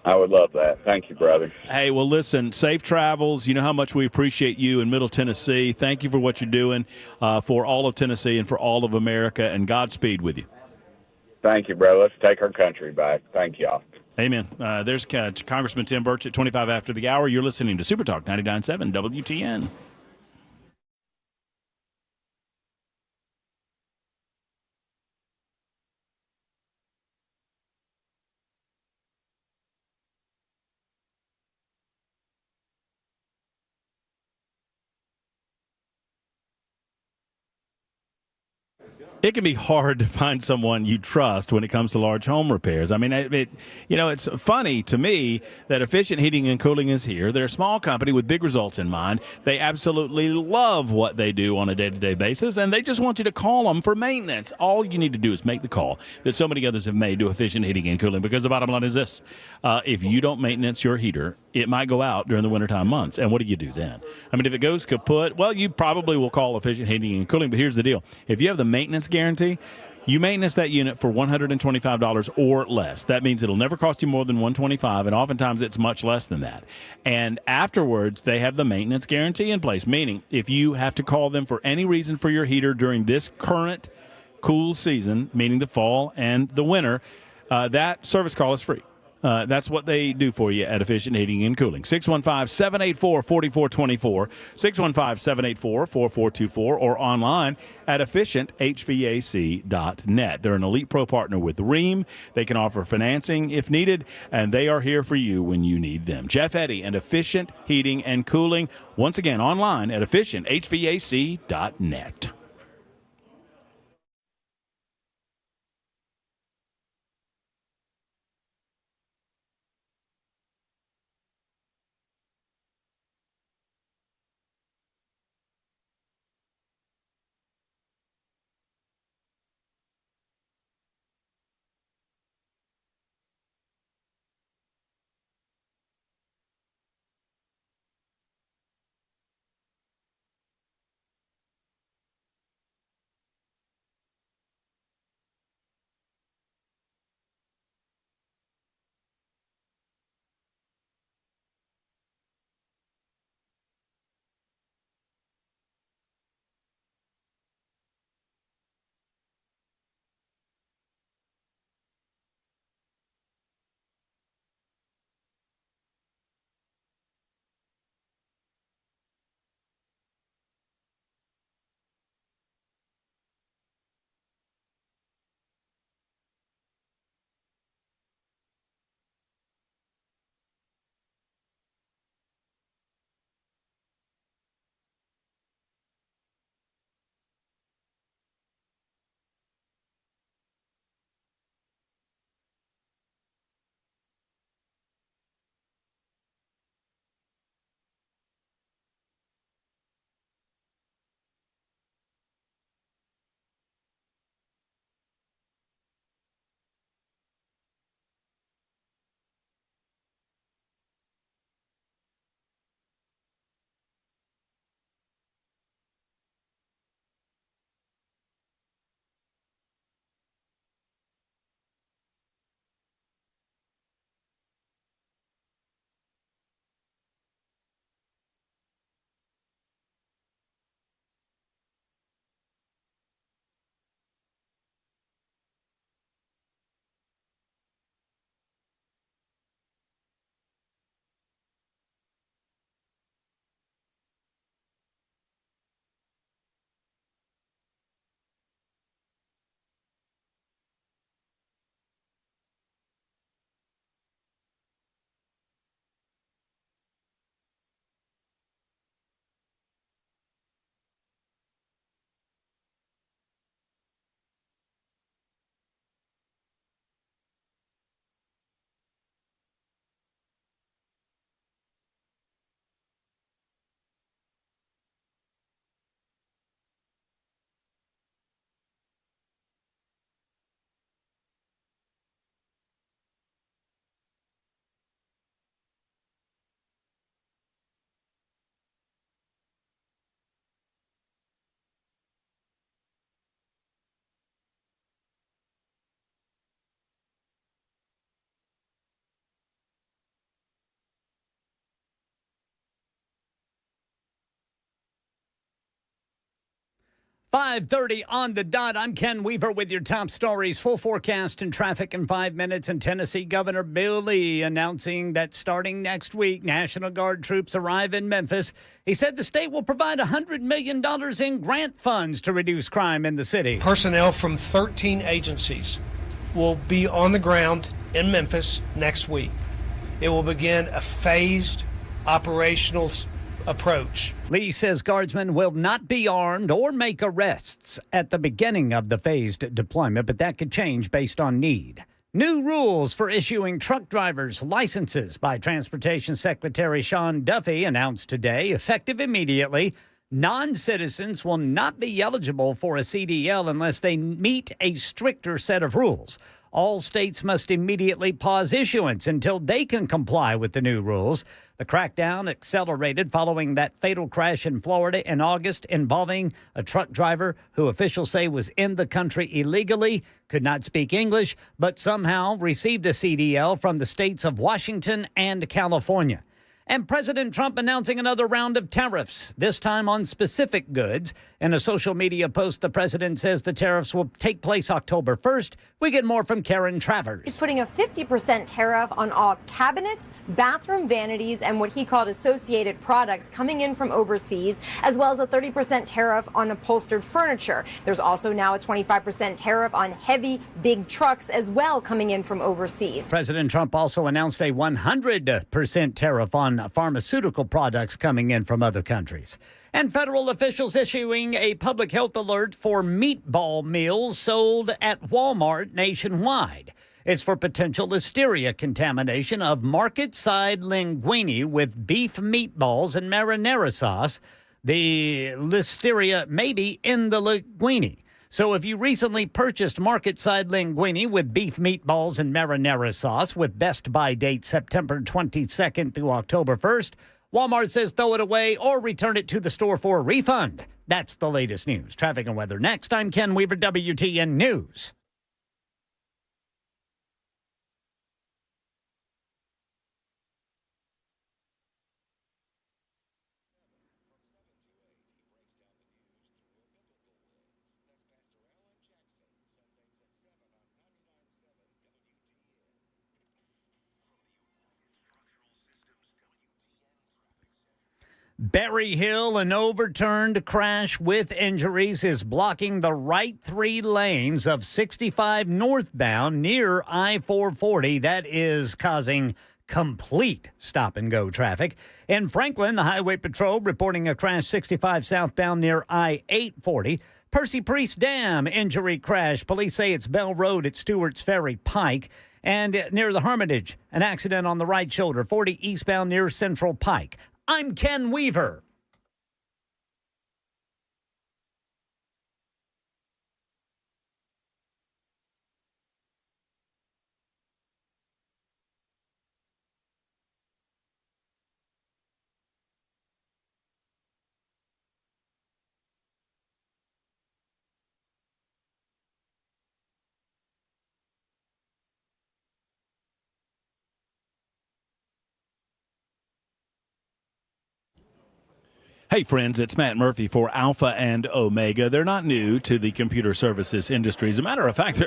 I would love that. Thank you, brother. Hey, well, listen, safe travels. You know how much we appreciate you in Middle Tennessee. Thank you for what you're doing for all of Tennessee and for all of America, and Godspeed with you. Thank you, brother. Let's take our country back. Thank y'all. Amen. There's Congressman Tim Burchett, 25 after the hour. You're listening to Super Talk 99.7 WTN. It can be hard to find someone you trust when it comes to large home repairs. I mean, it's funny to me that Efficient Heating and Cooling is here. They're a small company with big results in mind. They absolutely love what they do on a day-to-day basis, and they just want you to call them for maintenance. All you need to do is make the call that so many others have made to Efficient Heating and Cooling, because the bottom line is this. If you don't maintenance your heater, it might go out during the wintertime months. And what do you do then? I mean, if it goes kaput, well, you probably will call Efficient Heating and Cooling. But here's the deal. If you have the maintenance guarantee, you maintenance that unit for $125 or less. That means it'll never cost you more than $125, and oftentimes it's much less than that. And afterwards, they have the maintenance guarantee in place, meaning if you have to call them for any reason for your heater during this current cool season, meaning the fall and the winter, that service call is free. That's what they do for you at Efficient Heating and Cooling. 615-784-4424, 615-784-4424, or online at efficienthvac.net. They're an Elite Pro partner with Rheem. They can offer financing if needed, and they are here for you when you need them. Jeff Eddy and Efficient Heating and Cooling, once again, online at efficienthvac.net. 5:30 on the dot. I'm Ken Weaver with your top stories. Full forecast and traffic in 5 minutes. And Tennessee Governor Bill Lee announcing that starting next week, National Guard troops arrive in Memphis. He said the state will provide $100 million in grant funds to reduce crime in the city. Personnel from 13 agencies will be on the ground in Memphis next week. It will begin a phased operational approach. Lee says guardsmen will not be armed or make arrests at the beginning of the phased deployment, but that could change based on need. New rules for issuing truck drivers licenses by Transportation Secretary Sean Duffy announced today, effective immediately. Non-citizens will not be eligible for a CDL unless they meet a stricter set of rules. All states must immediately pause issuance until they can comply with the new rules. The crackdown accelerated following that fatal crash in Florida in August involving a truck driver who officials say was in the country illegally, could not speak English, but somehow received a CDL from the states of Washington and California. And President Trump announcing another round of tariffs, this time on specific goods. In a social media post, the president says the tariffs will take place October 1st. We get more from Karen Travers. He's putting a 50% tariff on all cabinets, bathroom vanities, and what he called associated products coming in from overseas, as well as a 30% tariff on upholstered furniture. There's also now a 25% tariff on heavy, big trucks as well coming in from overseas. President Trump also announced a 100% tariff on pharmaceutical products coming in from other countries. And federal officials issuing a public health alert for meatball meals sold at Walmart nationwide. It's for potential listeria contamination of market-side linguine with beef meatballs and marinara sauce. The listeria may be in the linguine. So if you recently purchased market-side linguine with beef meatballs and marinara sauce with best buy date September 22nd through October 1st, Walmart says throw it away or return it to the store for a refund. That's the latest news. Traffic and weather next. I'm Ken Weaver, WTN News. Berry Hill, an overturned crash with injuries, is blocking the right 3 lanes of 65 northbound near I-440. That is causing complete stop-and-go traffic. In Franklin, the Highway Patrol reporting a crash 65 southbound near I-840. Percy Priest Dam injury crash. Police say it's Bell Road at Stewart's Ferry Pike. And near the Hermitage, an accident on the right shoulder, 40 eastbound near Central Pike. I'm Ken Weaver. Hey, friends, it's Matt Murphy for Alpha and Omega. They're not new to the computer services industry. As a matter of fact,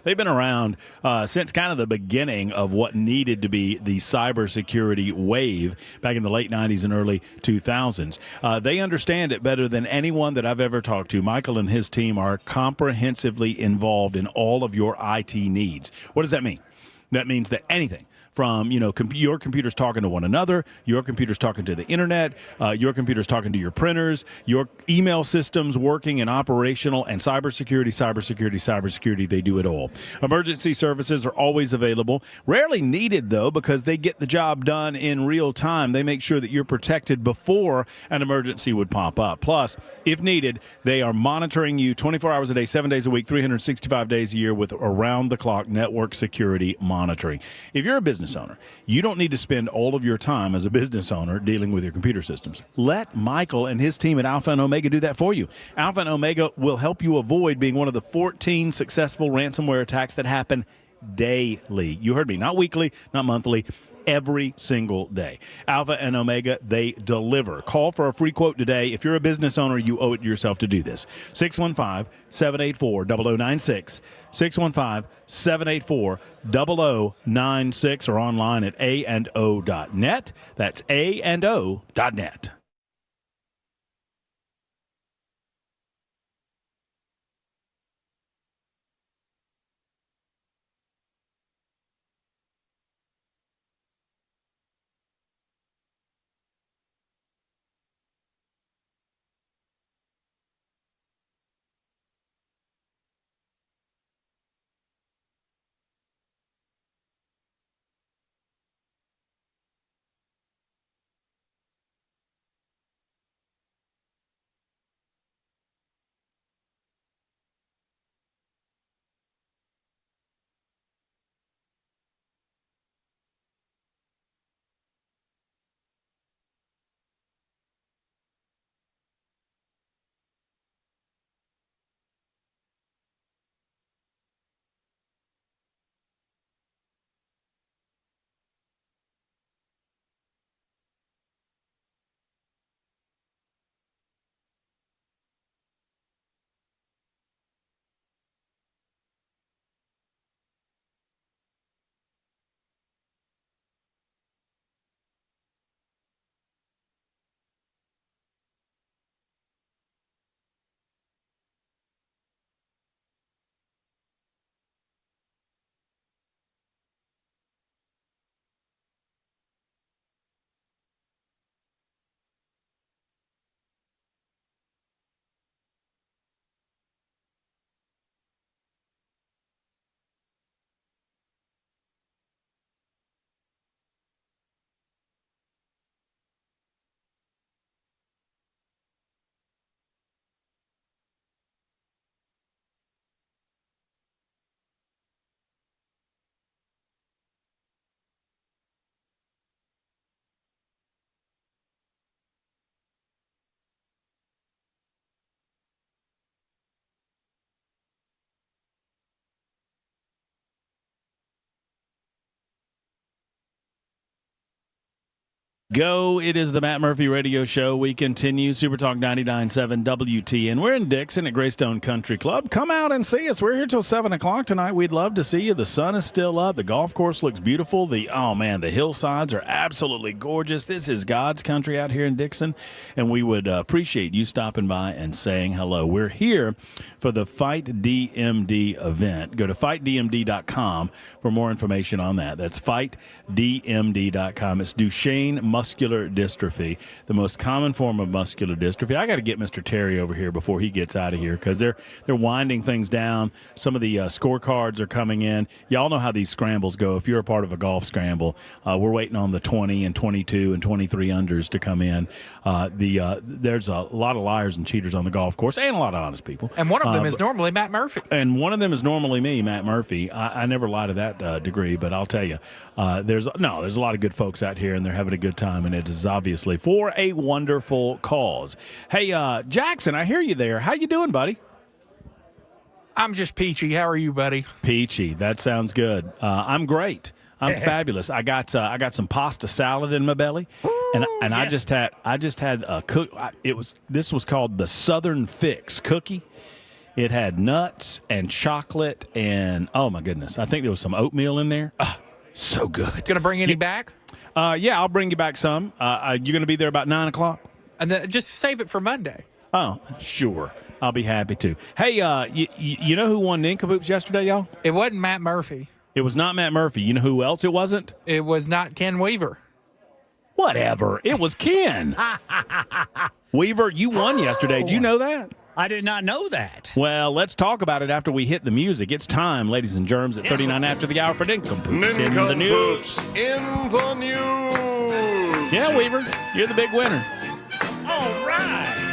they've been around since kind of the beginning of what needed to be the cybersecurity wave back in the late 90s and early 2000s. They understand it better than anyone that I've ever talked to. Michael and his team are comprehensively involved in all of your IT needs. What does that mean? That means that anything from, your computer's talking to one another, your computer's talking to the internet, your computer's talking to your printers, your email systems working and operational, and cybersecurity, they do it all. Emergency services are always available, rarely needed, though, because they get the job done in real time. They make sure that you're protected before an emergency would pop up. Plus, if needed, they are monitoring you 24 hours a day, 7 days a week, 365 days a year with around-the-clock network security monitoring. If you're a business owner, you don't need to spend all of your time as a business owner dealing with your computer systems. Let Michael and his team at Alpha and Omega do that for you. Alpha and Omega will help you avoid being one of the 14 successful ransomware attacks that happen daily. You heard me, not weekly, not monthly. every single day. Alpha and Omega, they deliver. Call for a free quote today. If you're a business owner, you owe it to yourself to do this. 615-784-0096. 615-784-0096 or online at a&o.net. That's a&o.net. Go. It is the Matt Murphy Radio Show. We continue. Super Talk 99.7 WTN. We're in Dixon at Graystone Country Club. Come out and see us. We're here till 7 o'clock tonight. We'd love to see you. The sun is still up. The golf course looks beautiful. The hillsides are absolutely gorgeous. This is God's country out here in Dixon, and we would appreciate you stopping by and saying hello. We're here for the Fight DMD event. Go to fightdmd.com for more information on that. That's fightdmd.com. It's Duchenne muscular dystrophy, the most common form of muscular dystrophy. I got to get Mr. Terry over here before he gets out of here because they're winding things down. Some of the scorecards are coming in. Y'all know how these scrambles go. If you're a part of a golf scramble, we're waiting on the 20 and 22 and 23 unders to come in. There's a lot of liars and cheaters on the golf course and a lot of honest people. And one of them is normally Matt Murphy. And one of them is normally me, Matt Murphy. I never lie to that degree, but I'll tell you, there's a lot of good folks out here, and they're having a good time, and it is obviously for a wonderful cause. Hey, Jackson, I hear you there. How you doing, buddy? I'm just peachy. How are you, buddy? Peachy. That sounds good. I'm great. I'm fabulous. I got some pasta salad in my belly, and yes. I just had a cook. This was called the Southern Fix cookie. It had nuts and chocolate and oh my goodness, I think there was some oatmeal in there. So good. Gonna bring any back? Yeah, I'll bring you back some. You're going to be there about 9 o'clock? And then just save it for Monday. Oh, sure. I'll be happy to. Hey, you know who won Nincompoops yesterday, y'all? It wasn't Matt Murphy. It was not Matt Murphy. You know who else it wasn't? It was not Ken Weaver. Whatever. It was Ken. Weaver, you won yesterday. Did you know that? I did not know that. Well, let's talk about it after we hit the music. It's time, ladies and germs, at 39 after the hour for Nincompoops in the news. In the news. Yeah, Weaver, you're the big winner. All right.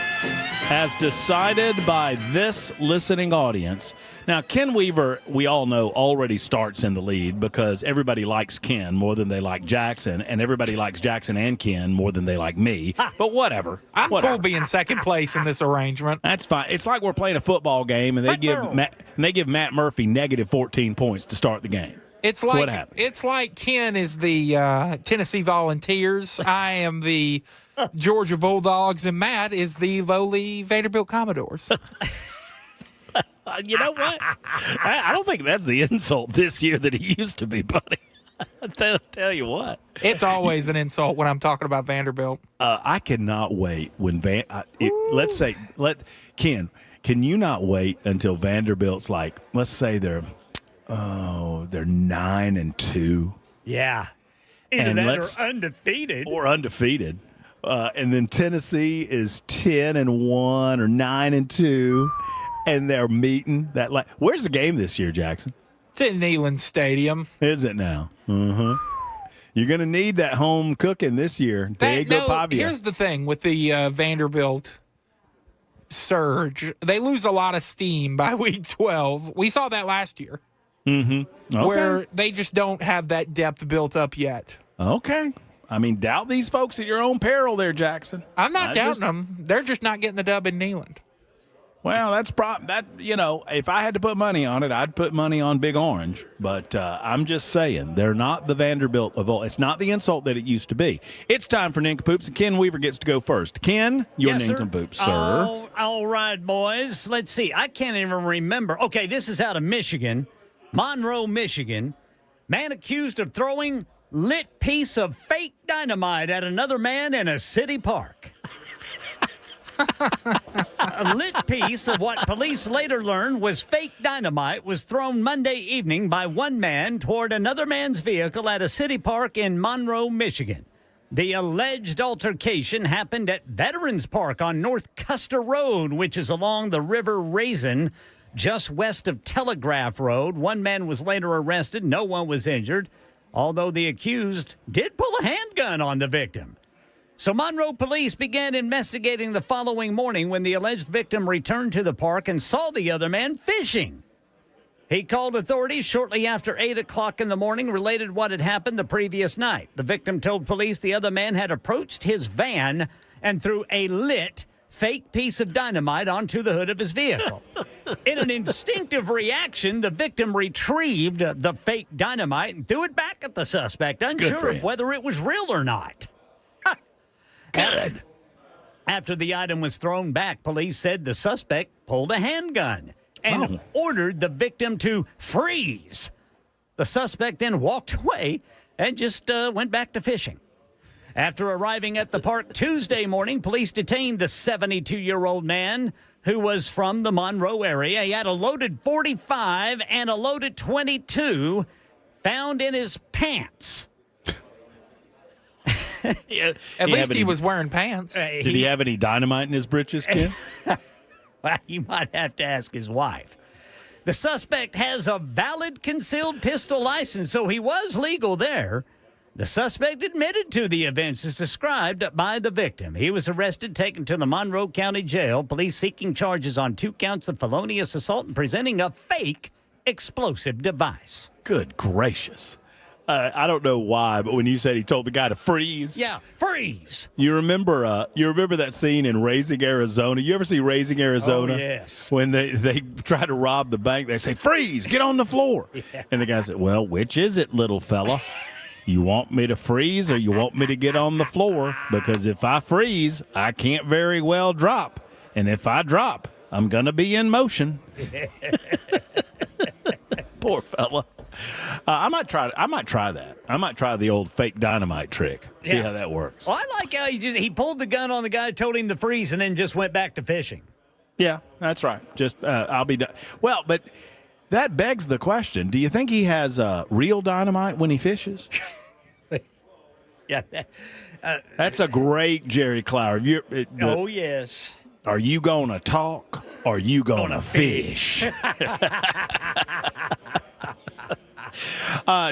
As decided by this listening audience. Now, Ken Weaver, we all know, already starts in the lead because everybody likes Ken more than they like Jackson, and everybody likes Jackson and Ken more than they like me. But whatever. I'm cool being second place in this arrangement. That's fine. It's like we're playing a football game, and they give Matt Murphy negative 14 points to start the game. It's What happened? It's like Ken is the Tennessee Volunteers. I am the Georgia Bulldogs, and Matt is the lowly Vanderbilt Commodores. You know what? I don't think that's the insult this year that he used to be, buddy. I'll tell you what. It's always an insult when I'm talking about Vanderbilt. I cannot wait when Ken, can you not wait until Vanderbilt's like, let's say they're 9-2. Yeah. Either And that or undefeated. And then Tennessee is 10-1 or 9-2, and they're meeting that. Where's the game this year, Jackson? It's in Neyland Stadium. Is it now? Mm-hmm. You're going to need that home cooking this year. Diego Pavia. Here's the thing with the Vanderbilt surge. They lose a lot of steam by week 12. We saw that last year. Mm-hmm. Okay. Where they just don't have that depth built up yet. Okay. I mean, doubt these folks at your own peril there, Jackson. I'm not doubting them. They're just not getting the dub in Neyland. Well, if I had to put money on it, I'd put money on Big Orange. But I'm just saying, they're not the Vanderbilt of old. It's not the insult that it used to be. It's time for Nincompoops, and Ken Weaver gets to go first. Ken, your Nincompoop, sir. All right, boys. Let's see. I can't even remember. Okay, this is out of Michigan, Monroe, Michigan. Man accused of throwing lit piece of fake dynamite at another man in a city park. A lit piece of what police later learned was fake dynamite was thrown Monday evening by one man toward another man's vehicle at a city park in Monroe, Michigan. The alleged altercation happened at Veterans Park on North Custer Road, which is along the River Raisin, just west of Telegraph Road. One man was later arrested. No one was injured, although the accused did pull a handgun on the victim. So Monroe police began investigating the following morning when the alleged victim returned to the park and saw the other man fishing. He called authorities shortly after 8 o'clock in the morning, related what had happened the previous night. The victim told police the other man had approached his van and threw a lit fake piece of dynamite onto the hood of his vehicle. In an instinctive reaction, the victim retrieved the fake dynamite and threw it back at the suspect, unsure of whether it was real or not. Good. After the item was thrown back, police said the suspect pulled a handgun and ordered the victim to freeze. The suspect then walked away and just went back to fishing. After arriving at the park Tuesday morning, police detained the 72-year-old man who was from the Monroe area. He had a loaded .45 and a loaded .22 found in his pants. At least he was wearing pants. Did he have any dynamite in his britches, Ken? Well, you might have to ask his wife. The suspect has a valid concealed pistol license, so he was legal there. The suspect admitted to the events as described by the victim. He was arrested, taken to the Monroe County Jail. Police seeking charges on 2 counts of felonious assault and presenting a fake explosive device. Good gracious. I don't know why, but when you said he told the guy to freeze. Yeah, freeze. You remember that scene in Raising Arizona? You ever see Raising Arizona? Oh, yes. When they try to rob the bank, they say, freeze, get on the floor. Yeah. And the guy said, well, which is it, little fella? You want me to freeze or you want me to get on the floor? Because if I freeze, I can't very well drop. And if I drop, I'm going to be in motion. Poor fella. I might try that. I might try the old fake dynamite trick. See how that works. Well, I like how he pulled the gun on the guy, told him to freeze, and then just went back to fishing. Yeah, that's right. Just I'll be done. Well, but that begs the question: do you think he has real dynamite when he fishes? Yeah, that's a great Jerry Clower. Oh yes. Are you gonna talk? Or are you gonna fish?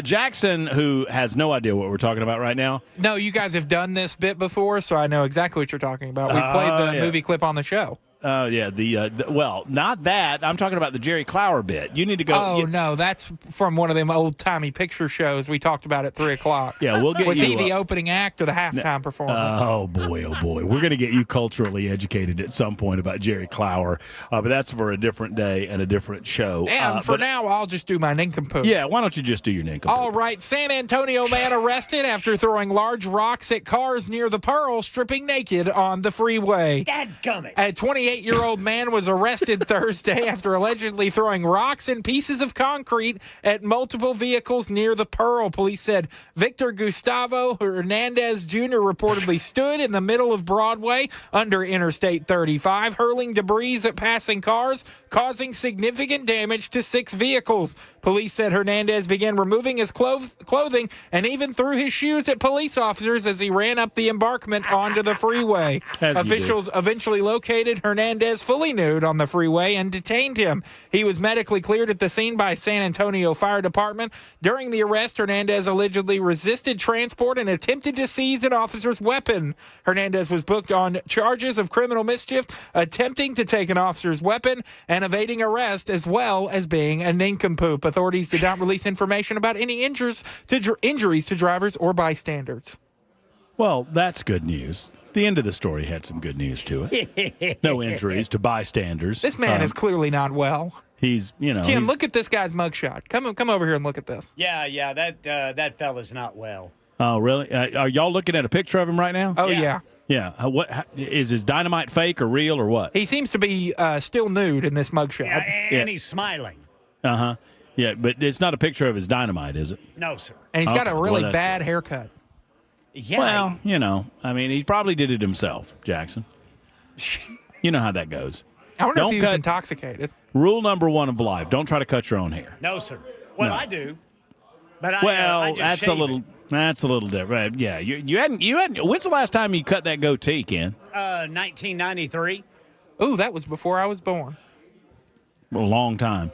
Jackson, who has no idea what we're talking about right now. No, you guys have done this bit before, so I know exactly what you're talking about. We've played the movie clip on the show. Well, not that. I'm talking about the Jerry Clower bit. You need to go. Oh, no, that's from one of them old-timey picture shows we talked about at 3 o'clock. Yeah, we'll get Was you. he the opening act or the halftime performance? Oh, boy. We're going to get you culturally educated at some point about Jerry Clower, but that's for a different day and a different show. And for now, I'll just do my nincompoop. Yeah, why don't you just do your nincompoop? All right, San Antonio man arrested after throwing large rocks at cars near the Pearl, stripping naked on the freeway. Dadgummit. A 28-year-old man was arrested Thursday after allegedly throwing rocks and pieces of concrete at multiple vehicles near the Pearl. Police said Victor Gustavo Hernandez Jr. reportedly stood in the middle of Broadway under Interstate 35, hurling debris at passing cars, causing significant damage to 6 vehicles. Police said Hernandez began removing his clothing and even threw his shoes at police officers as he ran up the embankment onto the freeway. Officials eventually located Hernandez fully nude on the freeway and detained him. He was medically cleared at the scene by San Antonio Fire Department. During the arrest, Hernandez allegedly resisted transport and attempted to seize an officer's weapon. Hernandez was booked on charges of criminal mischief, attempting to take an officer's weapon, and evading arrest, as well as being a nincompoop. Authorities did not release information about any injuries to drivers or bystanders. Well, that's good news. The end of the story had some good news to it. No injuries to bystanders. This man is clearly not well. He's, Kim, look at this guy's mugshot. Come over here and look at this. Yeah, that fella's not well. Oh, really? Are y'all looking at a picture of him right now? Oh, yeah. Yeah. Is his dynamite fake or real or what? He seems to be still nude in this mugshot. And he's smiling. Uh-huh. Yeah, but it's not a picture of his dynamite, is it? No, sir. And he's got a really well, bad haircut. Yeah. Well, he probably did it himself, Jackson. You know how that goes. I wonder if he was intoxicated. Rule number 1 of life: don't try to cut your own hair. No, sir. Well, no. I do. But I just that's shave a little different. Yeah, you hadn't. When's the last time you cut that goatee, Ken? 1993. Ooh, that was before I was born. A long time.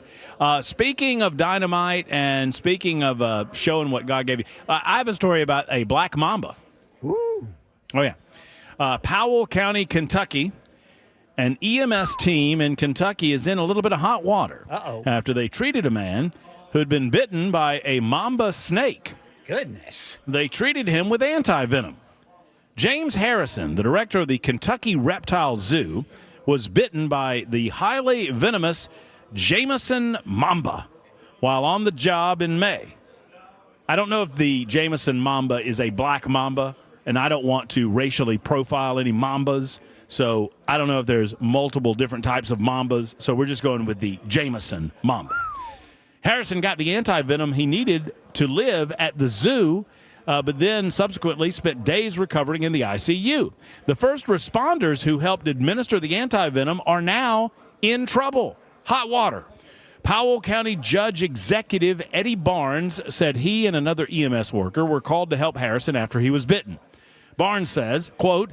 Speaking of dynamite and speaking of showing what God gave you, I have a story about a black mamba. Ooh. Oh, yeah. Powell County, Kentucky. An EMS team in Kentucky is in a little bit of hot water after they treated a man who had been bitten by a mamba snake. Goodness. They treated him with anti-venom. James Harrison, the director of the Kentucky Reptile Zoo, was bitten by the highly venomous Jameson mamba while on the job in May. I don't know if the Jameson mamba is a black mamba, and I don't want to racially profile any mambas, so I don't know if there's multiple different types of mambas, so we're just going with the Jameson mamba. Harrison got the anti-venom he needed to live at the zoo, but then subsequently spent days recovering in the ICU. The first responders who helped administer the anti-venom are now in trouble. Hot water. Powell County Judge Executive Eddie Barnes said he and another EMS worker were called to help Harrison after he was bitten. Barnes says, quote,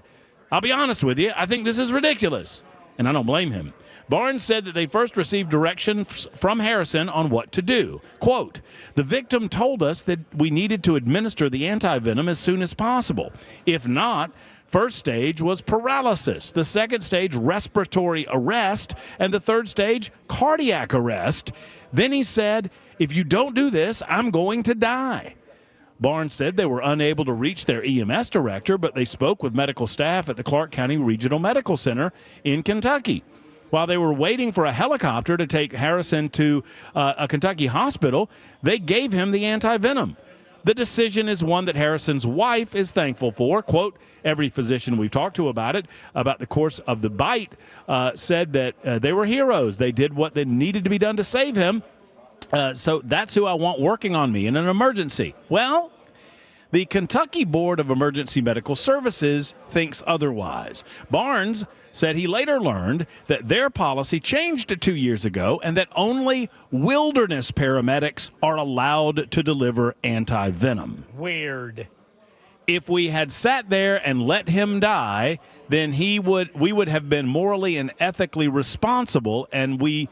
"I'll be honest with you, I think this is ridiculous." And I don't blame him. Barnes said that they first received direction from Harrison on what to do. Quote, "The victim told us that we needed to administer the anti-venom as soon as possible. If not, first stage was paralysis, the second stage respiratory arrest, and the third stage cardiac arrest. Then he said, if you don't do this, I'm going to die." Barnes said they were unable to reach their EMS director, but they spoke with medical staff at the Clark County Regional Medical Center in Kentucky. While they were waiting for a helicopter to take Harrison to a Kentucky hospital, they gave him the anti-venom. The decision is one that Harrison's wife is thankful for. Quote, every physician we've talked to about the course of the bite, said that they were heroes. They did what they needed to be done to save him. So that's who I want working on me in an emergency. Well, the Kentucky Board of Emergency Medical Services thinks otherwise. Barnes said he later learned that their policy changed 2 years ago and that only wilderness paramedics are allowed to deliver anti-venom. Weird. If we had sat there and let him die, then we would have been morally and ethically responsible, and we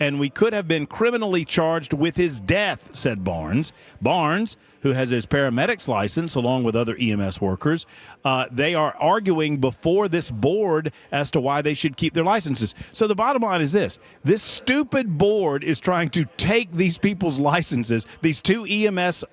and we could have been criminally charged with his death, said Barnes. Barnes, who has his paramedic's license along with other EMS workers, they are arguing before this board as to why they should keep their licenses. So the bottom line is this. This stupid board is trying to take these people's licenses. These two EMS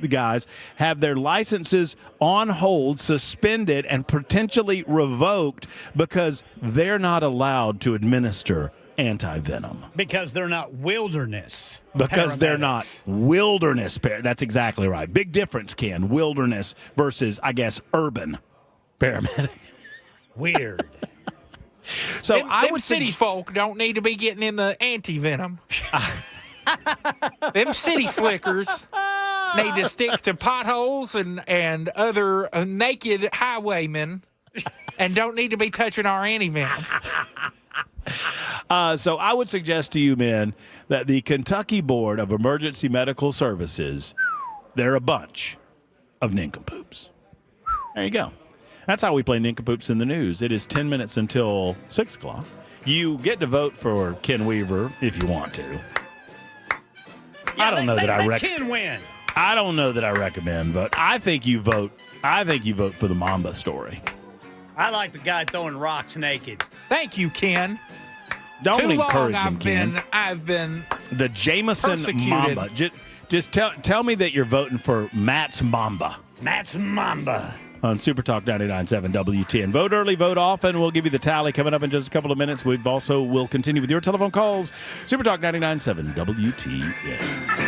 guys have their licenses on hold, suspended, and potentially revoked because they're not allowed to administer anti-venom. Because they're not wilderness. Because they're not paramedics. wilderness. That's exactly right. Big difference, Ken. Wilderness versus, I guess, urban paramedic. Weird. So them city folk don't need to be getting in the anti-venom. Them city slickers need to stick to potholes and other naked highwaymen and don't need to be touching our anti-venom. So I would suggest to you, men, that the Kentucky Board of Emergency Medical Services, they're a bunch of nincompoops. There you go. That's how we play nincompoops in the news. It is 10 minutes until 6 o'clock. You get to vote for Ken Weaver if you want to. I don't know that I recommend. Ken win. I don't know that I recommend, but I think you vote. I think you vote for the Mamba story. I like the guy throwing rocks naked. Thank you, Ken. Don't Too encourage long him, Ken. I've been The Jameson persecuted. Mamba. Just tell me that you're voting for Matt's Mamba. Matt's Mamba. On Super Talk 99.7 WTN. Vote early, vote often. We'll give you the tally coming up in just a couple of minutes. We'll continue with your telephone calls. Super Talk 99.7 WTN.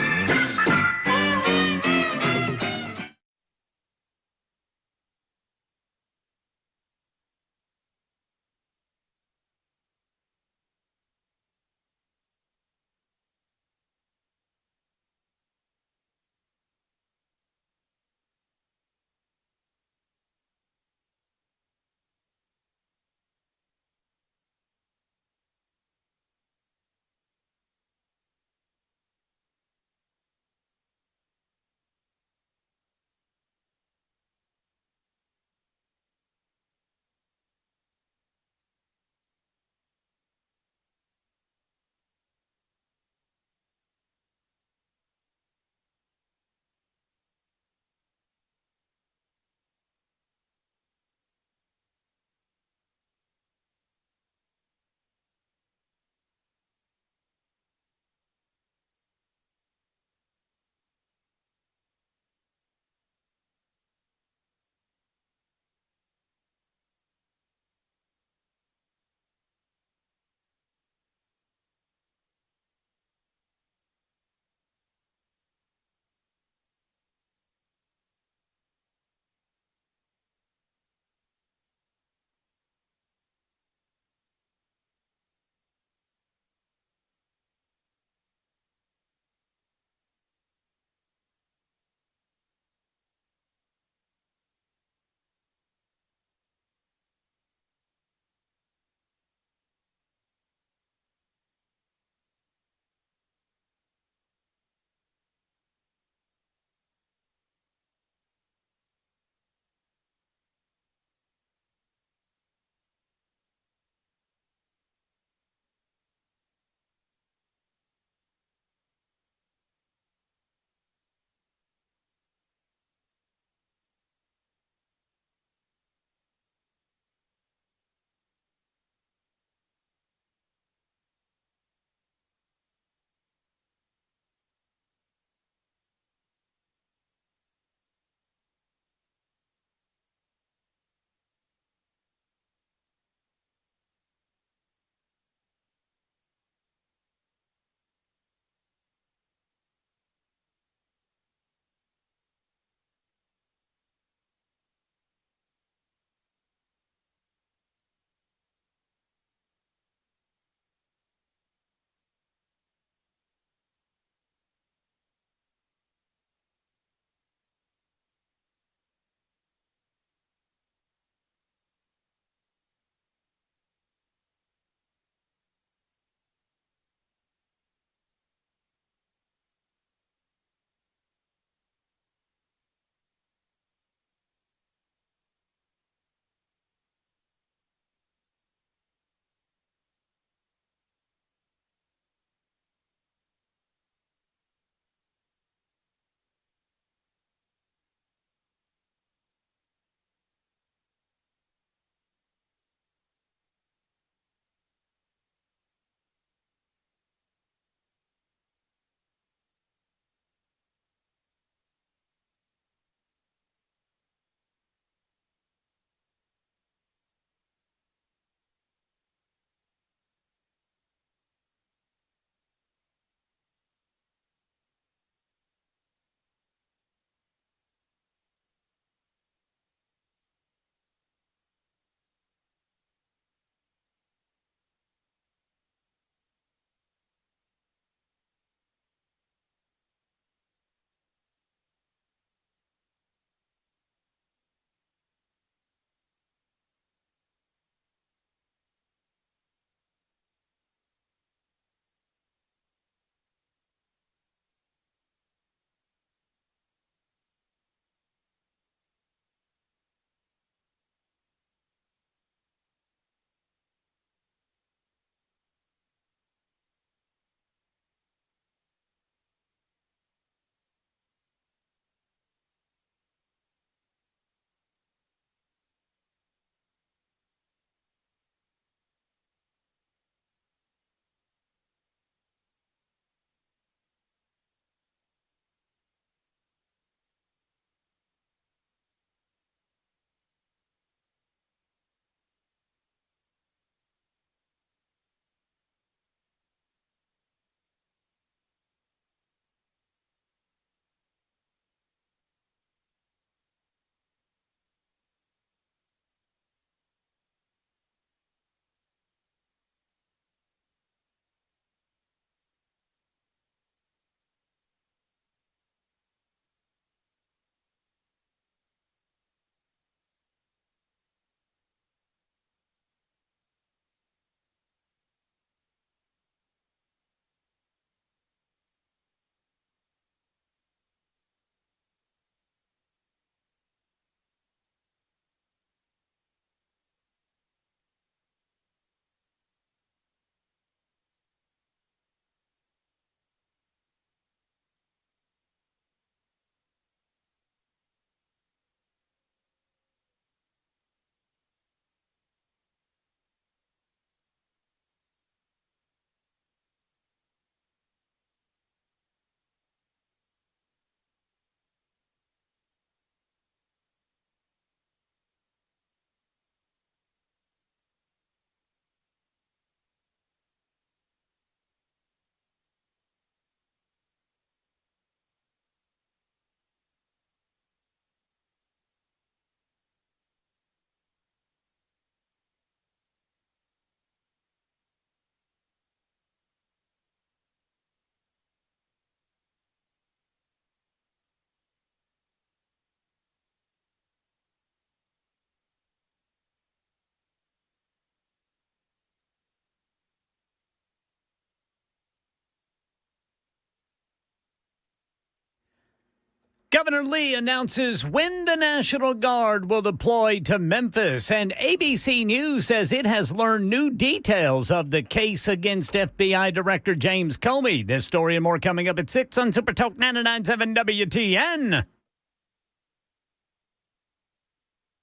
Governor Lee announces when the National Guard will deploy to Memphis, and ABC News says it has learned new details of the case against FBI Director James Comey. This story and more coming up at 6 on Super Talk 99.7 WTN.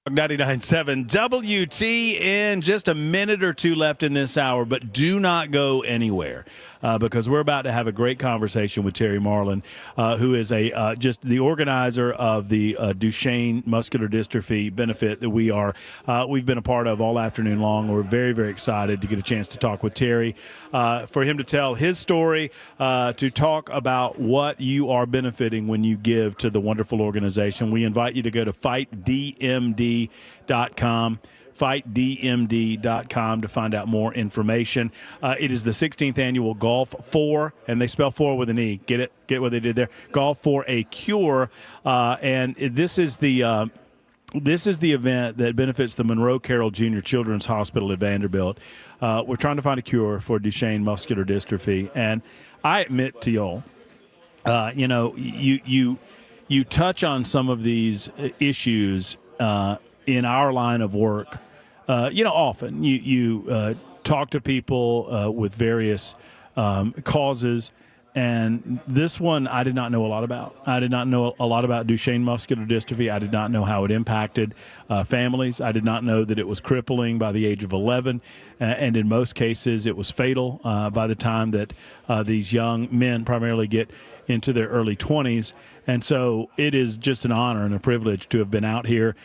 99.7 WT in just a minute or two left in this hour, but do not go anywhere because we're about to have a great conversation with Terry Marlin, who is just the organizer of the Duchenne muscular dystrophy benefit that we've been a part of all afternoon long. We're very, very excited to get a chance to talk with Terry, for him to tell his story, to talk about what you are benefiting when you give to the wonderful organization. We invite you to go to FightDMD.com, FightDMD.com to find out more information. It is the 16th annual Golf for, and they spell for with an E. Get it? Get what they did there? Golf for a Cure, and this is the event that benefits the Monroe Carroll Jr. Children's Hospital at Vanderbilt. We're trying to find a cure for Duchenne muscular dystrophy, and I admit to y'all, you touch on some of these issues in our line of work. Often you talk to people with various causes, and this one I did not know a lot about. I did not know a lot about Duchenne muscular dystrophy. I did not know how it impacted families. I did not know that it was crippling by the age of 11, and in most cases it was fatal by the time that these young men primarily get into their early 20s. And so it is just an honor and a privilege to have been out here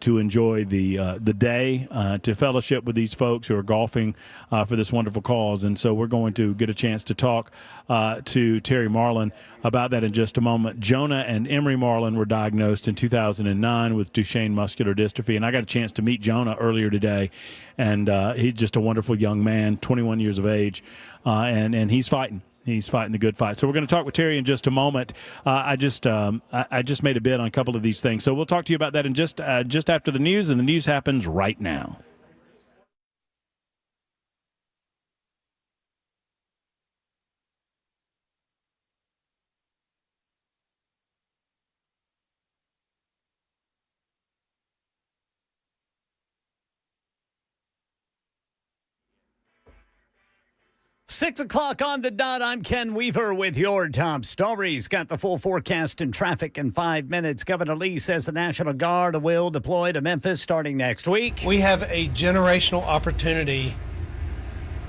to enjoy the day, to fellowship with these folks who are golfing for this wonderful cause. And so we're going to get a chance to talk to Terry Marlin about that in just a moment. Jonah and Emery Marlin were diagnosed in 2009 with Duchenne muscular dystrophy, and I got a chance to meet Jonah earlier today. And he's just a wonderful young man, 21 years of age, and he's fighting. He's fighting the good fight. So we're going to talk with Terry in just a moment. I just made a bid on a couple of these things. So we'll talk to you about that in just after the news, and the news happens right now. Six o'clock on the dot. I'm Ken Weaver with your top stories. Got the full forecast and traffic in 5 minutes. Governor Lee says the National Guard will deploy to Memphis starting next week. We have a generational opportunity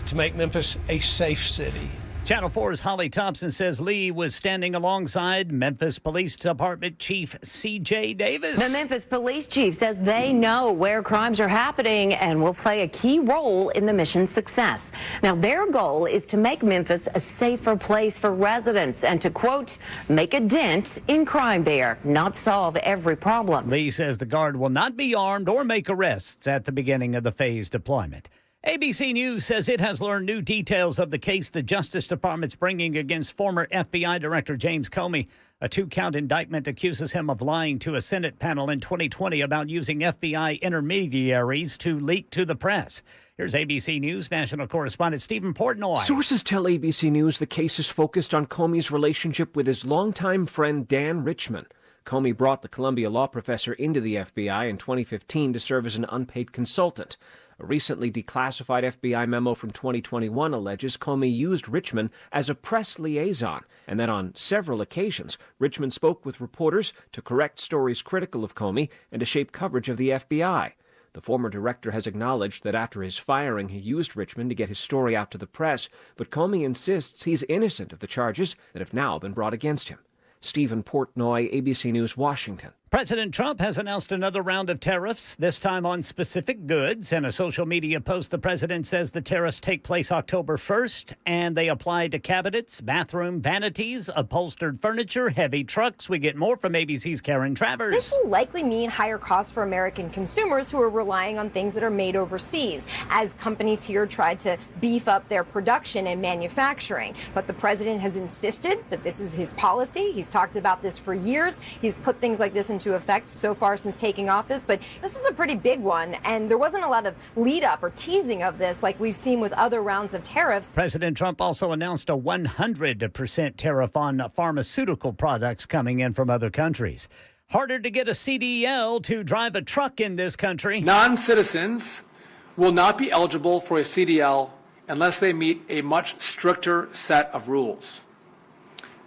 to make Memphis a safe city. Channel 4's Holly Thompson says Lee was standing alongside Memphis Police Department Chief C.J. Davis. The Memphis Police Chief says they know where crimes are happening and will play a key role in the mission's success. Now, their goal is to make Memphis a safer place for residents and to, quote, make a dent in crime there, not solve every problem. Lee says the Guard will not be armed or make arrests at the beginning of the phased deployment. ABC News says it has learned new details of the case the Justice Department's bringing against former FBI Director James Comey. A 2-count indictment accuses him of lying to a Senate panel in 2020 about using FBI intermediaries to leak to the press. Here's ABC News national correspondent Stephen Portnoy. Sources tell ABC News the case is focused on Comey's relationship with his longtime friend Dan Richman. Comey brought the Columbia law professor into the FBI in 2015 to serve as an unpaid consultant. A recently declassified FBI memo from 2021 alleges Comey used Richman as a press liaison, and that on several occasions, Richman spoke with reporters to correct stories critical of Comey and to shape coverage of the FBI. The former director has acknowledged that after his firing, he used Richman to get his story out to the press, but Comey insists he's innocent of the charges that have now been brought against him. Stephen Portnoy, ABC News, Washington. President Trump has announced another round of tariffs, this time on specific goods. In a social media post, the president says the tariffs take place October 1st, and they apply to cabinets, bathroom vanities, upholstered furniture, heavy trucks. We get more from ABC's Karen Travers. This will likely mean higher costs for American consumers who are relying on things that are made overseas, as companies here try to beef up their production and manufacturing. But the president has insisted that this is his policy. He's talked about this for years. He's put things like this into into effect so far since taking office, but this is a pretty big one, and there wasn't a lot of lead up or teasing of this like we've seen with other rounds of tariffs. President Trump also announced a 100% tariff on pharmaceutical products coming in from other countries. Harder to get a CDL to drive a truck in this country. Non-citizens will not be eligible for a CDL unless they meet a much stricter set of rules.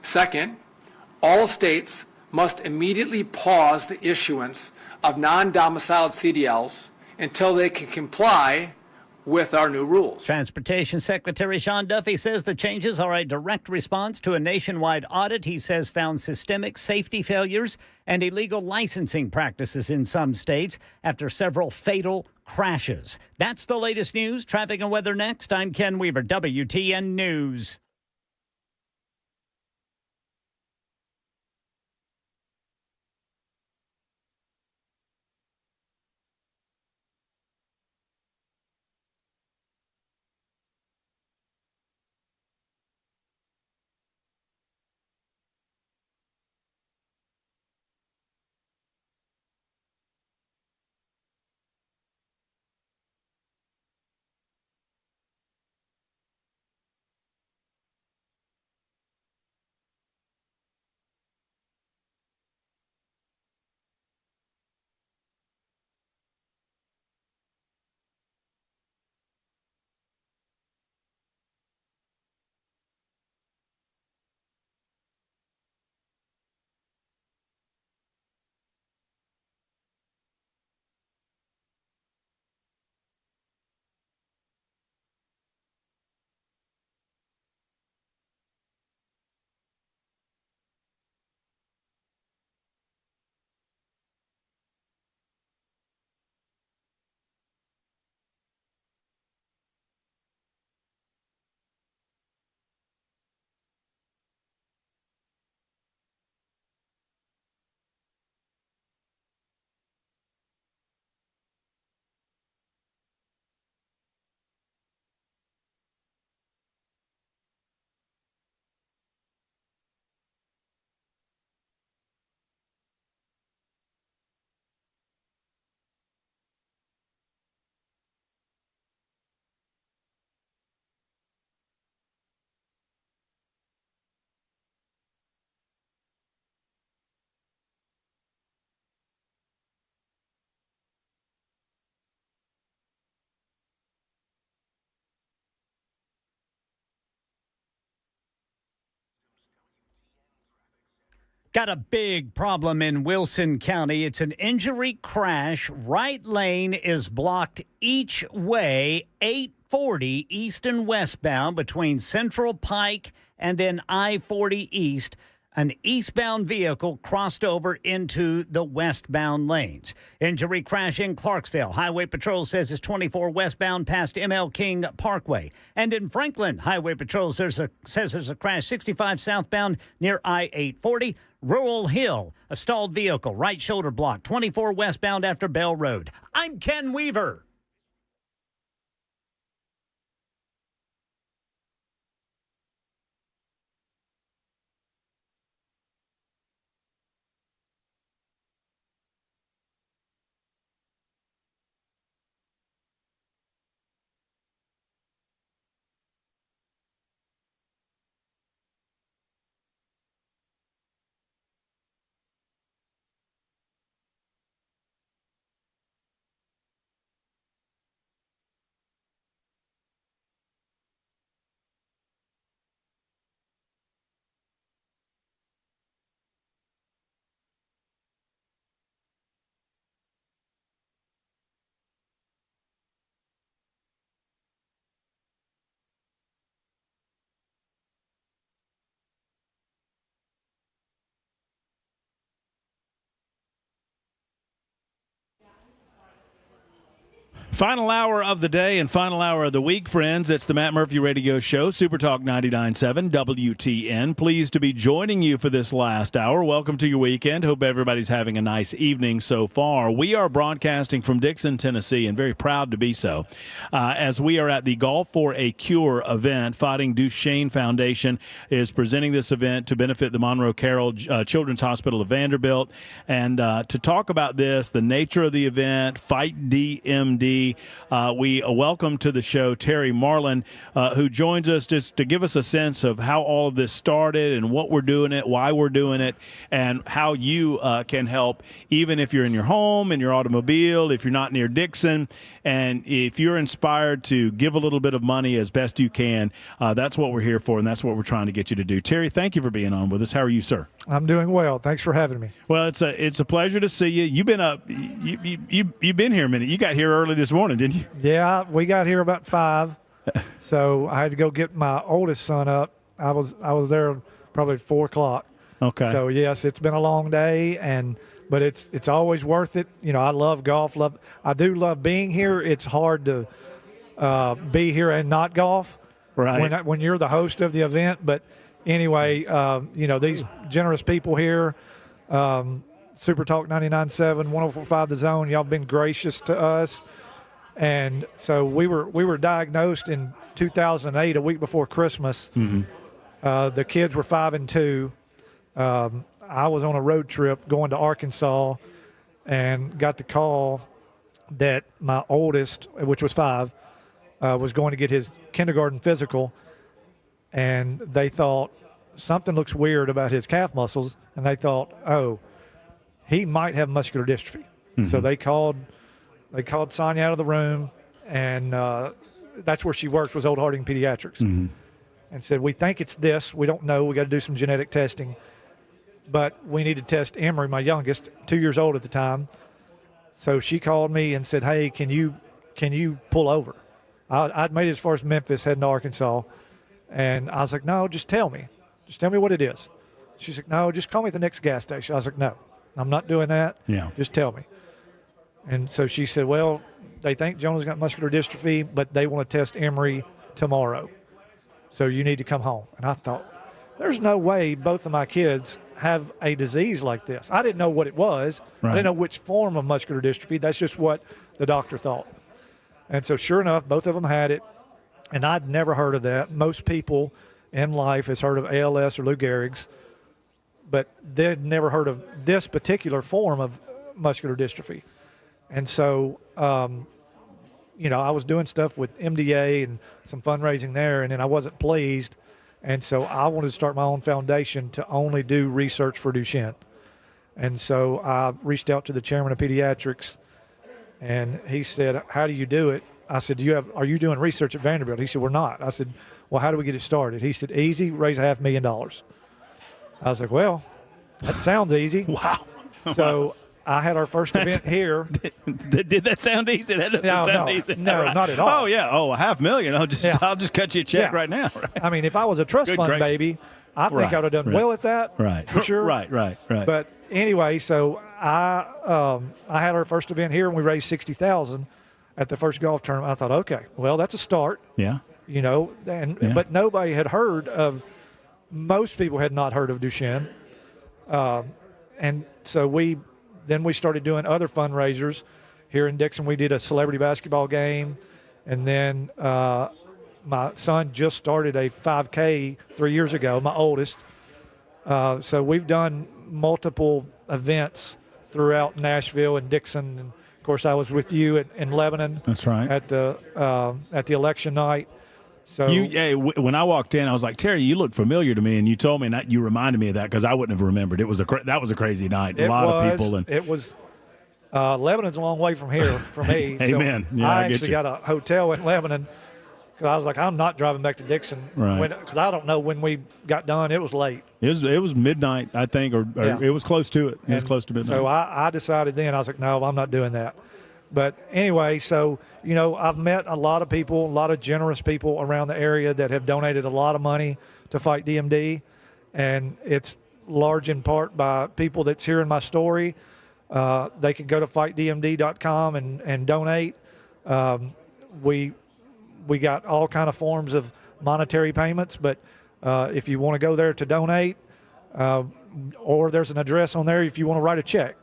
Second, all states must immediately pause the issuance of non-domiciled CDLs until they can comply with our new rules. Transportation Secretary Sean Duffy says the changes are a direct response to a nationwide audit he says found systemic safety failures and illegal licensing practices in some states after several fatal crashes. That's the latest news. Traffic and weather next. I'm Ken Weaver, WTN News. Got a big problem in Wilson County. It's an injury crash. Right lane is blocked each way, 840 east and westbound between Central Pike and then I-40 East. An eastbound vehicle crossed over into the westbound lanes. Injury crash in Clarksville. Highway Patrol says it's 24 westbound past ML King Parkway. And in Franklin, Highway Patrol says there's a crash 65 southbound near I-840. Rural Hill, a stalled vehicle, right shoulder block, 24 westbound after Bell Road. I'm Ken Weaver. Final hour of the day and final hour of the week, friends. It's the Matt Murphy Radio Show, Super Talk 99.7 WTN. Pleased to be joining you for this last hour. Welcome to your weekend. Hope everybody's having a nice evening so far. We are broadcasting from Dixon, Tennessee, and very proud to be so, as we are at the Golf for a Cure event. Fighting Duchenne Foundation is presenting this event to benefit the Monroe Carroll Children's Hospital of Vanderbilt. And to talk about this, the nature of the event, Fight DMD, we welcome to the show Terry Marlin, who joins us just to give us a sense of how all of this started and what we're doing it, why we're doing it, and how you can help, even if you're in your home, in your automobile, if you're not near Dixon, and if you're inspired to give a little bit of money as best you can. That's what we're here for, and that's what we're trying to get you to do. Terry, thank you for being on with us. How are you, sir? I'm doing well. Thanks for having me. Well, it's a pleasure to see you. You've been up. You've been here a minute. You got here early this morning, didn't you? Yeah, we got here about 5, so I had to go get my oldest son up. I was there probably 4 o'clock. Okay. So yes, it's been a long day, but it's always worth it. You know, I love golf. I do love being here. It's hard to be here and not golf. Right. When you're the host of the event, but anyway, you know, these generous people here. Super Talk 99.7, 104.5 The Zone. Y'all been gracious to us. And so we were diagnosed in 2008, a week before Christmas. Mm-hmm. The kids were 5 and 2. I was on a road trip going to Arkansas and got the call that my oldest, which was 5, was going to get his kindergarten physical. And they thought something looks weird about his calf muscles. And they thought, oh, he might have muscular dystrophy. Mm-hmm. So they called Sonia out of the room, and that's where she worked, was Old Harding Pediatrics, mm-hmm. and said, we think it's this. We don't know. We got to do some genetic testing. But we need to test Emery, my youngest, 2 years old at the time. So she called me and said, hey, can you pull over? I'd made it as far as Memphis, heading to Arkansas. And I was like, no, just tell me. Just tell me what it is. She's like, no, just call me at the next gas station. I was like, no, I'm not doing that. Yeah. Just tell me. And so she said, well, they think Jonah's got muscular dystrophy, but they want to test Emery tomorrow. So you need to come home. And I thought, there's no way both of my kids have a disease like this. I didn't know what it was. Right. I didn't know which form of muscular dystrophy. That's just what the doctor thought. And so sure enough, both of them had it. And I'd never heard of that. Most people in life has heard of ALS or Lou Gehrig's, but they'd never heard of this particular form of muscular dystrophy. And so, you know, I was doing stuff with MDA and some fundraising there, and then I wasn't pleased. And so I wanted to start my own foundation to only do research for Duchenne. And so I reached out to the chairman of pediatrics, and he said, how do you do it? I said, are you doing research at Vanderbilt? He said, we're not. I said, well, how do we get it started? He said, easy, raise $500,000. I was like, well, that sounds easy. Wow. So I had our first event here. Did that sound easy? That doesn't sound easy. No, right. not at all. Oh yeah. Oh, $500,000. I'll just cut you a check right now. Right? I mean, if I was a trust Good fund gracious. baby, I think I would have done well at that. Right. For sure. Right. But anyway, so I had our first event here, and we raised $60,000 at the first golf tournament. I thought, okay, well, that's a start. Yeah. You know, but nobody had heard of. Most people had not heard of Duchenne, and so we started doing other fundraisers here in Dixon. We did a celebrity basketball game, and then my son just started a 5K 3 years ago, my oldest. So we've done multiple events throughout Nashville and Dixon. And of course, I was with you in Lebanon. That's right. At the election night. So when I walked in, I was like, Terry, you look familiar to me, and you told me, and you reminded me of that because I wouldn't have remembered. That was a crazy night. A lot of people. And it was. Lebanon's a long way from here for me. Amen. So Yeah, I I get actually you. got a hotel in Lebanon because I was like, I'm not driving back to Dixon. Right. Because I don't know when we got done. It was late. It was midnight, I think, or it was close to it. It was close to midnight. So I decided then, I was like, no, I'm not doing that. But anyway, so, you know, I've met a lot of people, a lot of generous people around the area that have donated a lot of money to fight DMD. And it's large in part by people that's hearing my story. They can go to fightdmd.com and donate. We got all kind of forms of monetary payments, but if you want to go there to donate, or there's an address on there if you want to write a check.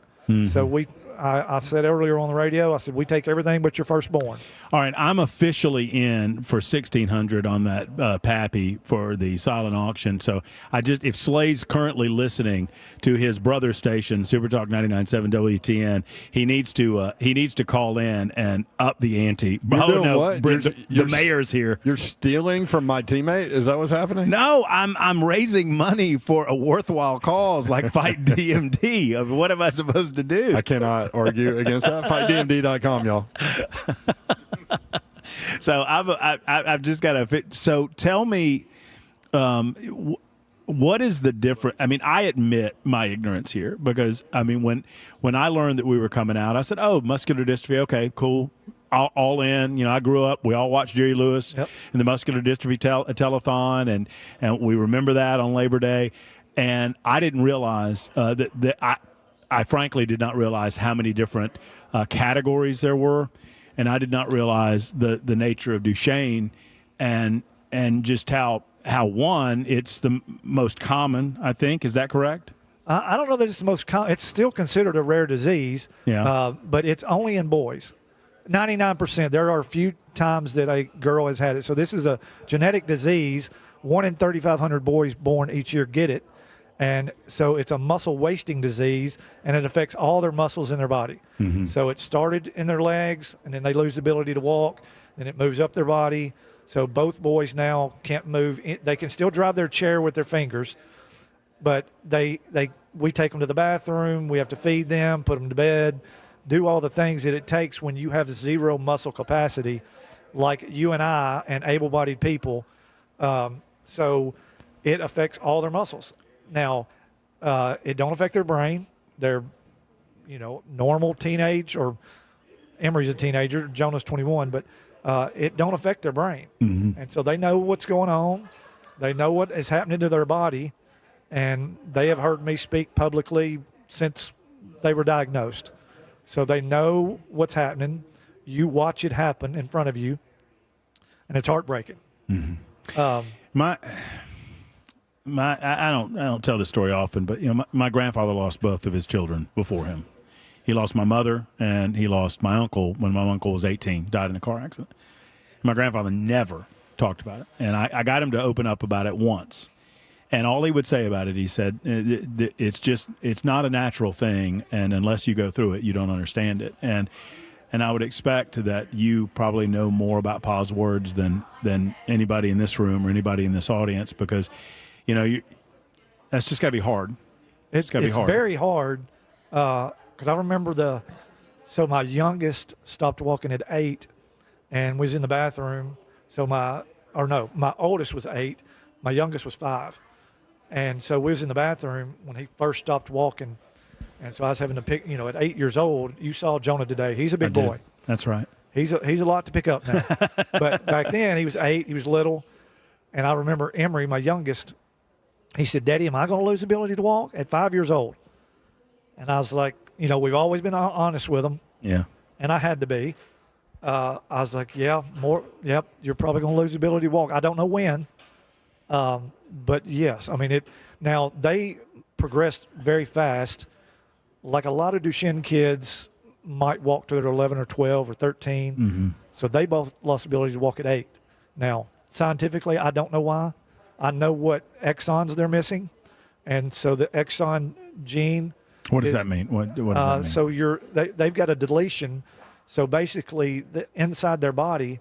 So I said earlier on the radio, I said, we take everything but your firstborn. All right, I'm officially in for $1,600 on that Pappy for the silent auction. So if Slay's currently listening to his brother station, Super Talk 99.7 WTN, he needs to call in and up the ante. What? The mayor's here. You're stealing from my teammate? Is that what's happening? No, I'm raising money for a worthwhile cause like Fight DMD. What am I supposed to do? I cannot argue against that. FightDMD.com, y'all. So I've just got to fit. So tell me, what is the difference? I mean, I admit my ignorance here because I mean when I learned that we were coming out, I said, "Oh, muscular dystrophy. Okay, cool." All in. You know, I grew up. We all watched Jerry Lewis in the muscular dystrophy telethon, and we remember that on Labor Day. And I didn't realize that I frankly did not realize how many different categories there were, and I did not realize the nature of Duchenne, and just how one it's the most common. I think, is that correct? I don't know that it's the most common. It's still considered a rare disease. But it's only in boys. 99%. There are a few times that a girl has had it. So this is a genetic disease. 1 in 3,500 boys born each year get it. And so it's a muscle wasting disease, and it affects all their muscles in their body. So it started in their legs, and then they lose the ability to walk. Then it moves up their body. So both boys now can't move. They can still drive their chair with their fingers, but we take them to the bathroom. We have to feed them, put them to bed, do all the things that it takes when you have zero muscle capacity, like you and I and able-bodied people. So it affects all their muscles. Now, it don't affect their brain. They're, normal teenage, or Emery's a teenager, Jonah's 21, but it don't affect their brain. And so they know what's going on. They know what is happening to their body, and they have heard me speak publicly since they were diagnosed. So they know what's happening. You watch it happen in front of you, and it's heartbreaking. I don't tell this story often, but my grandfather lost both of his children before him. He lost my mother, and he lost my uncle when my uncle was 18, died in a car accident. My grandfather never talked about it, and I got him to open up about it once. And all he would say about it, he said, it's not a natural thing, and unless you go through it, you don't understand it. And I would expect that you probably know more about Pa's words than anybody in this room or anybody in this audience, because that's just got to be hard. It's got to be hard. It's very hard, because I remember so my youngest stopped walking at 8 and was in the bathroom. So my oldest was 8, my youngest was 5. And so we was in the bathroom when he first stopped walking. And so I was having to pick, at 8 years old, you saw Jonah today. He's a big boy. That's right. He's a lot to pick up now. But back then he was 8, he was little. And I remember Emery, my youngest, he said, "Daddy, am I going to lose the ability to walk at 5 years old?" And I was like, we've always been honest with him. Yeah. And I had to be. I was like, yep, you're probably going to lose the ability to walk. I don't know when. But yes, I mean, now they progressed very fast. Like a lot of Duchenne kids might walk to their 11 or 12 or 13. So they both lost the ability to walk at 8. Now, scientifically, I don't know why. I know what exons they're missing. And so the exon gene. What does that mean? What does that mean? So they've got a deletion. So basically, inside their body,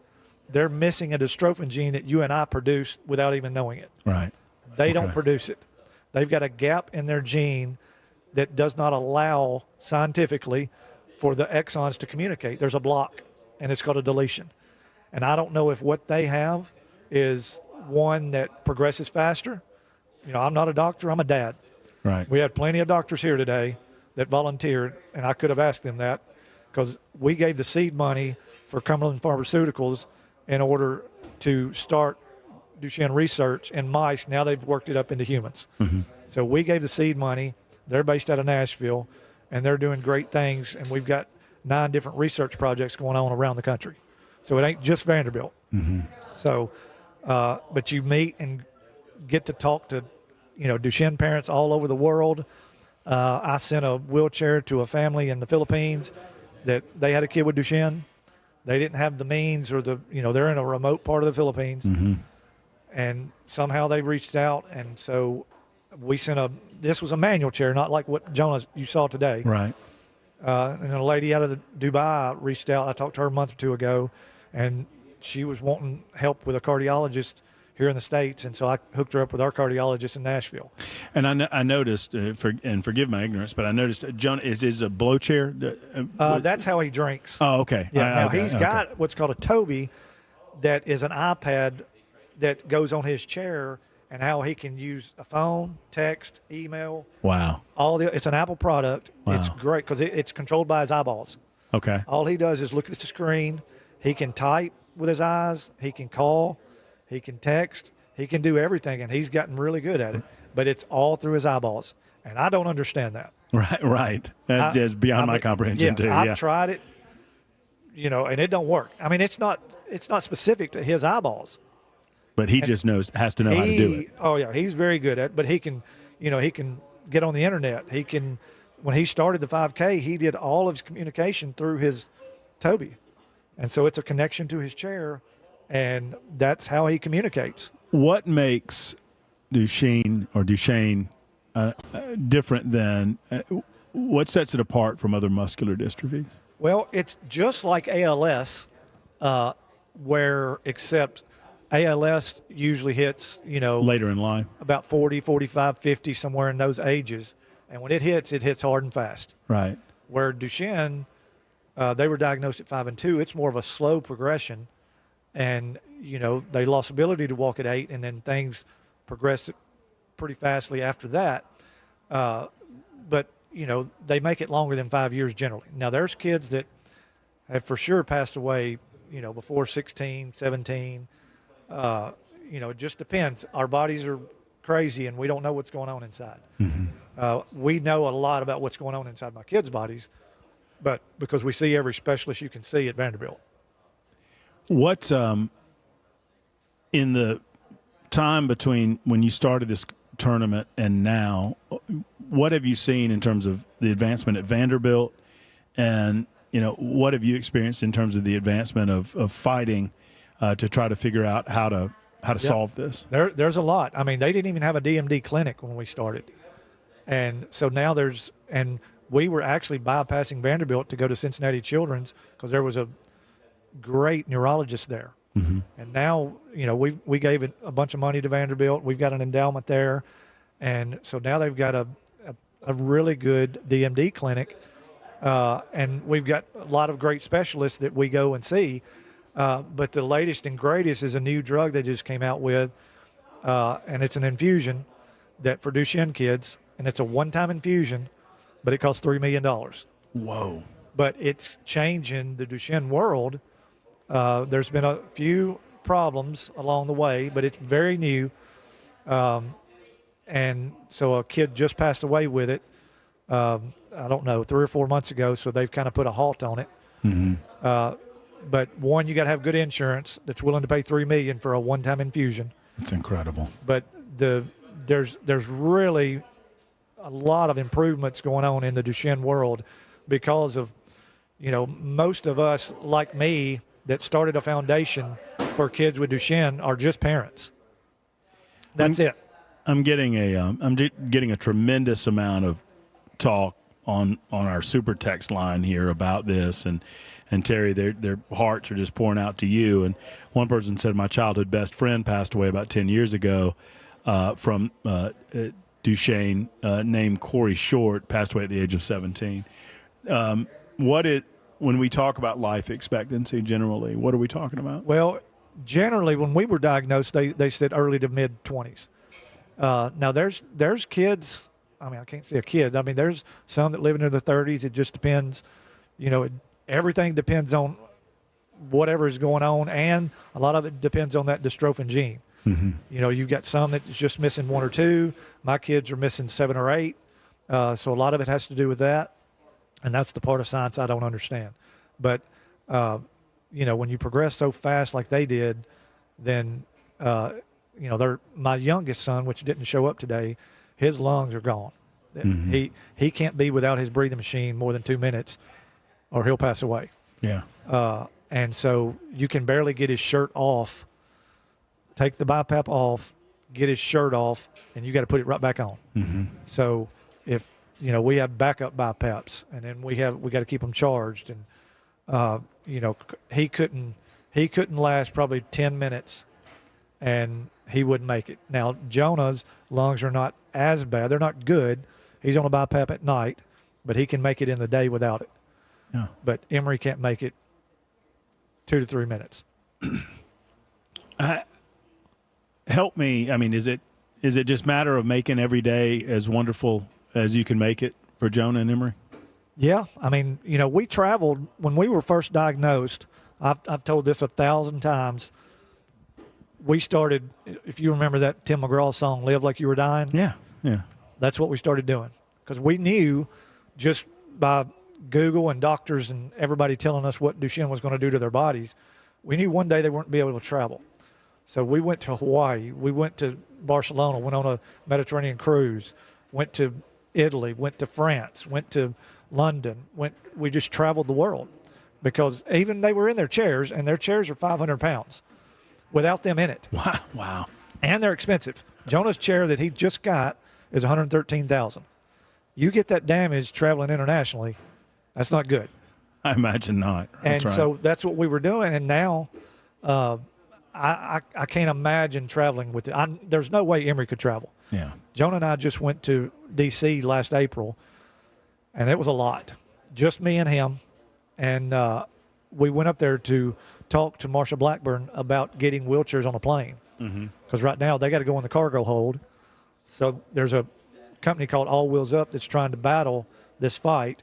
they're missing a dystrophin gene that you and I produce without even knowing it. Right. They don't produce it. They've got a gap in their gene that does not allow, scientifically, for the exons to communicate. There's a block, and it's called a deletion. And I don't know if what they have is one that progresses faster. I'm not a doctor. I'm a dad. Right. We had plenty of doctors here today that volunteered, and I could have asked them that, because we gave the seed money for Cumberland Pharmaceuticals in order to start Duchenne research in mice. Now they've worked it up into humans. So we gave the seed money. They're based out of Nashville, and they're doing great things, and we've got 9 different research projects going on around the country. So it ain't just Vanderbilt. Mm-hmm. So, but you meet and get to talk to, Duchenne parents all over the world. I sent a wheelchair to a family in the Philippines that they had a kid with Duchenne. They didn't have the means or they're in a remote part of the Philippines. Mm-hmm. And somehow they reached out. And so we this was a manual chair, not like what Jonah, you saw today. Right. And a lady out of Dubai reached out. I talked to her a month or two ago, and she was wanting help with a cardiologist here in the States, and so I hooked her up with our cardiologist in Nashville. And I noticed, and forgive my ignorance, but I noticed Jonah is a blow chair. That's how he drinks. Oh, okay. Yeah. Now Okay, he's okay. got what's called a Toby, that is an iPad that goes on his chair, and how he can use a phone, text, email. Wow. It's an Apple product. Wow. It's great because it's controlled by his eyeballs. Okay. All he does is look at the screen. He can type with his eyes. He can call. He can text. He can do everything, and he's gotten really good at it. But it's all through his eyeballs, and I don't understand that. Right. That's just beyond my comprehension yes, too. I've tried it, and it don't work. I mean, it's not specific to his eyeballs. But he just has to know how to do it. Oh yeah, he's very good at it. But he can, he can get on the internet. He can. When he started the 5K, he did all of his communication through his Toby, and so it's a connection to his chair, and that's how he communicates. What makes Duchenne different than what sets it apart from other muscular dystrophies? Well, it's just like ALS, except ALS usually hits, later in life, about 40, 45, 50, somewhere in those ages. And when it hits hard and fast. Right. Where Duchenne, they were diagnosed at 5 and 2. It's more of a slow progression. And, they lost ability to walk at 8, and then things progressed pretty fastly after that. But, they make it longer than 5 years generally. Now, there's kids that have for sure passed away, before 16, 17. It just depends. Our bodies are crazy, and we don't know what's going on inside. Mm-hmm. We know a lot about what's going on inside my kids' bodies, but because we see every specialist you can see at Vanderbilt. What's in the time between when you started this tournament and now, what have you seen in terms of the advancement at Vanderbilt, and what have you experienced in terms of the advancement of fighting to try to figure out how to solve this? There's a lot. I mean, they didn't even have a DMD clinic when we started. And so now and we were actually bypassing Vanderbilt to go to Cincinnati Children's because there was a great neurologist there. Mm-hmm. And now, we gave it a bunch of money to Vanderbilt. We've got an endowment there. And so now they've got a really good DMD clinic. And we've got a lot of great specialists that we go and see. But the latest and greatest is a new drug they just came out with, and it's an infusion that for Duchenne kids, and it's a one-time infusion, but it costs $3 million. Whoa. But it's changing the Duchenne world. There's been a few problems along the way, but it's very new. And so a kid just passed away with it, I don't know, 3 or 4 months ago, so they've kind of put a halt on it. Mm-hmm. But one, you got to have good insurance that's willing to pay $3 million for a one-time infusion. It's incredible. But there's really a lot of improvements going on in the Duchenne world because of, most of us like me that started a foundation for kids with Duchenne are just parents. That's it. I'm getting a tremendous amount of talk on our super text line here about this, and Terry, their hearts are just pouring out to you. And one person said, my childhood best friend passed away about 10 years ago from Duchenne, named Corey Short, passed away at the age of 17. When we talk about life expectancy generally, what are we talking about? Well, generally when we were diagnosed, they said early to mid-20s. Now there's kids, I mean, I can't say a kid. I mean, there's some that live into their 30s. It just depends, everything depends on whatever is going on, and a lot of it depends on that dystrophin gene. Mm-hmm. You've got some that's just missing 1 or 2. My kids are missing 7 or 8. So a lot of it has to do with that, and that's the part of science I don't understand. But when you progress so fast like they did, then, my youngest son, which didn't show up today, his lungs are gone. Mm-hmm. He can't be without his breathing machine more than 2 minutes or he'll pass away. Yeah. And so you can barely get his shirt off, take the BiPAP off, get his shirt off, and you got to put it right back on. Mm-hmm. So if, we have backup BiPAPs, and then we got to keep them charged. And, he couldn't last probably 10 minutes and he wouldn't make it. Now, Jonah's lungs are not as bad. They're not good. He's on a BiPAP at night, but he can make it in the day without it. Yeah. But Emory can't make it 2 to 3 minutes. Help me. I mean, is it just a matter of making every day as wonderful as you can make it for Jonah and Emory? Yeah. I mean, we traveled when we were first diagnosed. I've told this 1,000 times. We started, if you remember that Tim McGraw song, Live Like You Were Dying. Yeah. Yeah. That's what we started doing, because we knew just by Google and doctors and everybody telling us what Duchenne was going to do to their bodies, we knew one day they weren't be able to travel. So we went to Hawaii, we went to Barcelona, went on a Mediterranean cruise, went to Italy, went to France, went to London, we just traveled the world, because even they were in their chairs, and their chairs are 500 pounds without them in it. Wow. And they're expensive. Jonah's chair that he just got is $113,000. You get that damage traveling internationally, that's not good. I imagine not. That's right. So that's what we were doing. And now I can't imagine traveling with it. There's no way Emory could travel. Yeah. Jonah and I just went to D.C. last April, and it was a lot. Just me and him. And we went up there to talk to Marsha Blackburn about getting wheelchairs on a plane. Because right now they got to go in the cargo hold. So there's a company called All Wheels Up that's trying to battle this fight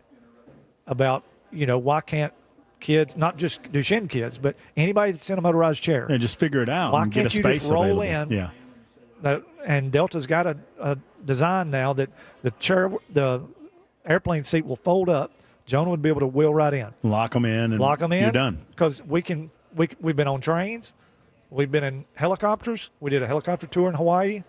about, why can't kids, not just Duchenne kids, but anybody that's in a motorized chair. Yeah, just figure it out. Why and can't get a you space just roll available. in? Yeah. And Delta's got a design now that the airplane seat will fold up. Jonah would be able to wheel right in. Lock them in. And Lock them in. You're done. Because we've been on trains. We've been in helicopters. We did a helicopter tour in Hawaii.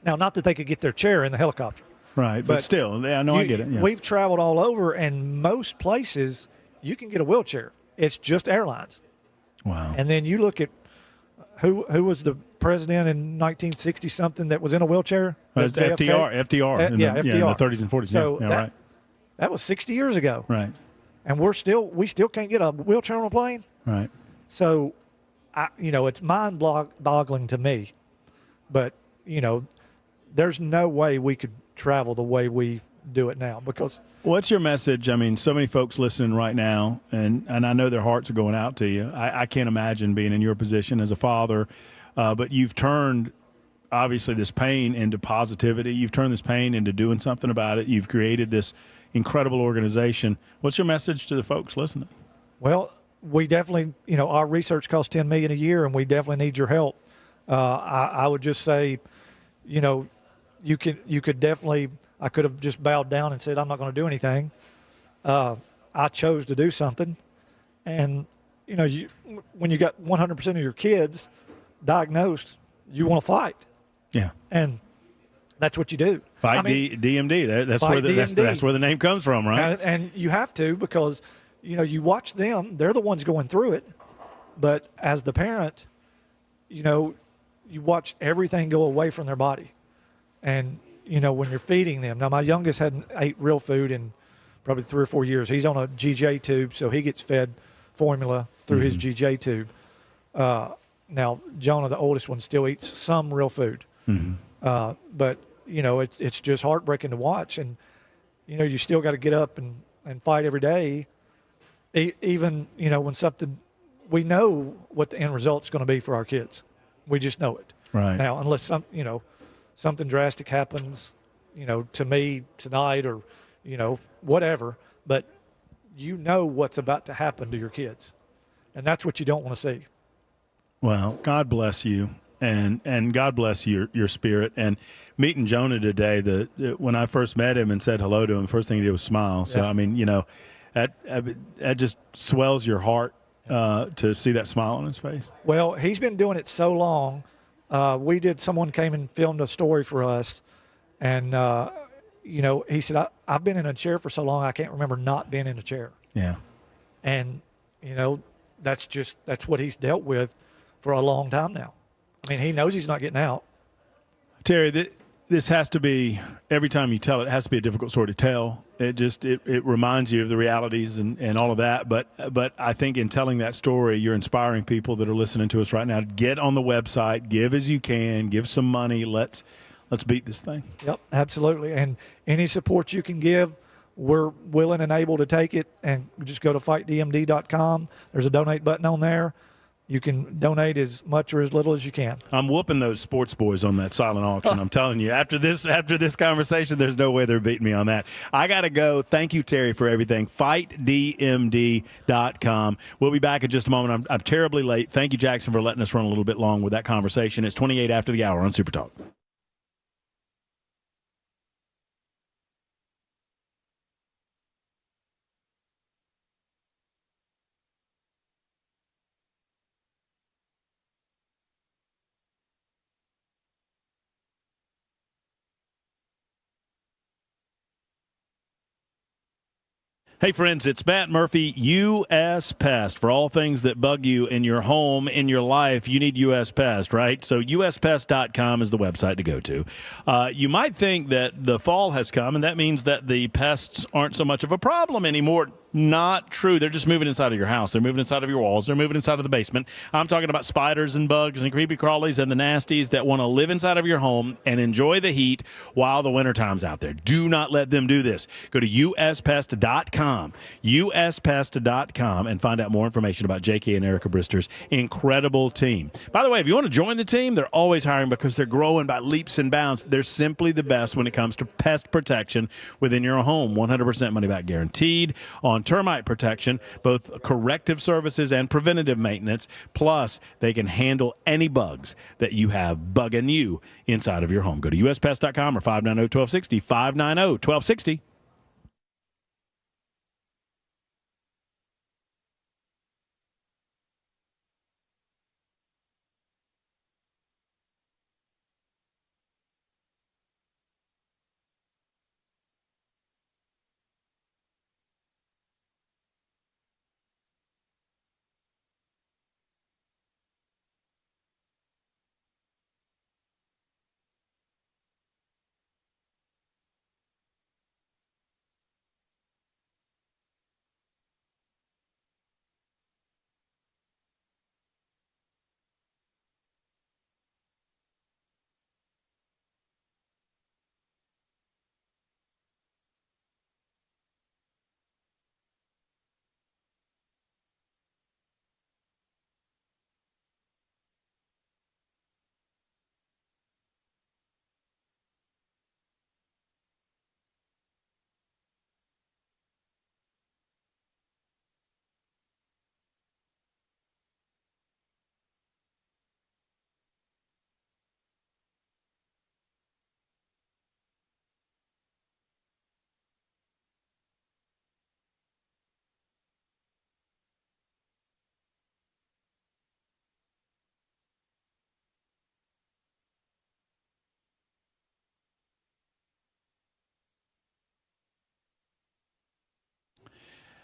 Now, not that they could get their chair in the helicopter. Right, but still, I get it. Yeah. We've traveled all over, and most places you can get a wheelchair. It's just airlines. Wow. And then you look at who was the president in 1960-something that was in a wheelchair? FDR. FDR. In the 30s and 40s. So right. That was 60 years ago. Right. And we still can't get a wheelchair on a plane. Right. So, it's mind-boggling to me. But, there's no way we could travel the way we do it now, because. What's your message? I mean, so many folks listening right now, and I know their hearts are going out to you. I can't imagine being in your position as a father, but you've turned, obviously, this pain into positivity. You've turned this pain into doing something about it. You've created this incredible organization. What's your message to the folks listening? Well, we definitely, our research costs $10 million a year, and we definitely need your help. I would just say, you could definitely. I could have just bowed down and said, I'm not going to do anything. I chose to do something. And, when you got 100% of your kids diagnosed, you want to fight. Yeah. And that's what you do. Fight DMD. That's where the name comes from, right? And you have to, because, you watch them. They're the ones going through it. But as the parent, you watch everything go away from their body. And, when you're feeding them. Now, my youngest hadn't ate real food in probably 3 or 4 years. He's on a GJ tube, so he gets fed formula through his GJ tube. Now, Jonah, the oldest one, still eats some real food. But, it's just heartbreaking to watch. And, you still got to get up and fight every day. Even, when something – we know what the end result's going to be for our kids. We just know it. Right. Now, unless something drastic happens, to me tonight or, whatever. But what's about to happen to your kids. And that's what you don't want to see. Well, God bless you. And God bless your spirit. And meeting Jonah today, when I first met him and said hello to him, the first thing he did was smile. So, I mean, that just swells your heart. to see that smile on his face? Well, he's been doing it so long. Someone came and filmed a story for us, and, he said, I've been in a chair for so long, I can't remember not being in a chair. Yeah. And, that's what he's dealt with for a long time now. I mean, he knows he's not getting out. Terry, this has to be, every time you tell it, it has to be a difficult story to tell. It reminds you of the realities and all of that. But I think in telling that story, you're inspiring people that are listening to us right now. Get on the website, give as you can, give some money. Let's beat this thing. Yep, absolutely. And any support you can give, we're willing and able to take it. And just go to fightdmd.com. There's a donate button on there. You can donate as much or as little as you can. I'm whooping those sports boys on that silent auction. I'm telling you, after this conversation, there's no way they're beating me on that. I got to go. Thank you, Terry, for everything. FightDMD.com. We'll be back in just a moment. I'm terribly late. Thank you, Jackson, for letting us run a little bit long with that conversation. It's 28 after the hour on Super Talk. Hey, friends, it's Matt Murphy, U.S. Pest. For all things that bug you in your home, in your life, you need U.S. Pest, right? So uspest.com is the website to go to. You might think that the fall has come, and that means that the pests aren't so much of a problem anymore. Not true. They're just moving inside of your house. They're moving inside of your walls. They're moving inside of the basement. I'm talking about spiders and bugs and creepy crawlies and the nasties that want to live inside of your home and enjoy the heat while the wintertime's out there. Do not let them do this. Go to uspest.com, uspest.com, and find out more information about J.K. and Erica Brister's incredible team. By the way, if you want to join the team, they're always hiring because they're growing by leaps and bounds. They're simply the best when it comes to pest protection within your home. 100% money back guaranteed on termite protection, both corrective services and preventative maintenance. Plus, they can handle any bugs that you have bugging you inside of your home. Go to uspest.com or 590-1260, 590-1260.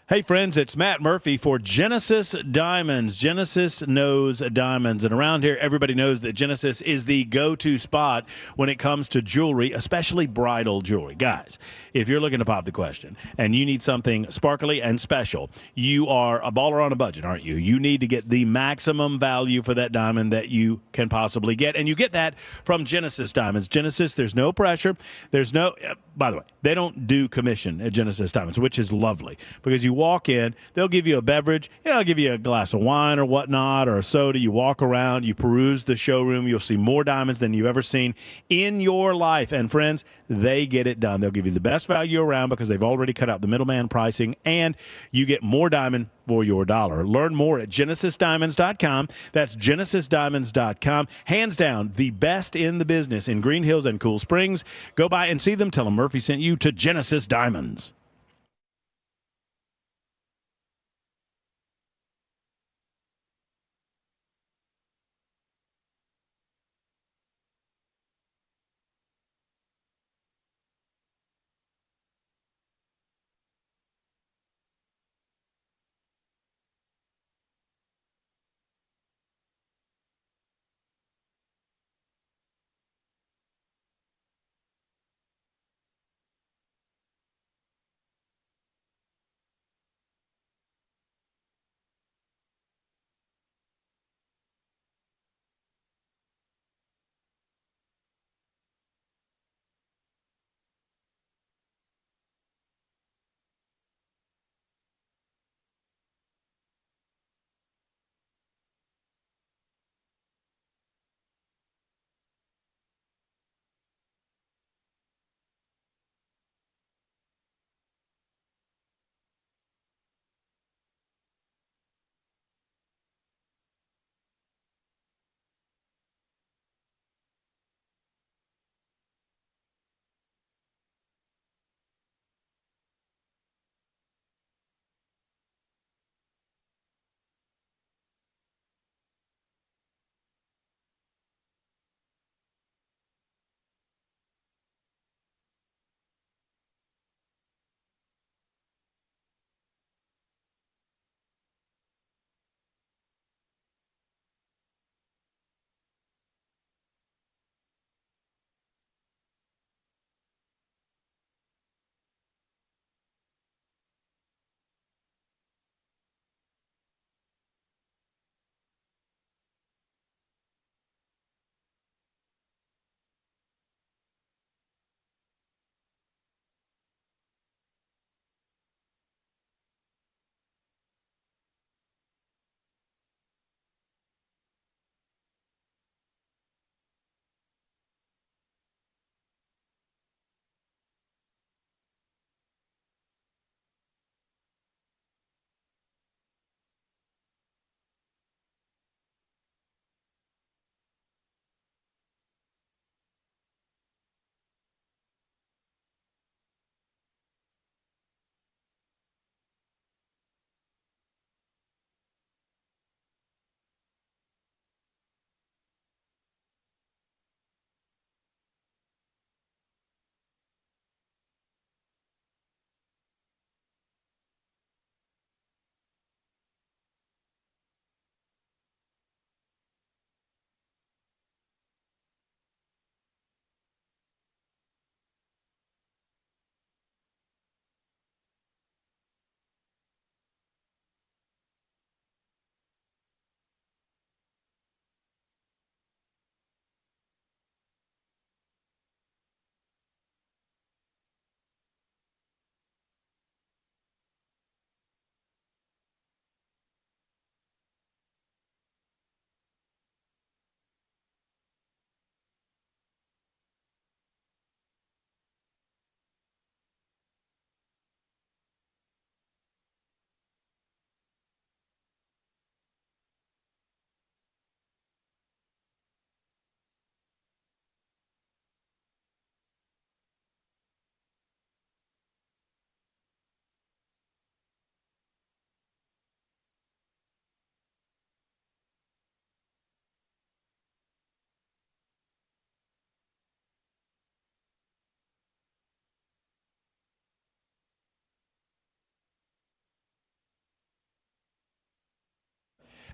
Hey, friends, it's Matt Murphy for Genesis Diamonds. Genesis knows diamonds. And around here, everybody knows that Genesis is the go-to spot when it comes to jewelry, especially bridal jewelry. Guys, if you're looking to pop the question and you need something sparkly and special, you are a baller on a budget, aren't you? You need to get the maximum value for that diamond that you can possibly get. And you get that from Genesis Diamonds. Genesis, there's no pressure. There's no, by the way, they don't do commission at Genesis Diamonds, which is lovely because you walk in, they'll give you a beverage, they'll give you a glass of wine or whatnot or a soda. You walk around, you peruse the showroom, you'll see more diamonds than you've ever seen in your life. And friends, they get it done. They'll give you the best value around because they've already cut out the middleman pricing, and you get more diamond for your dollar. Learn more at genesisdiamonds.com. That's genesisdiamonds.com. Hands down, the best in the business in Green Hills and Cool Springs. Go by and see them. Tell them Murphy sent you to Genesis Diamonds.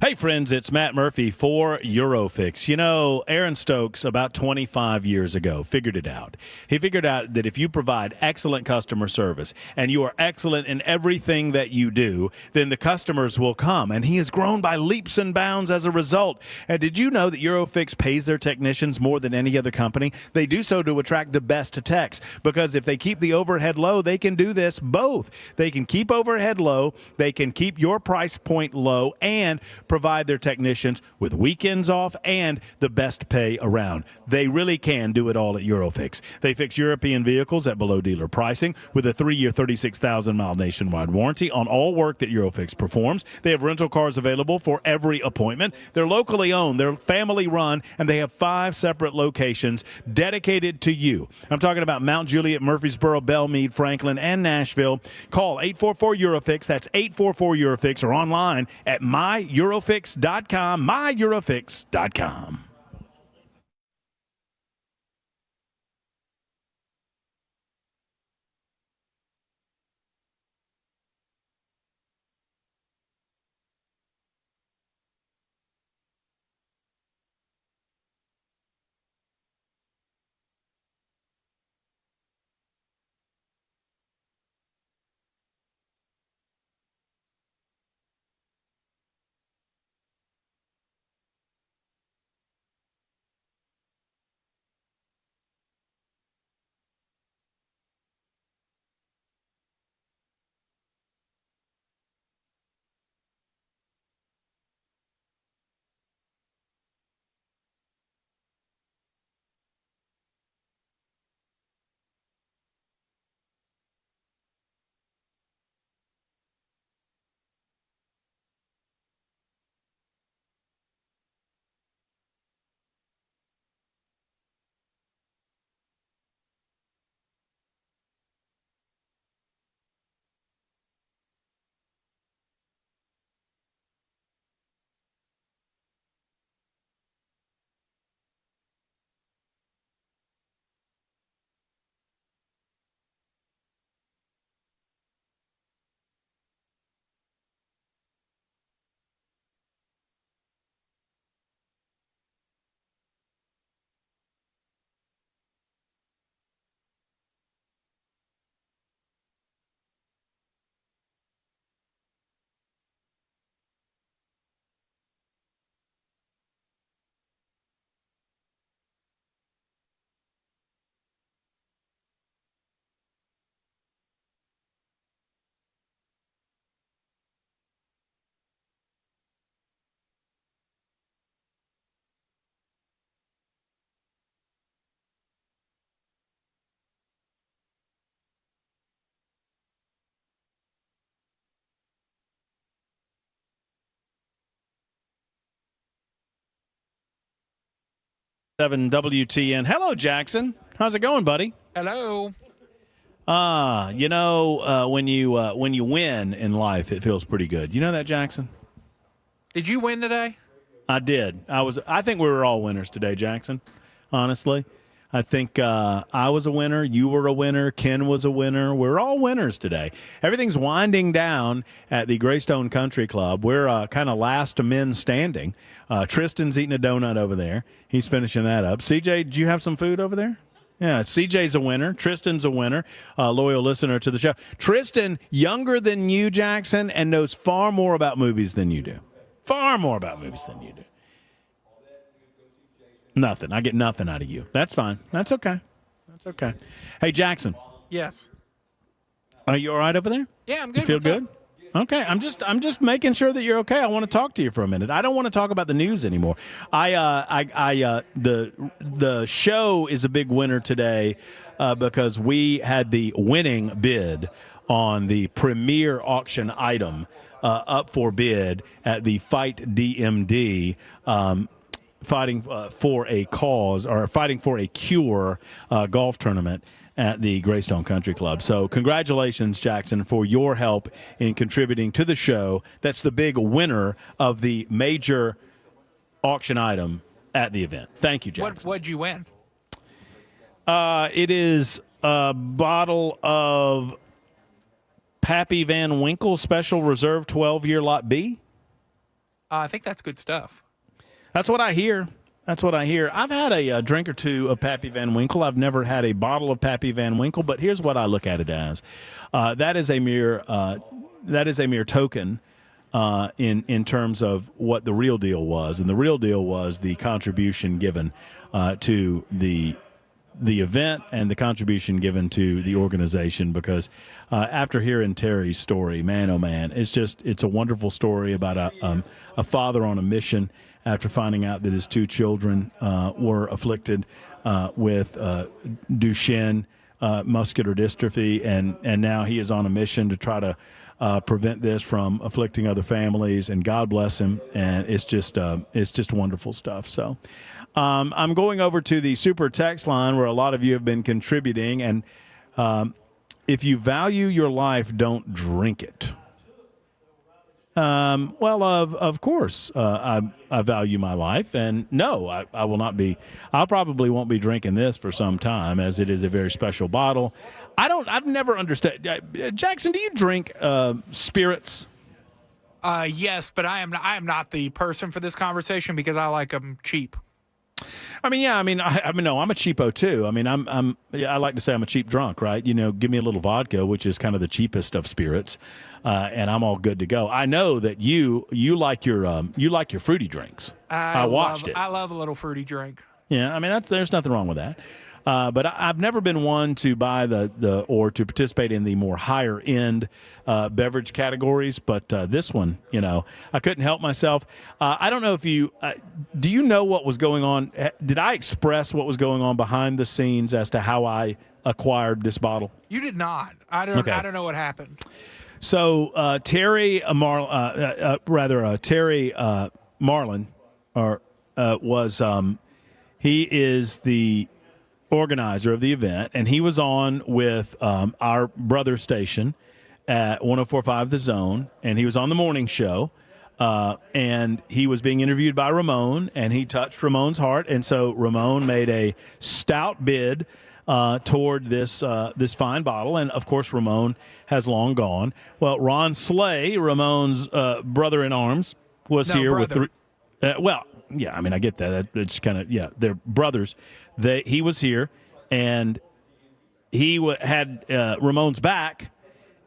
Hey, friends, it's Matt Murphy for Eurofix. You know, Aaron Stokes, about 25 years ago, figured it out. He figured out that if you provide excellent customer service and you are excellent in everything that you do, then the customers will come. And he has grown by leaps and bounds as a result. And did you know that Eurofix pays their technicians more than any other company? They do so to attract the best techs, because if they keep the overhead low, they can do this both. They can keep overhead low, they can keep your price point low, and provide their technicians with weekends off and the best pay around. They really can do it all at Eurofix. They fix European vehicles at below dealer pricing with a 3-year, 36,000-mile nationwide warranty on all work that Eurofix performs. They have rental cars available for every appointment. They're locally owned, they're family run, and they have 5 separate locations dedicated to you. I'm talking about Mount Juliet, Murfreesboro, Belmead, Franklin, and Nashville. Call 844-EUROFIX. That's 844-EUROFIX, or online at myyurofix.com, myyurofix.com. WTN. Hello, Jackson. How's it going, buddy? Hello. When you win in life, it feels pretty good. You know that, Jackson? Did you win today? I did. I think we were all winners today, Jackson. Honestly, I think I was a winner. You were a winner. Ken was a winner. We're all winners today. Everything's winding down at the Graystone Country Club. We're kind of last men standing. Tristan's eating a donut over there. He's finishing that up. CJ, did you have some food over there? Yeah, CJ's a winner. Tristan's a winner, loyal listener to the show. Tristan, younger than you, Jackson, and knows far more about movies than you do. Far more about movies than you do. Nothing. I get nothing out of you. That's fine. That's okay. That's okay. Hey, Jackson. Yes. Are you all right over there? Yeah, I'm good. You feel What's good? up? Okay, I'm just making sure that you're okay. I want to talk to you for a minute. I don't want to talk about the news anymore. The show is a big winner today because we had the winning bid on the premier auction item up for bid at the Fight DMD. Fighting for a cause, or fighting for a cure golf tournament at the Graystone Country Club. So congratulations, Jackson, for your help in contributing to the show. That's the big winner of the major auction item at the event. Thank you, Jackson. What'd you win? It is a bottle of Pappy Van Winkle Special Reserve 12-year Lot B. I think that's good stuff. That's what I hear. I've had a drink or two of Pappy Van Winkle. I've never had a bottle of Pappy Van Winkle, but here's what I look at it as. That is a mere token in terms of what the real deal was, and the real deal was the contribution given to the event and the contribution given to the organization. Because after hearing Terry's story, man, oh man, it's a wonderful story about a father on a mission after finding out that his two children were afflicted with Duchenne muscular dystrophy, and now he is on a mission to try to prevent this from afflicting other families, and God bless him. And it's just wonderful stuff. So I'm going over to the super text line where a lot of you have been contributing, and if you value your life, don't drink it. Well, of course, I value my life, and no, I will not be. I probably won't be drinking this for some time, as it is a very special bottle. I've never understood. Jackson, do you drink spirits? Yes, but I am not the person for this conversation because I like them cheap. I mean, yeah. No, I'm a cheapo too. I mean, I like to say I'm a cheap drunk, right? You know, give me a little vodka, which is kind of the cheapest of spirits, and I'm all good to go. I know that you like your fruity drinks. I watched it. I love a little fruity drink. Yeah, I mean, there's nothing wrong with that. But I've never been one to buy or to participate in the more higher end beverage categories. But this one, I couldn't help myself. I don't know if do you know what was going on? Did I express what was going on behind the scenes as to how I acquired this bottle? You did not. I don't know what happened. So Terry Marlin, he is the organizer of the event, and he was on with our brother station at 104.5 The Zone, and he was on the morning show, and he was being interviewed by Ramon, and he touched Ramon's heart, and so Ramon made a stout bid toward this fine bottle, and of course Ramon has long gone. Well, Ron Slay, Ramon's brother-in-arms, was here with three. Yeah, I mean, I get that. It's kind of, they're brothers. He was here, and he had Ramon's back,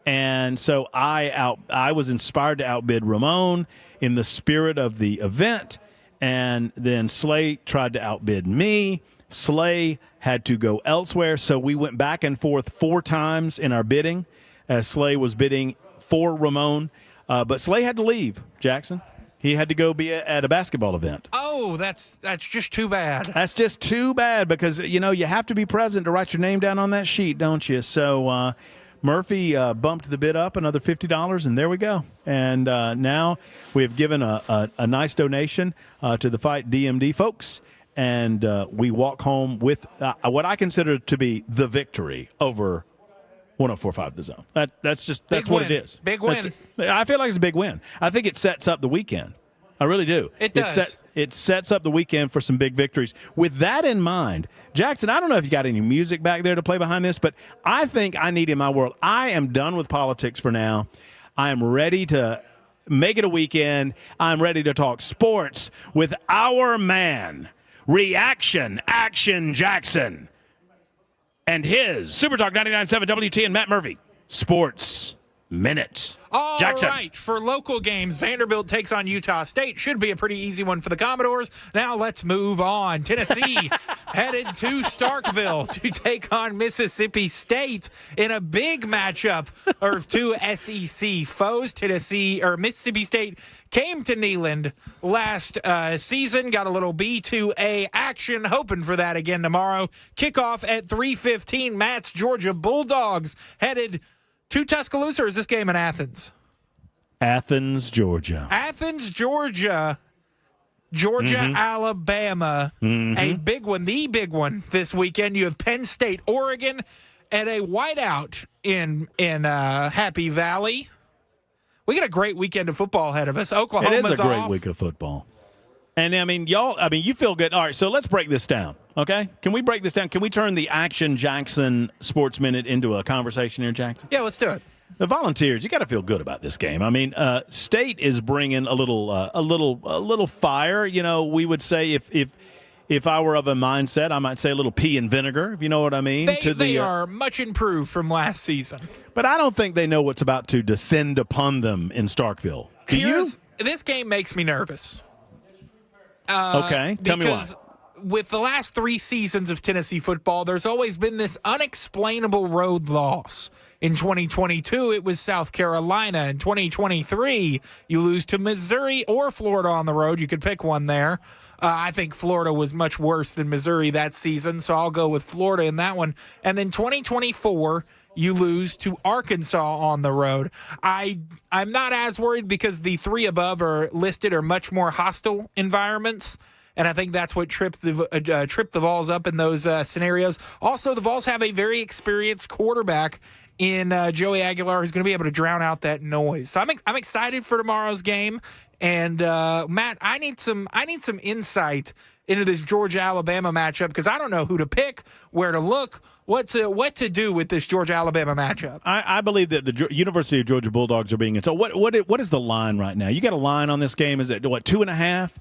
and so I was inspired to outbid Ramon in the spirit of the event, and then Slay tried to outbid me. Slay had to go elsewhere, so we went back and forth 4 times in our bidding as Slay was bidding for Ramon, but Slay had to leave, Jackson. He had to go be at a basketball event. Oh, that's just too bad. That's just too bad because, you have to be present to write your name down on that sheet, don't you? So Murphy bumped the bid up another $50, and there we go. And now we have given a nice donation to the Fight DMD folks, and we walk home with what I consider to be the victory over 104.5 The Zone. That's what it is. Big win. I feel like it's a big win. I think it sets up the weekend. I really do. It does. It sets up the weekend for some big victories. With that in mind, Jackson, I don't know if you got any music back there to play behind this, but I think I need in my world. I am done with politics for now. I am ready to make it a weekend. I'm ready to talk sports with our man, Reaction Action Jackson, and his Super Talk 99.7 WT and Matt Murphy Sports Minute. All Jackson. right, for local games, Vanderbilt takes on Utah State. Should be a pretty easy one for the Commodores. Now let's move on. Tennessee headed to Starkville to take on Mississippi State in a big matchup of 2 SEC foes. Mississippi State came to Neyland last season, got a little B2A action, hoping for that again tomorrow. Kickoff at 3:15. Matt's Georgia Bulldogs headed to Tuscaloosa, or is this game in Athens? Athens, Georgia. Alabama. A big one, the big one this weekend. You have Penn State, Oregon, and a whiteout in Happy Valley. We got a great weekend of football ahead of us. Oklahoma's off. It is a great week of football. And, you feel good. All right, so let's break this down. Okay? Can we break this down? Can we turn the Action Jackson Sports Minute into a conversation here, Jackson? Yeah, let's do it. The Volunteers, you got to feel good about this game. I mean, State is bringing a little fire. You know, we would say if I were of a mindset, I might say a little pea and vinegar, if you know what I mean. They are much improved from last season. But I don't think they know what's about to descend upon them in Starkville. Do you? This game makes me nervous. Okay, tell me why. Because with the last 3 seasons of Tennessee football, there's always been this unexplainable road loss. In 2022, it was South Carolina. In 2023, you lose to Missouri or Florida on the road. You could pick one there. I think Florida was much worse than Missouri that season, so I'll go with Florida in that one. And then 2024, you lose to Arkansas on the road. I'm not as worried because the 3 above are listed are much more hostile environments. And I think that's what tripped the Vols up in those scenarios. Also, the Vols have a very experienced quarterback in Joey Aguilar, who's going to be able to drown out that noise. So I'm excited for tomorrow's game. And Matt, I need some insight into this Georgia-Alabama matchup because I don't know who to pick, where to look, what to do with this Georgia-Alabama matchup. I believe that the University of Georgia Bulldogs are being. So what is the line right now? You got a line on this game? Is it 2.5?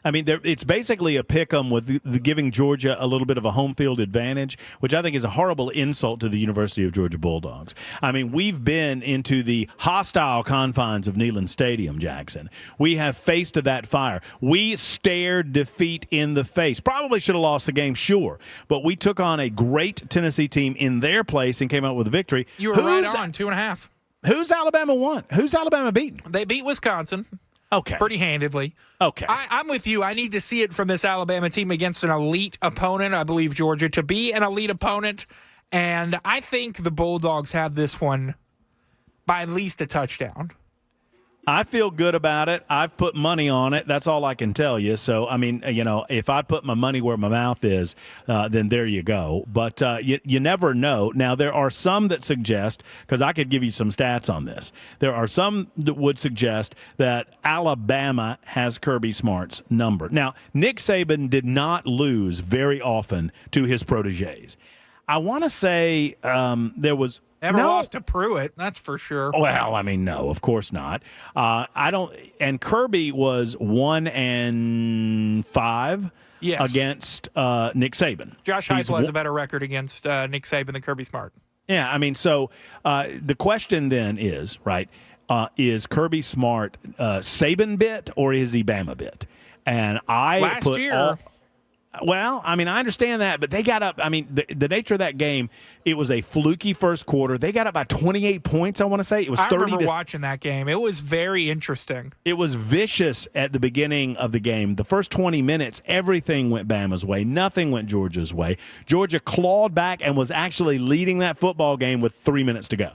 I mean, it's basically a pick 'em with the giving Georgia a little bit of a home field advantage, which I think is a horrible insult to the University of Georgia Bulldogs. I mean, we've been into the hostile confines of Neyland Stadium, Jackson. We have faced that fire. We stared defeat in the face. Probably should have lost the game, sure, but we took on a great Tennessee team in their place and came out with a victory. You were right on, 2.5. Who's Alabama won? Who's Alabama beaten? They beat Wisconsin. Okay. Pretty handedly. Okay. I'm with you. I need to see it from this Alabama team against an elite opponent. I believe Georgia to be an elite opponent. And I think the Bulldogs have this one by at least a touchdown. I feel good about it. I've put money on it. That's all I can tell you. So, I mean, if I put my money where my mouth is, then there you go. But you never know. Now, there are some that suggest, because I could give you some stats on this, there are some that would suggest that Alabama has Kirby Smart's number. Now, Nick Saban did not lose very often to his protégés. I want to say there was – Never lost to Pruitt, that's for sure. Well, I mean, no, of course not. I don't. And Kirby was 1-5 against Nick Saban. Josh Heupel has a better record against Nick Saban than Kirby Smart. Yeah, I mean, so the question then is, right, is Kirby Smart Saban bit or is he Bama bit? And last year. Well, I mean, I understand that, but they got up. I mean, the nature of that game, it was a fluky first quarter. They got up by 28 points, I want to say. It was 30. I remember watching that game. It was very interesting. It was vicious at the beginning of the game. The first 20 minutes, everything went Bama's way. Nothing went Georgia's way. Georgia clawed back and was actually leading that football game with 3 minutes to go.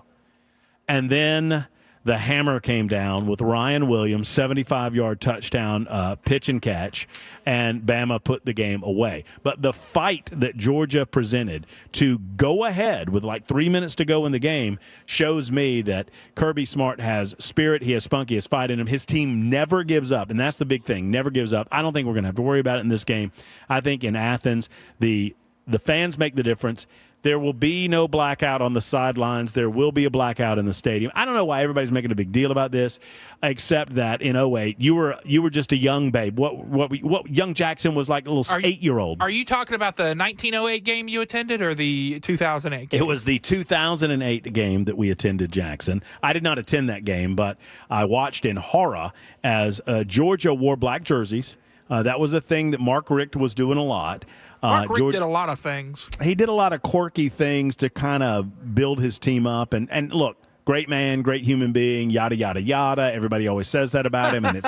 And then the hammer came down with Ryan Williams, 75-yard touchdown pitch and catch, and Bama put the game away. But the fight that Georgia presented to go ahead with like 3 minutes to go in the game shows me that Kirby Smart has spirit, he has spunk, he has fight in him. His team never gives up, and that's the big thing, never gives up. I don't think we're going to have to worry about it in this game. I think in Athens, the fans make the difference. There will be no blackout on the sidelines. There will be a blackout in the stadium. I don't know why everybody's making a big deal about this, except that in 2008, you were just a young babe. What young Jackson was like a little 8-year-old. Are you talking about the 1908 game you attended or the 2008 game? It was the 2008 game that we attended, Jackson. I did not attend that game, but I watched in horror as Georgia wore black jerseys. That was a thing that Mark Richt was doing a lot. Mark Richt did a lot of things. He did a lot of quirky things to kind of build his team up. And look, great man, great human being, yada, yada, yada. Everybody always says that about him, and it's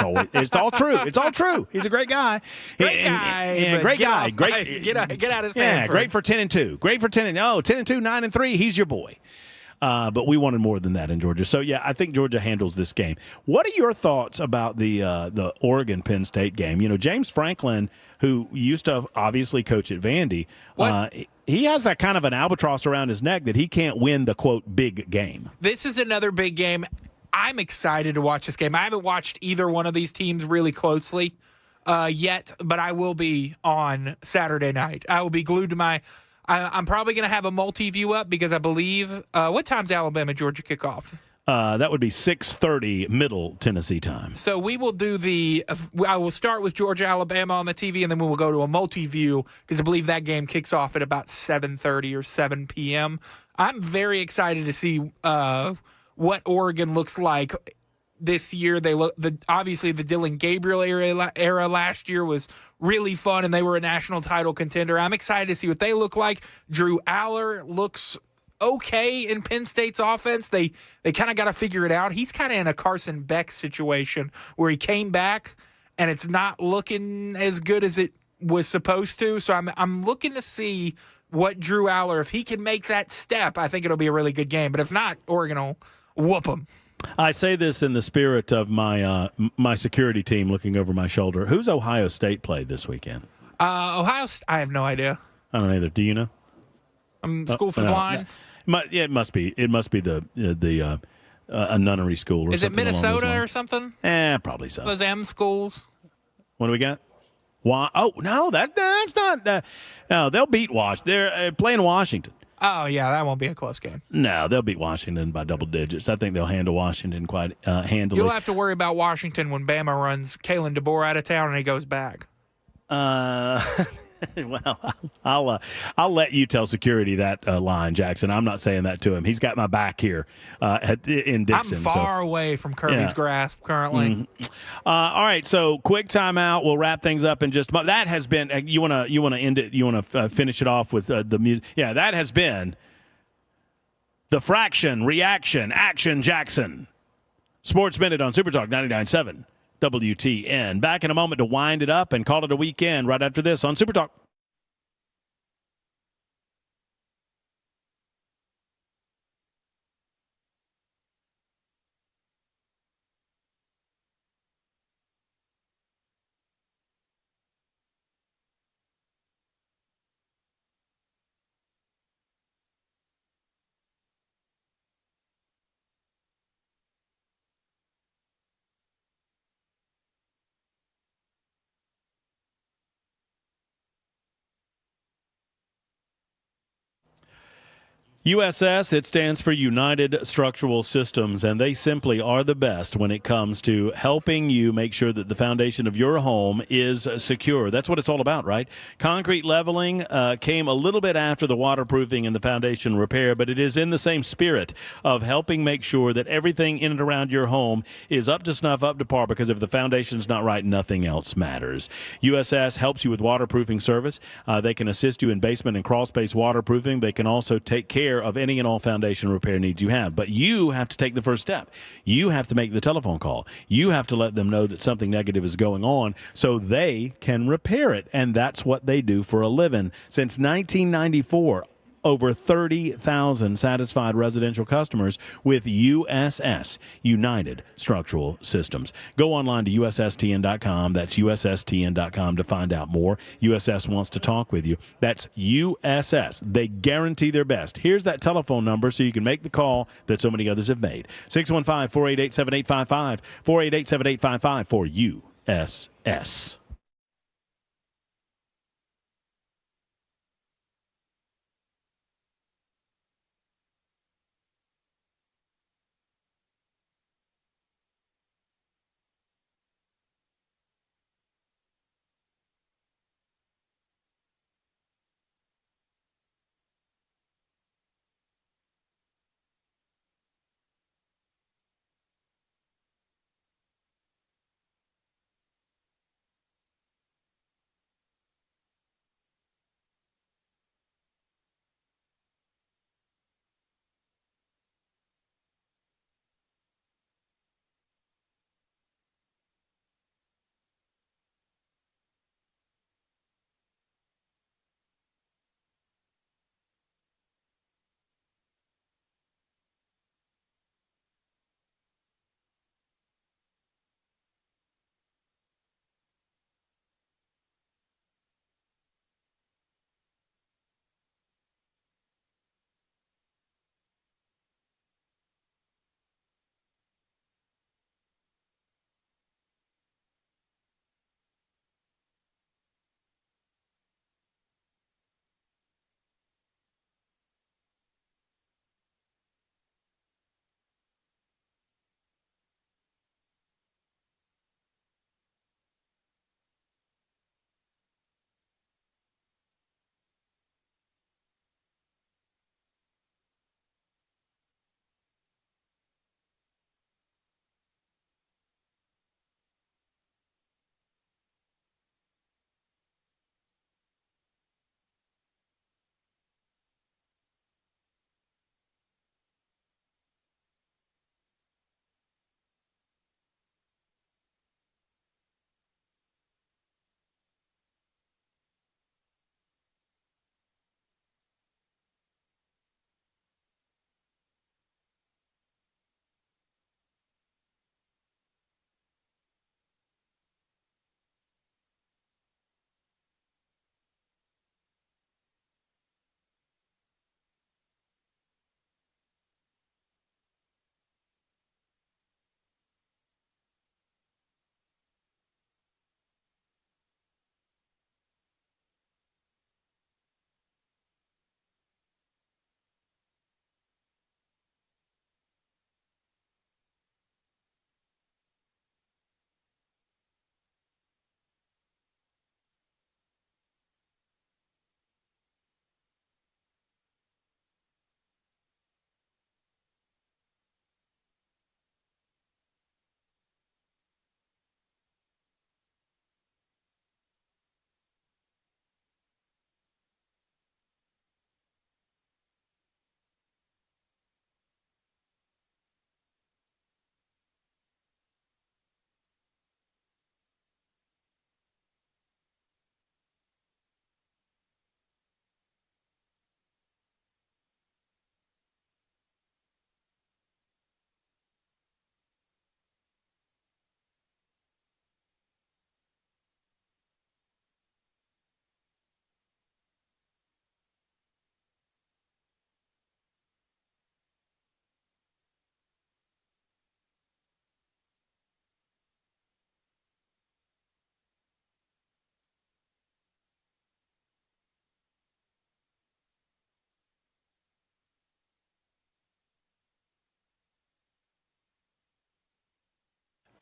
all true. It's all true. He's a great guy. Great guy. Great guy. Great. Get out of Sanford. Yeah, great for 10-2. Great for 10-2, 9-3. He's your boy. But we wanted more than that in Georgia. So, yeah, I think Georgia handles this game. What are your thoughts about the Oregon-Penn State game? You know, James Franklin, who used to obviously coach at Vandy, he has a kind of an albatross around his neck that he can't win the, quote, big game. This is another big game. I'm excited to watch this game. I haven't watched either one of these teams really closely yet, but I will be on Saturday night. I will be glued to my. I'm probably going to have a multi-view up because I believe. What time's Alabama Georgia kickoff? That would be 6:30 Middle Tennessee time. So we will do I will start with Georgia Alabama on the TV, and then we will go to a multi-view because I believe that game kicks off at about 7:30 or 7 p.m. I'm very excited to see what Oregon looks like this year. Obviously the Dylan Gabriel era last year was really fun, and they were a national title contender. I'm excited to see what they look like. Drew Aller looks okay in Penn State's offense. They kind of got to figure it out. He's kind of in a Carson Beck situation where he came back and it's not looking as good as it was supposed to. So I'm looking to see what Drew Aller, if he can make that step, I think it'll be a really good game. But if not, Oregon will whoop them. I say this in the spirit of my my security team looking over my shoulder. Who's Ohio State played this weekend? I have no idea. I don't either. Do you know? School for the Blind. Yeah, it must be. It must be a nunnery school. Or Is it something along those Minnesota lines. or something? Probably so. Those M schools. What do we got? Oh no, that's not. No, they'll beat They're playing Washington. Oh yeah, that won't be a close game. No, they'll beat Washington by double digits. I think they'll handle Washington quite handily. You'll have to worry about Washington when Bama runs Kalen DeBoer out of town and he goes back. Well, I'll let you tell security that line, Jackson. I'm not saying that to him. He's got my back here in Dixon. I'm far away from Kirby's grasp currently. Mm-hmm. All right, so quick timeout. We'll wrap things up in just. That has been. You want to end it. You want to finish it off with the music. Yeah, that has been the Fraction Reaction Action Jackson Sports Minute on Super Talk 99.7. WTN. Back in a moment to wind it up and call it a weekend right after this on Super Talk. USS, it stands for United Structural Systems, and they simply are the best when it comes to helping you make sure that the foundation of your home is secure. That's what it's all about, right? Concrete leveling came a little bit after the waterproofing and the foundation repair, but it is in the same spirit of helping make sure that everything in and around your home is up to snuff, up to par, because if the foundation's not right, nothing else matters. USS helps you with waterproofing service. They can assist you in basement and crawl space waterproofing. They can also take care of any and all foundation repair needs you have. But you have to take the first step. You have to make the telephone call. You have to let them know that something negative is going on so they can repair it. And that's what they do for a living. Since 1994, over 30,000 satisfied residential customers with USS, United Structural Systems. Go online to USSTN.com. That's USSTN.com to find out more. USS wants to talk with you. That's USS. They guarantee their best. Here's that telephone number so you can make the call that so many others have made. 615-488-7855, 488-7855 for USS.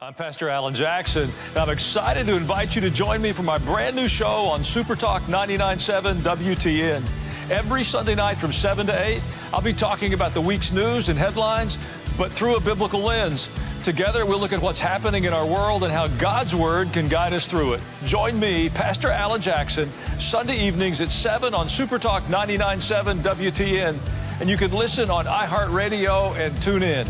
I'm Pastor Alan Jackson, and I'm excited to invite you to join me for my brand new show on Super Talk 99.7 WTN. Every Sunday night from 7 to 8, I'll be talking about the week's news and headlines, but through a biblical lens. Together, we'll look at what's happening in our world and how God's Word can guide us through it. Join me, Pastor Alan Jackson, Sunday evenings at 7 on Super Talk 99.7 WTN, and you can listen on iHeartRadio and tune in.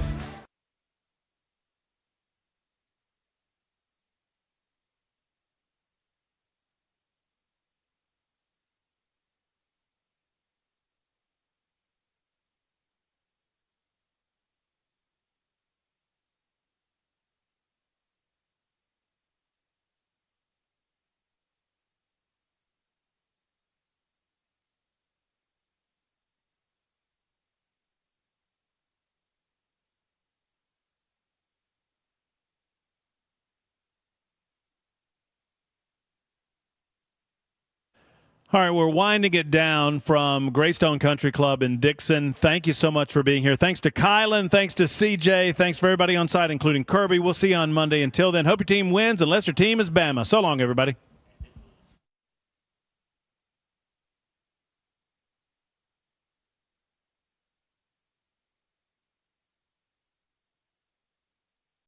All right, we're winding it down from Graystone Country Club in Dixon. Thank you so much for being here. Thanks to Kylan. Thanks to CJ. Thanks for everybody on site, including Kirby. We'll see you on Monday. Until then, hope your team wins unless your team is Bama. So long, everybody.